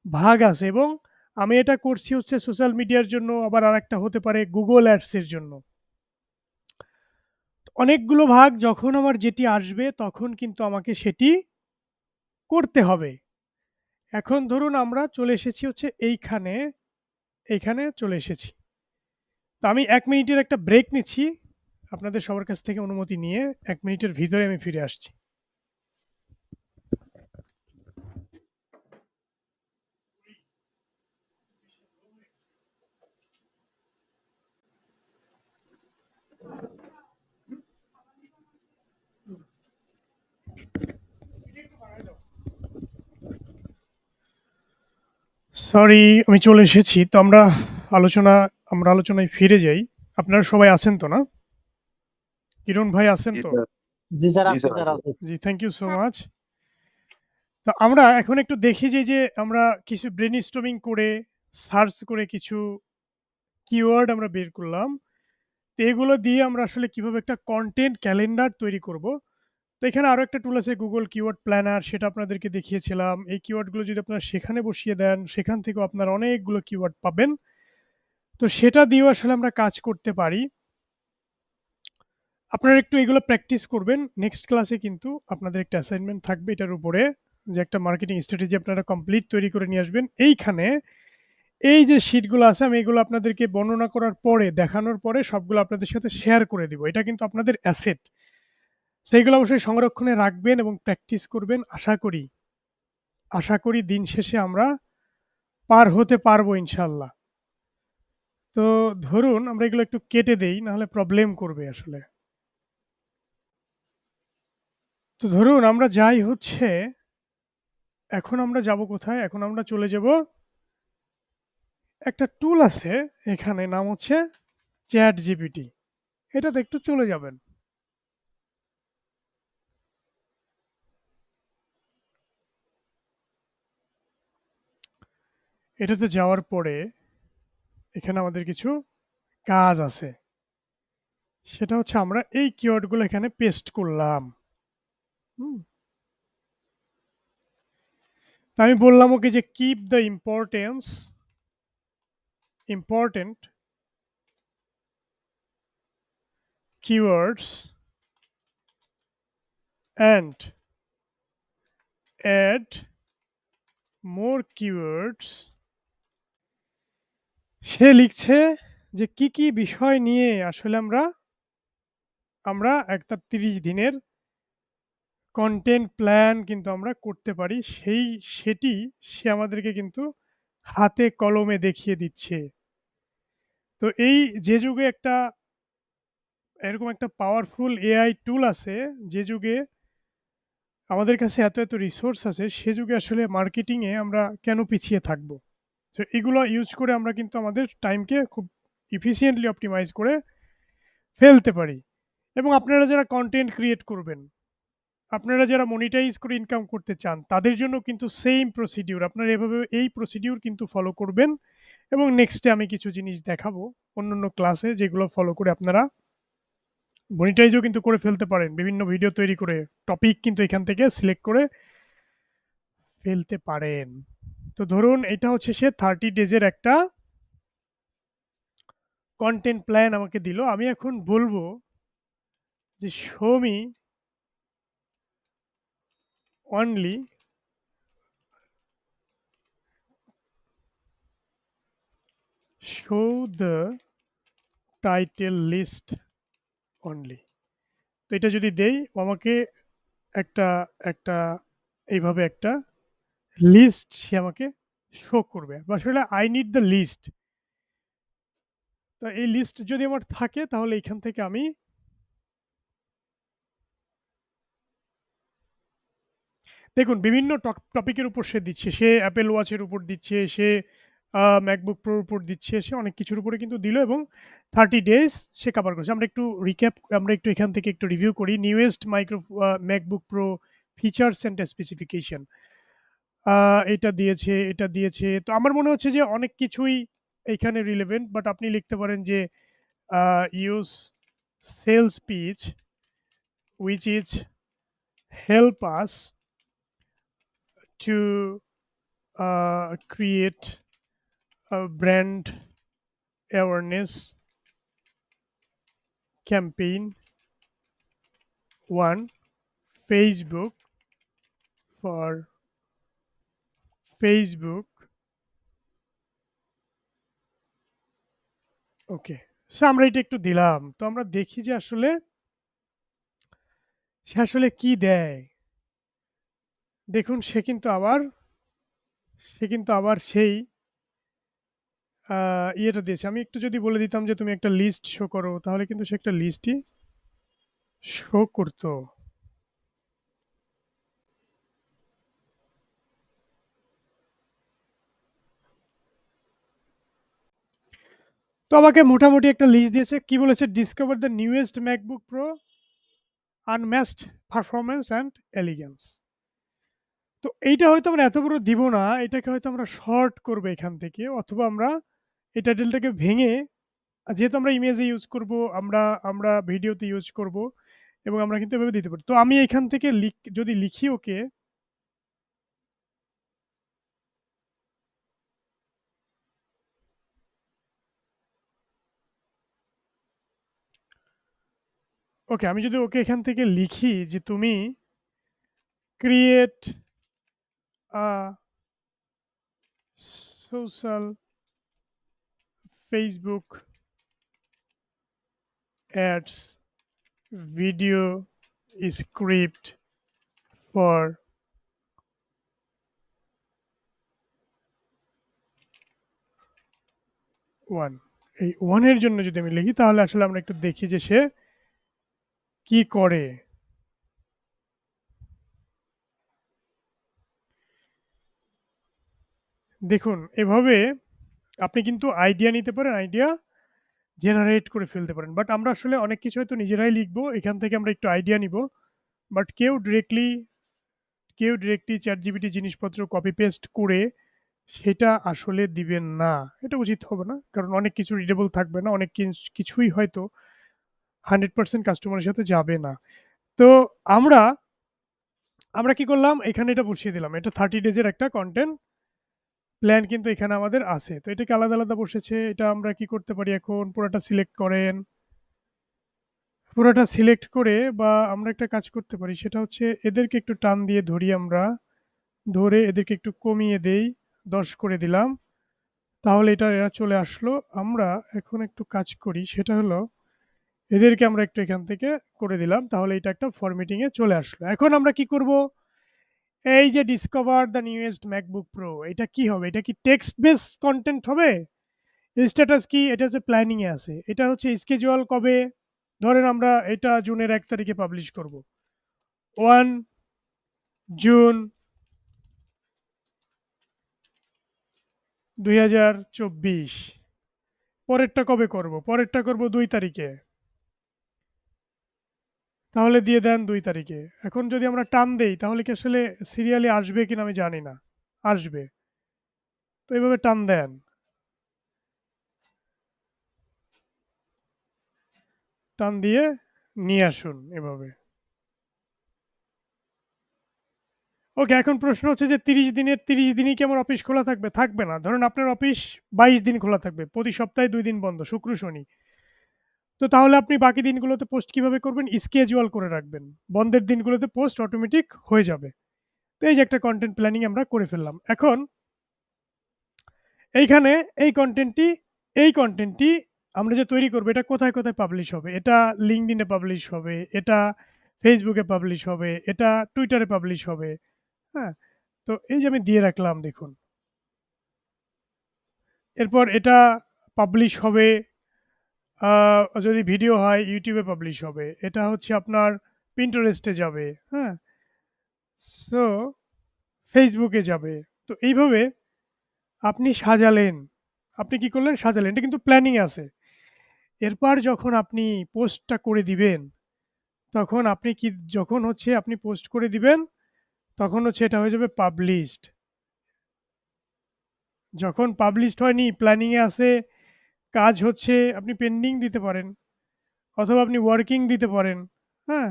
ভাগ আছে এবং আমি এটা করছি হচ্ছে সোশ্যাল মিডিয়ার জন্য, আবার আরেকটা হতে পারে Google Ads এর জন্য। অনেকগুলো ভাগ যখন আমার যেটি আসবে তখন কিন্তু আমাকে সেটি করতে হবে। এখন ধরুন আমরা চলে এসেছি হচ্ছে এইখানে চলে এসেছি। তো আমি ১ মিনিটের একটা ব্রেক নিচ্ছি। আপনাদের সবার কাছ থেকে অনুমতি নিয়ে ১ মিনিটের ভিতরে আমি ফিরে আসছি। সরি, আমি চলে এসেছি। তো আমরা আলোচনায় ফিরে যাই। আপনারা সবাই আছেন তো না? কিরণ ভাই আছেন তো? জি স্যার, জি আছে স্যার, স্যার, আছে। জি, থ্যাংক ইউ সো মাচ। তো আমরা এখন একটু দেখি যে আমরা কিছু ব্রেইনস্টর্মিং করে, সার্চ করে কিছু কিওয়ার্ড আমরা বের করলাম। তো এগুলো দিয়ে আমরা আসলে কিভাবে একটা কনটেন্ট ক্যালেন্ডার তৈরি করব। তো এখানে আরো একটা টুল আছে Google কিওয়ার্ড প্ল্যানার, সেটা আপনাদেরকে দেখিয়েছিলাম। এই কিওয়ার্ডগুলো যদি আপনারা সেখানে বসিয়ে দেন, সেখান থেকেও আপনারা অনেকগুলো কিওয়ার্ড পাবেন। তো সেটা দিয়েও আসলে আমরা কাজ করতে পারি। আপনারা একটু এগুলো প্র্যাকটিস করবেন। নেক্সট ক্লাসে কিন্তু আপনাদের একটা অ্যাসাইনমেন্ট থাকবে এটার উপরে, যে একটা মার্কেটিং স্ট্র্যাটেজি আপনারা কমপ্লিট তৈরি করে নিয়ে আসবেন। এইখানে এই যে শিটগুলো আছে, আমি এগুলো আপনাদেরকে বর্ণনা করার পরে, দেখানোর পরে সবগুলো আপনাদের সাথে শেয়ার করে দিব। এটা কিন্তু আপনাদের অ্যাসেট। সেইগুলো অবশ্যই সংরক্ষণে রাখবেন এবং প্র্যাকটিস করবেন। আশা করি দিন শেষে আমরা পার হতে পারবো ইনশাআল্লাহ। তো ধরুন আমরা এগুলো একটু কেটে দেই, নাহলে প্রবলেম করবে আসলে। তো ধরুন আমরা যাই হচ্ছে, এখন আমরা যাব কোথায়? এখন আমরা চলে যাব, একটা টুল আছে এখানে, নাম হচ্ছে ChatGPT। এটাতে একটু চলে যাবেন। এটাতে যাওয়ার পরে এখানে আমাদের কিছু কাজ আছে। সেটা হচ্ছে আমরা এই কিওয়ার্ডগুলো এখানে পেস্ট করলাম। হুম? তো আমি বললাম ওকে যে keep the important keywords and add more keywords। সে লিখছে যে কি কি বিষয় নিয়ে আসলে আমরা একটা 30 দিনের কন্টেন্ট প্ল্যান কিন্তু আমরা করতে পারি। সেটি সে আমাদেরকে কিন্তু হাতে কলমে দেখিয়ে দিচ্ছে। তো এই যে যুগে এরকম একটা পাওয়ারফুল এআই টুল আছে, যে যুগে আমাদের কাছে এত রিসোর্স আছে, সে যুগে আসলে মার্কেটিংয়ে আমরা কেন পিছিয়ে থাকবো? তো এগুলো ইউজ করে আমরা কিন্তু আমাদের টাইমকে খুব এফিসিয়েন্টলি অপটিমাইজ করে ফেলতে পারি। এবং আপনারা যারা কনটেন্ট ক্রিয়েট করবেন, আপনারা যারা মনিটাইজ করে ইনকাম করতে চান, তাদের জন্য কিন্তু সেম প্রসিডিউর, আপনারা এভাবে এই প্রসিডিউর কিন্তু ফলো করবেন। এবং নেক্সটে আমি কিছু জিনিস দেখাবো অন্যান্য ক্লাসে, যেগুলো ফলো করে আপনারা মনিটাইজও কিন্তু করে ফেলতে পারেন। বিভিন্ন ভিডিও তৈরি করে টপিক কিন্তু এখান থেকে সিলেক্ট করে ফেলতে পারেন। তো ধরুন এটা হচ্ছে সে 30 ডেজের একটা কন্টেন্ট প্ল্যান আমাকে দিল। আমি এখন বলবো যে show me only show the title list only. তো এটা যদি দেই, ও আমাকে একটা একটা এইভাবে একটা লিস্ট সে আমাকে শো করবে। বা আসলে আই নিড দ্য লিস্ট। তো এই লিস্ট যদি আমার থাকে, তাহলে এখান থেকে আমি দেখুন বিভিন্ন টপিকের উপর সে দিচ্ছে। সে অ্যাপেল ওয়াচের উপর দিচ্ছে, সে ম্যাকবুক প্রোর উপর দিচ্ছে, সে অনেক কিছুর উপরে কিন্তু দিল এবং 30 ডেজ সে কভার করেছে। আমরা একটু এখান থেকে একটু রিভিউ করি। Newest MacBook pro features and specification. এটা দিয়েছে। তো আমার মনে হচ্ছে যে অনেক কিছুই এইখানে রিলেভেন্ট, বাট আপনি লিখতে পারেন যে use sales pitch which is help us to create a brand awareness campaign. One, Facebook for Facebook. Okay, so আমরা এটা একটু দিলাম। তো আমরা দেখি যে আসলে সে আসলে কি দেয়? দেখুন সে কিন্তু আবার সেই ইয়েটা দিয়েছে। আমি একটু যদি বলে দিতাম যে তুমি একটা লিস্ট শো করো, তাহলে কিন্তু সে একটা লিস্টই শো করত। তো আমাকে মোটামুটি একটা লিস্ট দিয়েছে। কি বলেছে? Discover the newest MacBook pro, unmatched performance and elegance. তো এইটা হয়তো আমরা এত বড় দিব না। এটাকে হয়তো আমরা শর্ট করব এখান থেকে, অথবা আমরা এই টাইটেলটাকে ভেঙে, যেহেতু আমরা ইমেজে ইউজ করব, আমরা আমরা ভিডিওতে ইউজ করব, এবং আমরা কিন্তু এভাবে দিতে পারি। তো আমি এখান থেকে যদি লিখি ওকে, আমি যদি ওকে এখান থেকে লিখি যে তুমি create a social Facebook ads video script for one. এই ওয়ানের জন্য যদি আমি লিখি, তাহলে আসলে আমরা একটু দেখি যে সে কি করে। দেখুন, এভাবে আপনি কিন্তু আইডিয়া নিতে পারেন, আইডিয়া জেনারেট করে ফেলতে পারেন। বাট আমরা আসলে অনেক কিছু হয়তো নিজেরাই লিখবো, এখান থেকে আমরা একটু আইডিয়া নিব। বাট কেউ ডিরেক্টলি চ্যাটজিপিটি জিনিসপত্র কপি পেস্ট করে সেটা আসলে দিবেন না। এটা উচিত হবে না। কারণ অনেক কিছু রিডেবল থাকবে না। অনেক কিছুই হয়তো 100% কাস্টমারের সাথে যাবে না। তো আমরা কি করলাম? এখানে এটা বসিয়ে দিলাম। এটা 30 ডেজের একটা কনটেন্ট প্ল্যান কিন্তু এখানে আমাদের আছে। তো এটাকে আলাদা, আলাদা বসেছে। এটা আমরা কি করতে পারি এখন? পুরাটা সিলেক্ট করেন। পুরাটা সিলেক্ট করে, বা আমরা একটা কাজ করতে পারি, সেটা হচ্ছে এদেরকে একটু টান দিয়ে ধরি আমরা। ধরে এদেরকে একটু কমিয়ে দেই। 10 করে দিলাম। তাহলে এরা চলে আসলো। আমরা এখন একটু কাজ করি, সেটা হলো এদেরকে আমরা একটু এখান থেকে করে দিলাম। তাহলে এটা একটা ফরম্যাটিং এ চলে আসলো। এখন আমরা কি করব? এই যে discover the newest MacBook pro, এটা কি হবে? এটা কি টেক্সট বেস কনটেন্ট হবে? স্ট্যাটাস কি? এটা হচ্ছে প্ল্যানিং এ আছে। এটা হচ্ছে স্কেজুয়াল কবে? ধরেন আমরা এটা জুনের 1 তারিখে পাবলিশ করব। 1 জুন 2024। পরেরটা কবে করব? পরেরটা করব 2 তারিখে। তাহলে দিয়ে দেন 2 তারিখে। এখন যদি আমরা টান দেই, তাহলে কি আসলে সিরিয়ালি আসবে কিনা আমি জানি না। আসবে। তো এভাবে টান দেন। টান দিয়ে নিয়ে আসুন এভাবে। ওকে, এখন প্রশ্ন হচ্ছে যে 30 দিনের 30 দিনই কি আমার অফিস খোলা থাকবে? থাকবে না। ধরুন আপনার অফিস 22 দিন খোলা থাকবে। প্রতি সপ্তাহে 2 দিন বন্ধ, শুক্র, শনি। তো তাহলে আপনি বাকি দিনগুলোতে পোস্ট কিভাবে করবেন? স্কেজুয়াল করে রাখবেন। বন্ধের দিনগুলোতে পোস্ট অটোমেটিক হয়ে যাবে। তো এই যে একটা কনটেন্ট প্ল্যানিং আমরা করে ফেললাম। এখন এইখানে এই কনটেন্টটি আমরা যে তৈরি করব, এটা কোথায়, কোথায় পাবলিশ হবে? এটা LinkedIn এ পাবলিশ হবে, এটা Facebook এ পাবলিশ হবে, এটা Twitter এ পাবলিশ হবে। হ্যাঁ? তো এই যে আমি দিয়ে রাখলাম দেখুন। এরপর এটা পাবলিশ হবে, আ যদি ভিডিও হয় YouTube এ পাবলিশ হবে। এটা হচ্ছে আপনার Pinterest এ যাবে। হ্যাঁ? সো Facebook এ যাবে। তো এইভাবে আপনি সাজালেন। আপনি কি করলেন? সাজালেন। এটা কিন্তু প্ল্যানিং এ আছে। এরপর যখন আপনি পোস্টটা করে দিবেন, তখন আপনি কি যখন হচ্ছে আপনি পোস্ট করে দিবেন, তখন হচ্ছে এটা হয়ে যাবে পাবলিশড। যখন পাবলিশড হয়নি, প্ল্যানিং এ আছে, কাজ হচ্ছে, আপনি পেন্ডিং দিতে পারেন, অথবা আপনি ওয়ার্কিং দিতে পারেন। হ্যাঁ?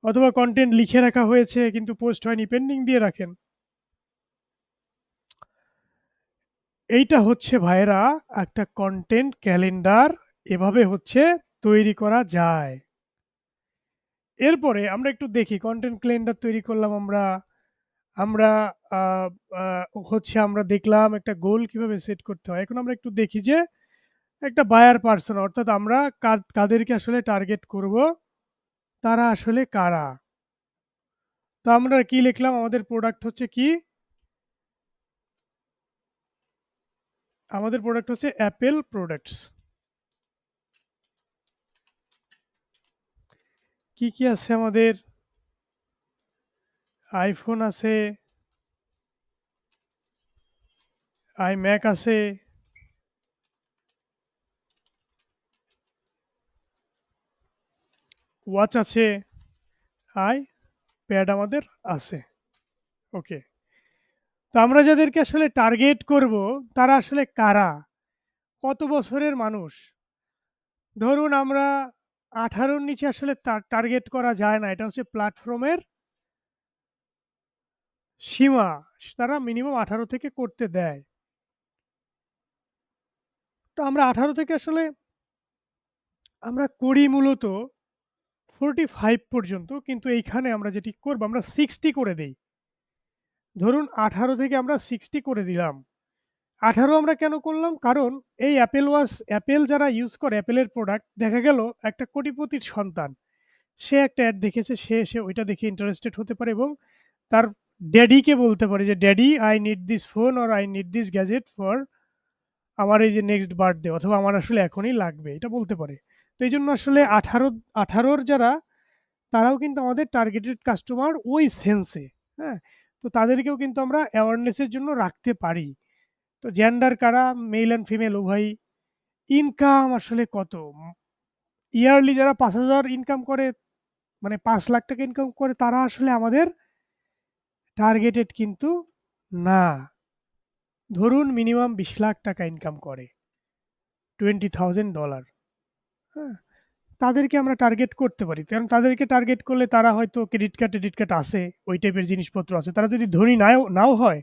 অথবা কনটেন্ট লিখে রাখা হয়েছে কিন্তু পোস্ট হয়নি, পেন্ডিং দিয়ে রাখেন। এইটা হচ্ছে ভাইয়েরা একটা কনটেন্ট ক্যালেন্ডার, এভাবে হচ্ছে তৈরি করা যায়। এরপরে আমরা একটু দেখি কনটেন্ট ক্যালেন্ডার তৈরি করলাম আমরা। আমরা আ আ হচ্ছে আমরা দেখলাম একটা গোল কিভাবে সেট করতে হয়। এখন আমরা একটু দেখি যে একটা বায়ার পার্সোনা, অর্থাৎ আমরা কাদেরকে আসলে টার্গেট করব, তারা আসলে কারা। তো আমরা কি লিখলাম, আমাদের প্রোডাক্ট হচ্ছে কি, আমাদের প্রোডাক্ট হচ্ছে অ্যাপেল প্রোডাক্টস। কি কি আছে আমাদের, আইফোন আছে, আইম্যাক আছে, ওয়াচ আছে, প্যাড আমাদের আছে। ওকে, তো আমরা যাদেরকে আসলে টার্গেট করব, তারা আসলে কারা, কত বছরের মানুষ। ধরুন আমরা 18-র নিচে আসলে টার্গেট করা যায় না, এটা হচ্ছে প্ল্যাটফর্মের সীমা, তারা মিনিমাম 18 থেকে করতে দেয়। তো আমরা 18 থেকে আসলে আমরা করি মূলত 45 পর্যন্ত, কিন্তু এইখানে আমরা যেটি করব, আমরা 60 করে দেই। ধরুন 18 থেকে আমরা 60 করে দিলাম। 18 আমরা কেন করলাম, কারণ এই অ্যাপেল যারা ইউজ করে, অ্যাপেলের প্রোডাক্ট, দেখা গেল একটা কোটিপতির সন্তান, সে একটা অ্যাড দেখেছে, সে এসে ওইটা দেখে ইন্টারেস্টেড হতে পারে এবং তার ড্যাডিকে বলতে পারে যে, daddy I need this phone or I need this gadget for আমার এই যে নেক্সট বার্থডে, অথবা আমার আসলে এখনই লাগবে, এটা বলতে পারে। তো এই জন্য আসলে 18-র যারা, তারাও কিন্তু আমাদের টার্গেটেড কাস্টমার ওই সেন্সে। হ্যাঁ, তো তাদেরকেও কিন্তু আমরা অ্যাওয়ারনেসের জন্য রাখতে পারি। তো জেন্ডার কারা, মেল অ্যান্ড ফিমেল উভয়ই। ইনকাম আসলে কত, ইয়ারলি যারা 5,000 ইনকাম করে, মানে 5 লাখ টাকা ইনকাম করে, তারা আসলে আমাদের টার্গেটেড কিন্তু না। ধরুন মিনিমাম 20 লাখ টাকা ইনকাম করে, $20,000। হ্যাঁ, তাদেরকে আমরা টার্গেট করতে পারি, কারণ তাদেরকে টার্গেট করলে তারা হয়তো টেডিট কার্ড আছে, ওই টাইপের জিনিসপত্র আছে। তারা যদি ধনী নাও হয়,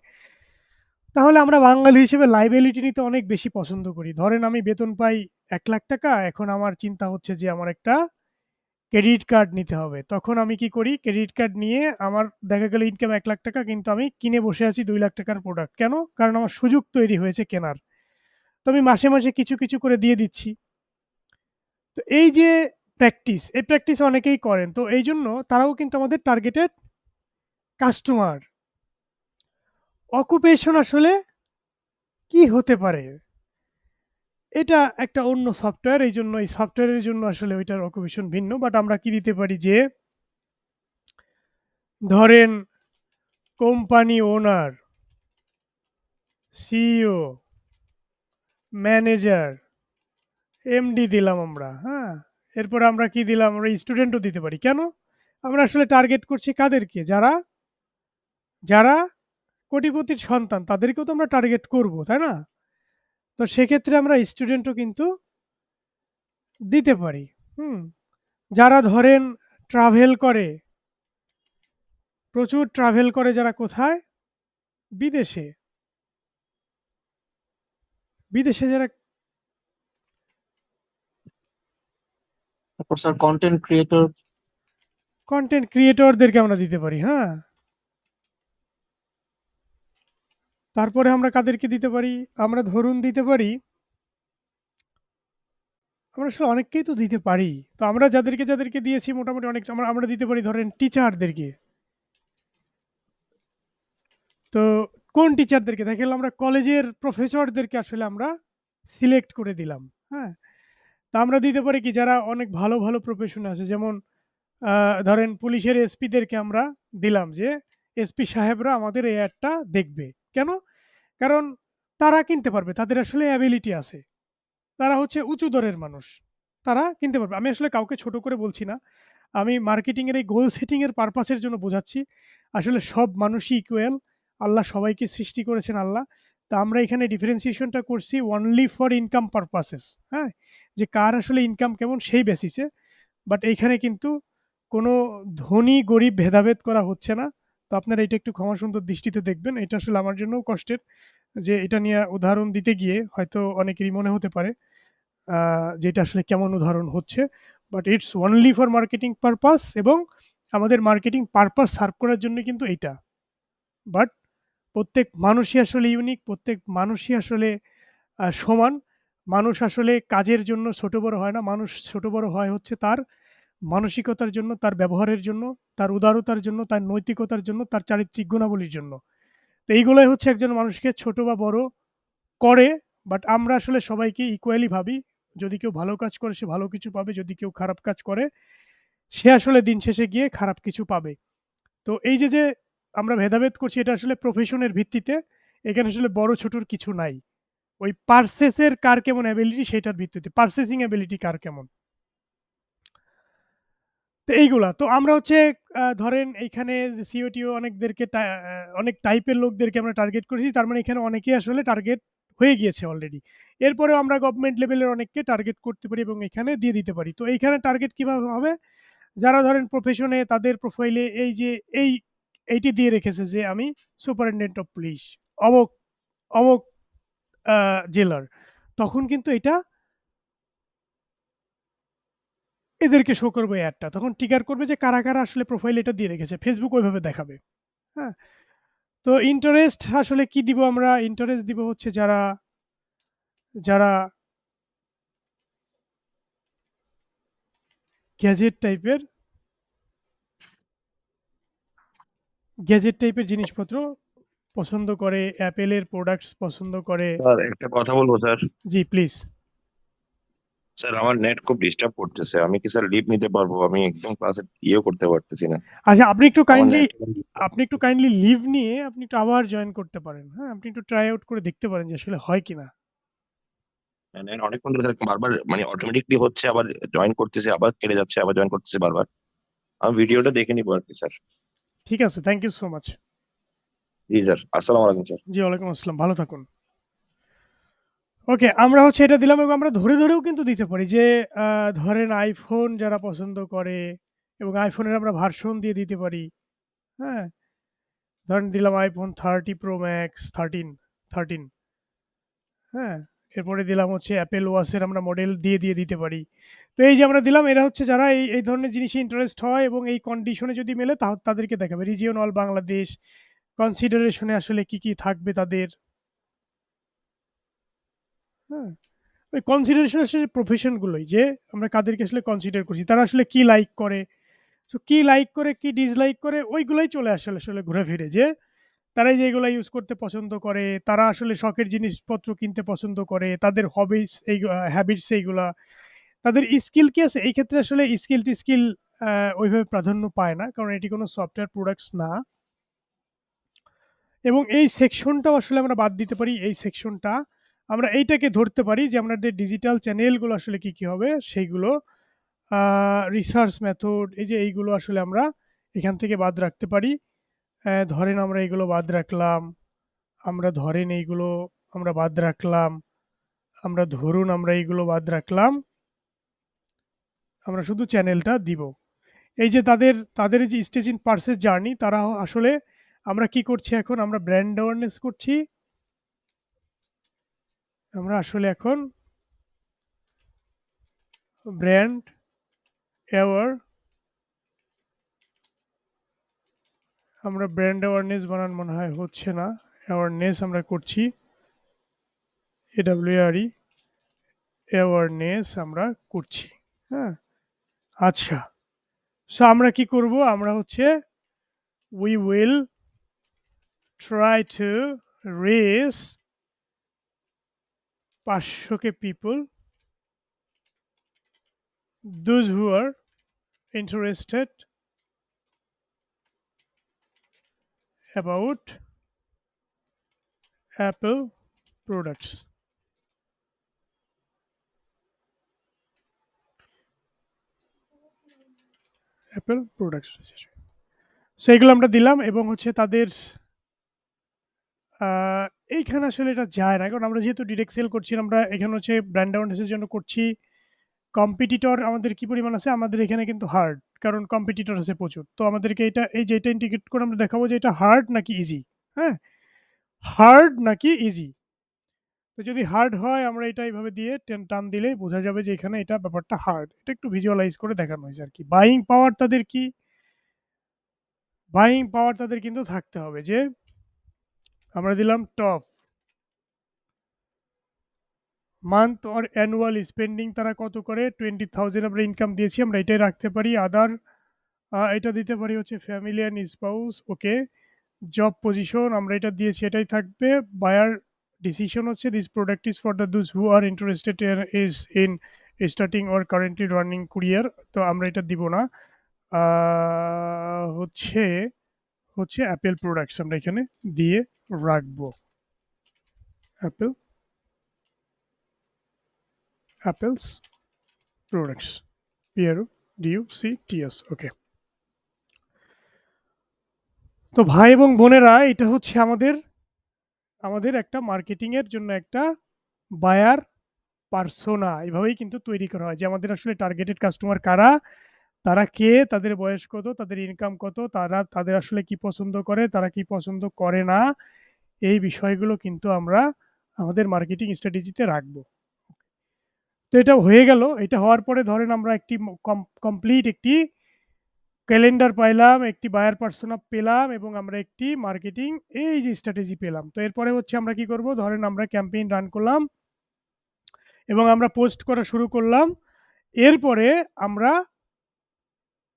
তাহলে আমরা বাঙালি হিসেবে লাইবিলিটি নিতে অনেক বেশি পছন্দ করি। ধরেন আমি বেতন পাই 1 লাখ টাকা, এখন আমার চিন্তা হচ্ছে যে আমার একটা ক্রেডিট কার্ড নিতে হবে। তখন আমি কি করি, ক্রেডিট কার্ড নিয়ে আমার দেখা গেল ইনকাম 1 লাখ টাকা, কিন্তু আমি কিনে বসে আছি 2 লাখ টাকার প্রোডাক্ট। কেন? কারণ আমার সুযোগ তৈরি হয়েছে কেনার। তো আমি মাসে, মাসে কিছু করে দিয়ে দিচ্ছি। তো এই যে এই প্র্যাকটিস অনেকেই করেন। তো এইজন্য তারাও কিন্তু আমাদের টার্গেটেড কাস্টমার। অকুপেশন আসলে কি হতে পারে? এটা একটা অন্য সফটওয়্যার, এইজন্য এই সফটওয়্যারের জন্য আসলে ওইটার অকুপেশন ভিন্ন। বাট আমরা কি দিতে পারি যে, ধরেন কোম্পানি ওনার, সিইও, ম্যানেজার, এমডি দিলাম আমরা। হ্যাঁ, এরপরে আমরা কি দিলাম, আমরা স্টুডেন্টও দিতে পারি। কেন? আমরা আসলে টার্গেট করছি কাদেরকে, যারা কোটিপতির সন্তান, তাদেরকেও তো আমরা টার্গেট করব, তাই না? তো সেক্ষেত্রে আমরা স্টুডেন্টও কিন্তু দিতে পারি। যারা ধরেন ট্রাভেল করে, প্রচুর ট্রাভেল করে, যারা কোথায়, বিদেশে যারা তারপর স্যার কন্টেন্ট ক্রিয়েটরদেরকে আমরা দিতে পারি। হ্যাঁ, তারপরে আমরা কাদেরকে দিতে পারি, আমরা ধরুন দিতে পারি, আমরা আসলে অনেককেই তো দিতে পারি। তো আমরা যাদেরকে দিয়েছি মোটামুটি অনেক, আমরা দিতে পারি ধরেন টিচারদেরকে। তো কোন টিচারদেরকে, দেখা গেল আমরা কলেজের প্রফেসরদেরকে আসলে আমরা সিলেক্ট করে দিলাম। হ্যাঁ, তা আমরা দিতে পারি কি, যারা অনেক ভালো প্রফেশনে আছে, যেমন ধরেন পুলিশের এসপিদেরকে আমরা দিলাম যে, এসপি সাহেবরা আমাদের এই অ্যাডটা দেখবে। কেন? কারণ তারা কিনতে পারবে, তাদের আসলে অ্যাবিলিটি আছে, তারা হচ্ছে উঁচু দরের মানুষ, তারা কিনতে পারবে। আমি আসলে কাউকে ছোট করে বলছি না, আমি মার্কেটিংয়ের এই গোল সেটিংয়ের পারপাসের জন্য বোঝাচ্ছি। আসলে সব মানুষই ইকুয়াল, আল্লাহ সবাইকে সৃষ্টি করেছেন আল্লাহ। তা আমরা এখানে ডিফারেন্সিয়েশনটা করছি অনলি ফর ইনকাম পারপাসেস। হ্যাঁ, যে কার আসলে ইনকাম কেমন সেই বেসিসে। বাট এইখানে কিন্তু কোনো ধনী গরিব ভেদাভেদ করা হচ্ছে না। তো আপনারা এটা একটু ক্ষমা সুন্দর দৃষ্টিতে দেখবেন। এটা আসলে আমার জন্যও কষ্টের, যে এটা নিয়ে উদাহরণ দিতে গিয়ে হয়তো অনেকেরই মনে হতে পারে যে এটা আসলে কেমন উদাহরণ হচ্ছে। But it's only for marketing purpose, এবং আমাদের মার্কেটিং পারপাস সার্ভ করার জন্য কিন্তু এইটা। বাট প্রত্যেক মানুষই আসলে ইউনিক, প্রত্যেক মানুষই আসলে সমান। মানুষ আসলে কাজের জন্য ছোট বড় হয় না। মানুষ ছোট বড় হয় হচ্ছে তার মানসিকতার জন্য, তার ব্যবহারের জন্য, তার উদারতার জন্য, তার নৈতিকতার জন্য, তার চারিত্রিক গুণাবলীর জন্য। তো এইগুলাই হচ্ছে একজন মানুষকে ছোট বা বড় করে। বাট আমরা আসলে সবাইকে ইকুয়ালি ভাবি। যদি কেউ ভালো কাজ করে সে ভালো কিছু পাবে। যদি কেউ খারাপ কাজ করে সে আসলে দিন শেষে গিয়ে খারাপ কিছু পাবে। তো এই যে আমরা ভেদাভেদ করছি এটা আসলে প্রফেশনের ভিত্তিতে। এখানে আসলে বড় ছোটর কিছু নাই। ওই পারচেজ কার কেমন অ্যাবিলিটি সেটার ভিত্তিতে। পারচেজিং অ্যাবিলিটি কার কেমন। তো এইগুলা। তো আমরা হচ্ছে ধরেন এইখানে যে সিওটিও অনেকদেরকে অনেক টাইপের লোকদেরকে আমরা টার্গেট করেছি। তার মানে এখানে অনেকেই আসলে টার্গেট হয়ে গিয়েছে অলরেডি। এরপরেও আমরা গভর্নমেন্ট লেভেলের অনেককে টার্গেট করতে পারি এবং এখানে দিয়ে দিতে পারি। তো এইখানে টার্গেট কিভাবে হবে? যারা ধরেন প্রফেশনে তাদের প্রোফাইলে এই যে এই এইটি দিয়ে রেখেছে যে আমি সুপারিনটেন্ডেন্ট অফ পুলিশ অমুক, অমুক জেলার। তখন কিন্তু এটা এদেরকে শো করবে অ্যাডটা। তখন ট্রিগার করবে যে কারা আসলে প্রোফাইলে এটা দিয়ে রেখেছে। ফেসবুক ওইভাবে দেখাবে। হ্যাঁ? তো ইন্টারেস্ট আসলে কি দিব আমরা? ইন্টারেস্ট দিব হচ্ছে যারা গ্যাজেট টাইপের জিনিসপত্র পছন্দ করে, অ্যাপেলের প্রোডাক্টস পছন্দ করে। স্যার একটা কথা বলবো স্যার। G, please. স্যার আমার নেট খুব ডিস্টার্ব করতেছে। আমি কি স্যার লিভ নিতে পারবো? আমি একদম ক্লাসে করতে পারতেছি না। আচ্ছা, আপনি আমার একটু কাইন্ডলি লিভ নিয়ে আপনি একটু আবার জয়েন করতে পারেন। হ্যাঁ? আপনি একটু ট্রাই আউট করে দেখতে পারেন যে আসলে হয় কিনা। নেট অনেকক্ষণ ধরে স্যার বারবার মানে অটোমেটিকলি হচ্ছে, আবার জয়েন করতেছে, আবার কেটে যাচ্ছে, আবার জয়েন করতেছে বারবার। আমি ভিডিওটা দেখে নিবো আর কি স্যার। ঠিক আছে। Thank you so much. জি স্যার, আসসালামু আলাইকুম স্যার। জি, ওয়ালাইকুম আসসালাম। ভালো থাকুন। ওকে, আমরা হচ্ছে এটা দিলাম এবং আমরা ধরেও কিন্তু দিতে পারি যে ধরেন iPhone যারা পছন্দ করে এবং iPhone এর আমরা ভার্সন দিয়ে দিতে পারি। হ্যাঁ? ধরেন দিলাম iPhone 30 Pro Max 13। হ্যাঁ? এরপরে দিলাম হচ্ছে Apple Watch এর আমরা মডেল দিয়ে দিতে পারি। তো এই যে আমরা দিলাম এরা হচ্ছে যারা এই ধরনের জিনিসে ইন্টারেস্ট হয় এবং এই কন্ডিশনে যদি মেলে তাদেরকে দেখাবে। রিজিওন অল বাংলাদেশ, কনসিডারেশন এ আসলে কি থাকবে তাদের। হ্যাঁ? ওই কনসিডারেশন আসলে প্রফেশন গুলোই যে আমরা কাদেরকে আসলে কনসিডার করছি। তারা আসলে কি লাইক করে। সো কি লাইক করে, কি ডিসলাইক করে ওইগুলাই চলে আসে আসলে ঘুরে ফিরে যে তারা এই যে এগুলা ইউজ করতে পছন্দ করে, তারা আসলে শখের জিনিসপত্র কিনতে পছন্দ করে, তাদের হবিস এই হ্যাবিটস এইগুলা। তাদের স্কিল কি আছে? এই ক্ষেত্রে আসলে স্কিল ওইভাবে প্রাধান্য পায় না। কারণ এটি কোনো সফটওয়্যার প্রোডাক্টস না। এবং এই সেকশনটাও আসলে আমরা বাদ দিতে পারি। এই সেকশনটা আমরা এইটাকে ধরতে পারি যে আমাদের ডিজিটাল চ্যানেলগুলো আসলে কি হবে সেইগুলো। রিসার্চ মেথড এই যে এইগুলো আসলে আমরা এখান থেকে বাদ রাখতে পারি। ধরেন আমরা এইগুলো বাদ রাখলাম। আমরা ধরেন এইগুলো আমরা বাদ রাখলাম। আমরা ধরুন আমরা এইগুলো বাদ রাখলাম। আমরা শুধু চ্যানেলটা দিব। এই যে তাদের এই যে স্টেজ ইন পারচেজ জার্নি তারা আসলে আমরা কি করছি এখন? আমরা ব্র্যান্ড অ্যাওয়ারনেস করছি। আমরা আসলে এখন ব্র্যান্ড অ্যাওয়ার আমরা ব্র্যান্ড অ্যাওয়ারনেস বানান মনে হয় হচ্ছে না। অ্যাওয়ারনেস আমরা করছি। AWRE অ্যাওয়ারনেস আমরা করছি। হ্যাঁ? আচ্ছা। সো আমরা কি করব? আমরা হচ্ছে we will try to raise 500 people those who are interested about Apple products. Apple products. So এগুলো আমরা দিলাম এবং হচ্ছে তাদের এইখানে আসলে এটা যায় না। কারণ আমরা যেহেতু ডিরেক্ট সেল করছি আমরা এখানে হচ্ছে ব্র্যান্ড অ্যাওয়ারনেসের জন্য করছি। কম্পিটিটর আমাদের কি পরিমাণ আছে? আমাদের এখানে কিন্তু হার্ড। কারণ কম্পিটিটর আছে প্রচুর। তো আমাদেরকে এটা ইন্টিগ্রেট করে আমরা দেখাবো যে এটা হার্ড নাকি ইজি। হ্যাঁ? হার্ড নাকি ইজি। তো যদি হার্ড হয় আমরা এটা এইভাবে দিয়ে টান দিলেই বোঝা যাবে যে এখানে এটা ব্যাপারটা হার্ড। এটা একটু ভিজুয়ালাইজ করে দেখানো হয়েছে আরকি। বাইং পাওয়ার তাদের কি? বাইং পাওয়ার তাদের কিন্তু থাকতে হবে যে আমরা দিলাম top. Month or annual spending তারা কত করে 20,000 আমরা ইনকাম দিয়েছি, আমরা এটাই রাখতে পারি। আদার এটা দিতে পারি হচ্ছে family and spouse, okay. Job position আমরা এটা দিয়েছি, এটাই থাকবে। বায়ার ডিসিশন হচ্ছে this product is for the Dooj who are interested is in starting or currently running courier, তো আমরা এটা দিব না। হচ্ছে হচ্ছে অ্যাপেল প্রোডাক্টস আমরা এখানে দিয়ে রাখবো। অ্যাপেল অ্যাপেলস প্রোডাক্টস, PRODUCTS, ওকে। তো ভাই এবং বোনেরা, এটা হচ্ছে আমাদের একটা মার্কেটিং এর জন্য একটা বায়ার পার্সোনা এভাবেই কিন্তু তৈরি করা হয়, যে আমাদের আসলে টার্গেটেড কাস্টমার কারা, তারা কে, তাদের বয়স কত, তাদের ইনকাম কত, তাদের আসলে কি পছন্দ করে, তারা কি পছন্দ করে না, এই বিষয়গুলো কিন্তু আমরা আমাদের মার্কেটিং স্ট্র্যাটেজিতে রাখবো। তো এটা হয়ে গেল। এটা হওয়ার পরে ধরেন আমরা একটি কমপ্লিট একটি ক্যালেন্ডার পাইলাম, একটি বায়ার পার্সোনা পেলাম, এবং আমরা একটি মার্কেটিং এই যে স্ট্র্যাটেজি পেলাম। তো এরপরে হচ্ছে আমরা কি করব, ধরেন আমরা ক্যাম্পেইন রান করলাম এবং আমরা পোস্ট করা শুরু করলাম। এরপরে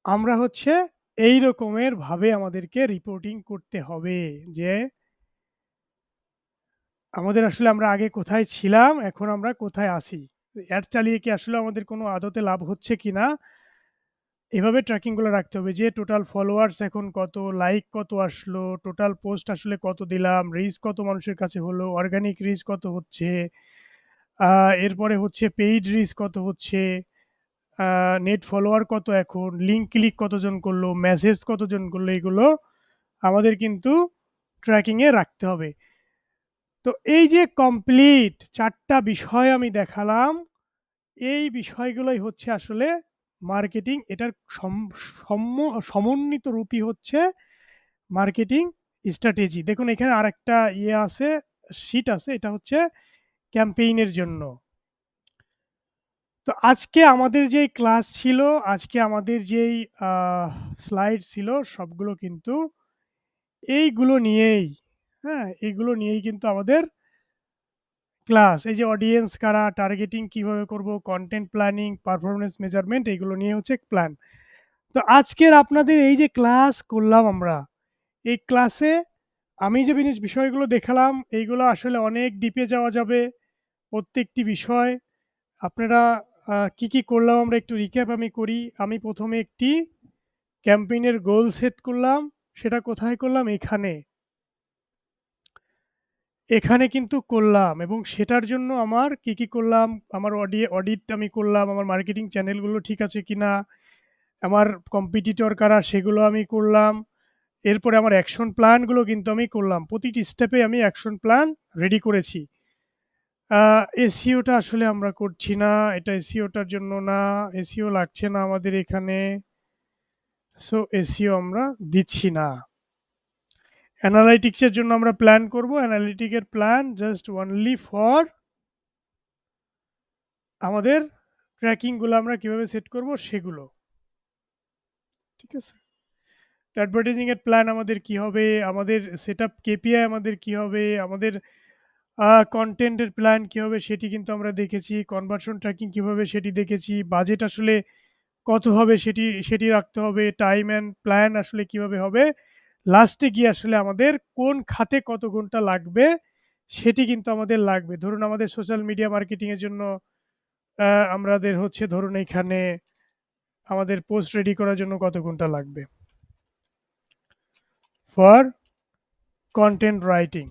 আমরা হচ্ছে এই রকমের ভাবে আমাদেরকে রিপোর্টিং করতে হবে, যে আমাদের আসলে আমরা আগে কোথায় ছিলাম, এখন আমরা কোথায় আছি, অ্যাড চালিয়ে কি আসলে আমাদের কোনো আদতে লাভ হচ্ছে কিনা, এভাবে ট্র্যাকিংগুলো রাখতে হবে, যে টোটাল ফলোয়ার্স এখন কত, লাইক কত আসলো, টোটাল পোস্ট আসলে কত দিলাম, রিচ কত মানুষের কাছে হলো, অর্গানিক রিচ কত হচ্ছে, এরপরে হচ্ছে পেইড রিচ কত হচ্ছে, নেট ফলোয়ার কত, এখন লিঙ্ক ক্লিক কতজন করলো, মেসেজ কতজন করলো, এগুলো আমাদের কিন্তু ট্র্যাকিংয়ে রাখতে হবে। তো এই যে কমপ্লিট 4টা বিষয় আমি দেখালাম, এই বিষয়গুলোই হচ্ছে আসলে মার্কেটিং, এটার সমন্বিত রূপই হচ্ছে মার্কেটিং স্ট্র্যাটেজি। দেখুন এখানে আরেকটা ইয়ে আছে, শীট আছে, এটা হচ্ছে ক্যাম্পেইনের জন্য। তো আজকে আমাদের যেই ক্লাস ছিল, আজকে আমাদের যেই স্লাইড ছিল, সবগুলো কিন্তু এইগুলো নিয়েই, হ্যাঁ, এইগুলো নিয়েই কিন্তু আমাদের ক্লাস। এই যে অডিয়েন্স কারা, টার্গেটিং কিভাবে করব, কন্টেন্ট প্ল্যানিং, পারফরম্যান্স মেজারমেন্ট, এইগুলো নিয়ে হচ্ছে প্ল্যান। তো আজকের আপনাদের এই যে ক্লাস করলাম আমরা, এই ক্লাসে আমি যে বিষয়গুলো দেখালাম, এইগুলো আসলে অনেক ডিপে যাওয়া যাবে প্রত্যেকটি বিষয়। আপনারা কি কি করলাম আমরা একটু রিক্যাপ আমি করি। আমি প্রথমে একটি ক্যাম্পেইনের গোল সেট করলাম, সেটা কোথায় করলাম, এখানে কিন্তু করলাম, এবং সেটার জন্য আমার কি কি করলাম, আমার অডিট আমি করলাম, আমার মার্কেটিং চ্যানেলগুলো ঠিক আছে কিনা, আমার কম্পিটিটর কারা, সেগুলো আমি করলাম। এরপরে আমার অ্যাকশন প্ল্যানগুলো কিন্তু আমি করলাম, প্রতিটি স্টেপে আমি অ্যাকশন প্ল্যান রেডি করেছি। এসইওটা আসলে আমরা করছি না, এটা এসইওটার জন্য না, এসইও লাগছে না আমাদের এখানে, সো এসইও আমরা দিচ্ছি না। অ্যানালাইটিক্সের জন্য আমরা প্ল্যান করব, অ্যানালিটিকের প্ল্যান জাস্ট অনলি ফর আমাদের ট্র্যাকিংগুলো আমরা কিভাবে সেট করব সেগুলো, ঠিক আছে। তো অ্যাডভার্টাইজিং এর প্ল্যান আমাদের কি হবে, আমাদের সেটআপ কেপিআই আমাদের কি হবে, আমাদের কন্টেন্টের প্ল্যান কি হবে সেটি কিন্তু আমরা দেখেছি, কনভার্সন ট্র্যাকিং কিভাবে সেটি দেখেছি, বাজেট আসলে কত হবে সেটি রাখতে হবে, টাইম অ্যান্ড প্ল্যান আসলে কিভাবে হবে, লাস্টে গিয়ে আসলে আমাদের কোন খাতে কত ঘন্টা লাগবে সেটি কিন্তু আমাদের লাগবে। ধরুন আমাদের সোশ্যাল মিডিয়া মার্কেটিং এর জন্য আমাদের হচ্ছে ধরুন এখানে আমাদের পোস্ট রেডি করার জন্য কত ঘন্টা লাগবে, for content writing,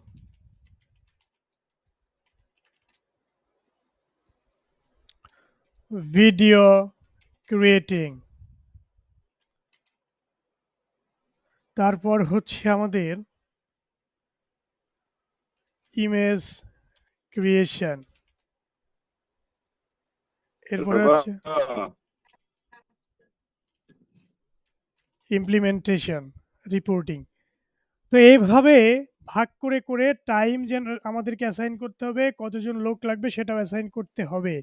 video creating, তারপর হচ্ছে আমাদের ইমেজ ক্রিয়েশন, এরপরে হচ্ছে ইমপ্লিমেন্টেশন, রিপোর্টিং। তো এইভাবে ভাগ করে করে টাইম যেন আমাদেরকে অ্যাসাইন করতে হবে, কতজন লোক লাগবে সেটাও অ্যাসাইন করতে হবে।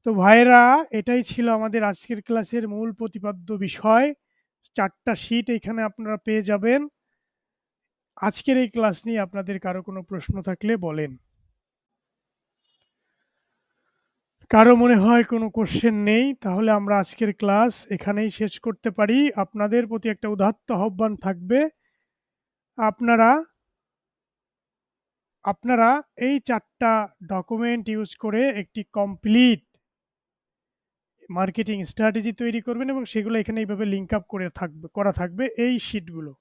তো ভাইরা, এটাই ছিল আমাদের আজকের ক্লাসের মূল প্রতিপাদ্য বিষয়। 4টা শীট এখানে আপনারা পেয়ে যাবেন। আজকের এই ক্লাস নিয়ে আপনাদের কারো কোনো প্রশ্ন থাকলে বলেন। কারো মনে হয় কোনো কোশ্চেন নেই, তাহলে আমরা আজকের ক্লাস এখানেই শেষ করতে পারি। আপনাদের প্রতি একটা উদাত্ত আহ্বান থাকবে। আপনারা আপনারা এই ৪ টা ডকুমেন্ট ইউজ করে একটি কমপ্লিট মার্কেটিং স্ট্র্যাটেজি তৈরি করবেন এবং সেগুলো এখানে এইভাবে লিঙ্ক আপ করা থাকবে এই শিটগুলো।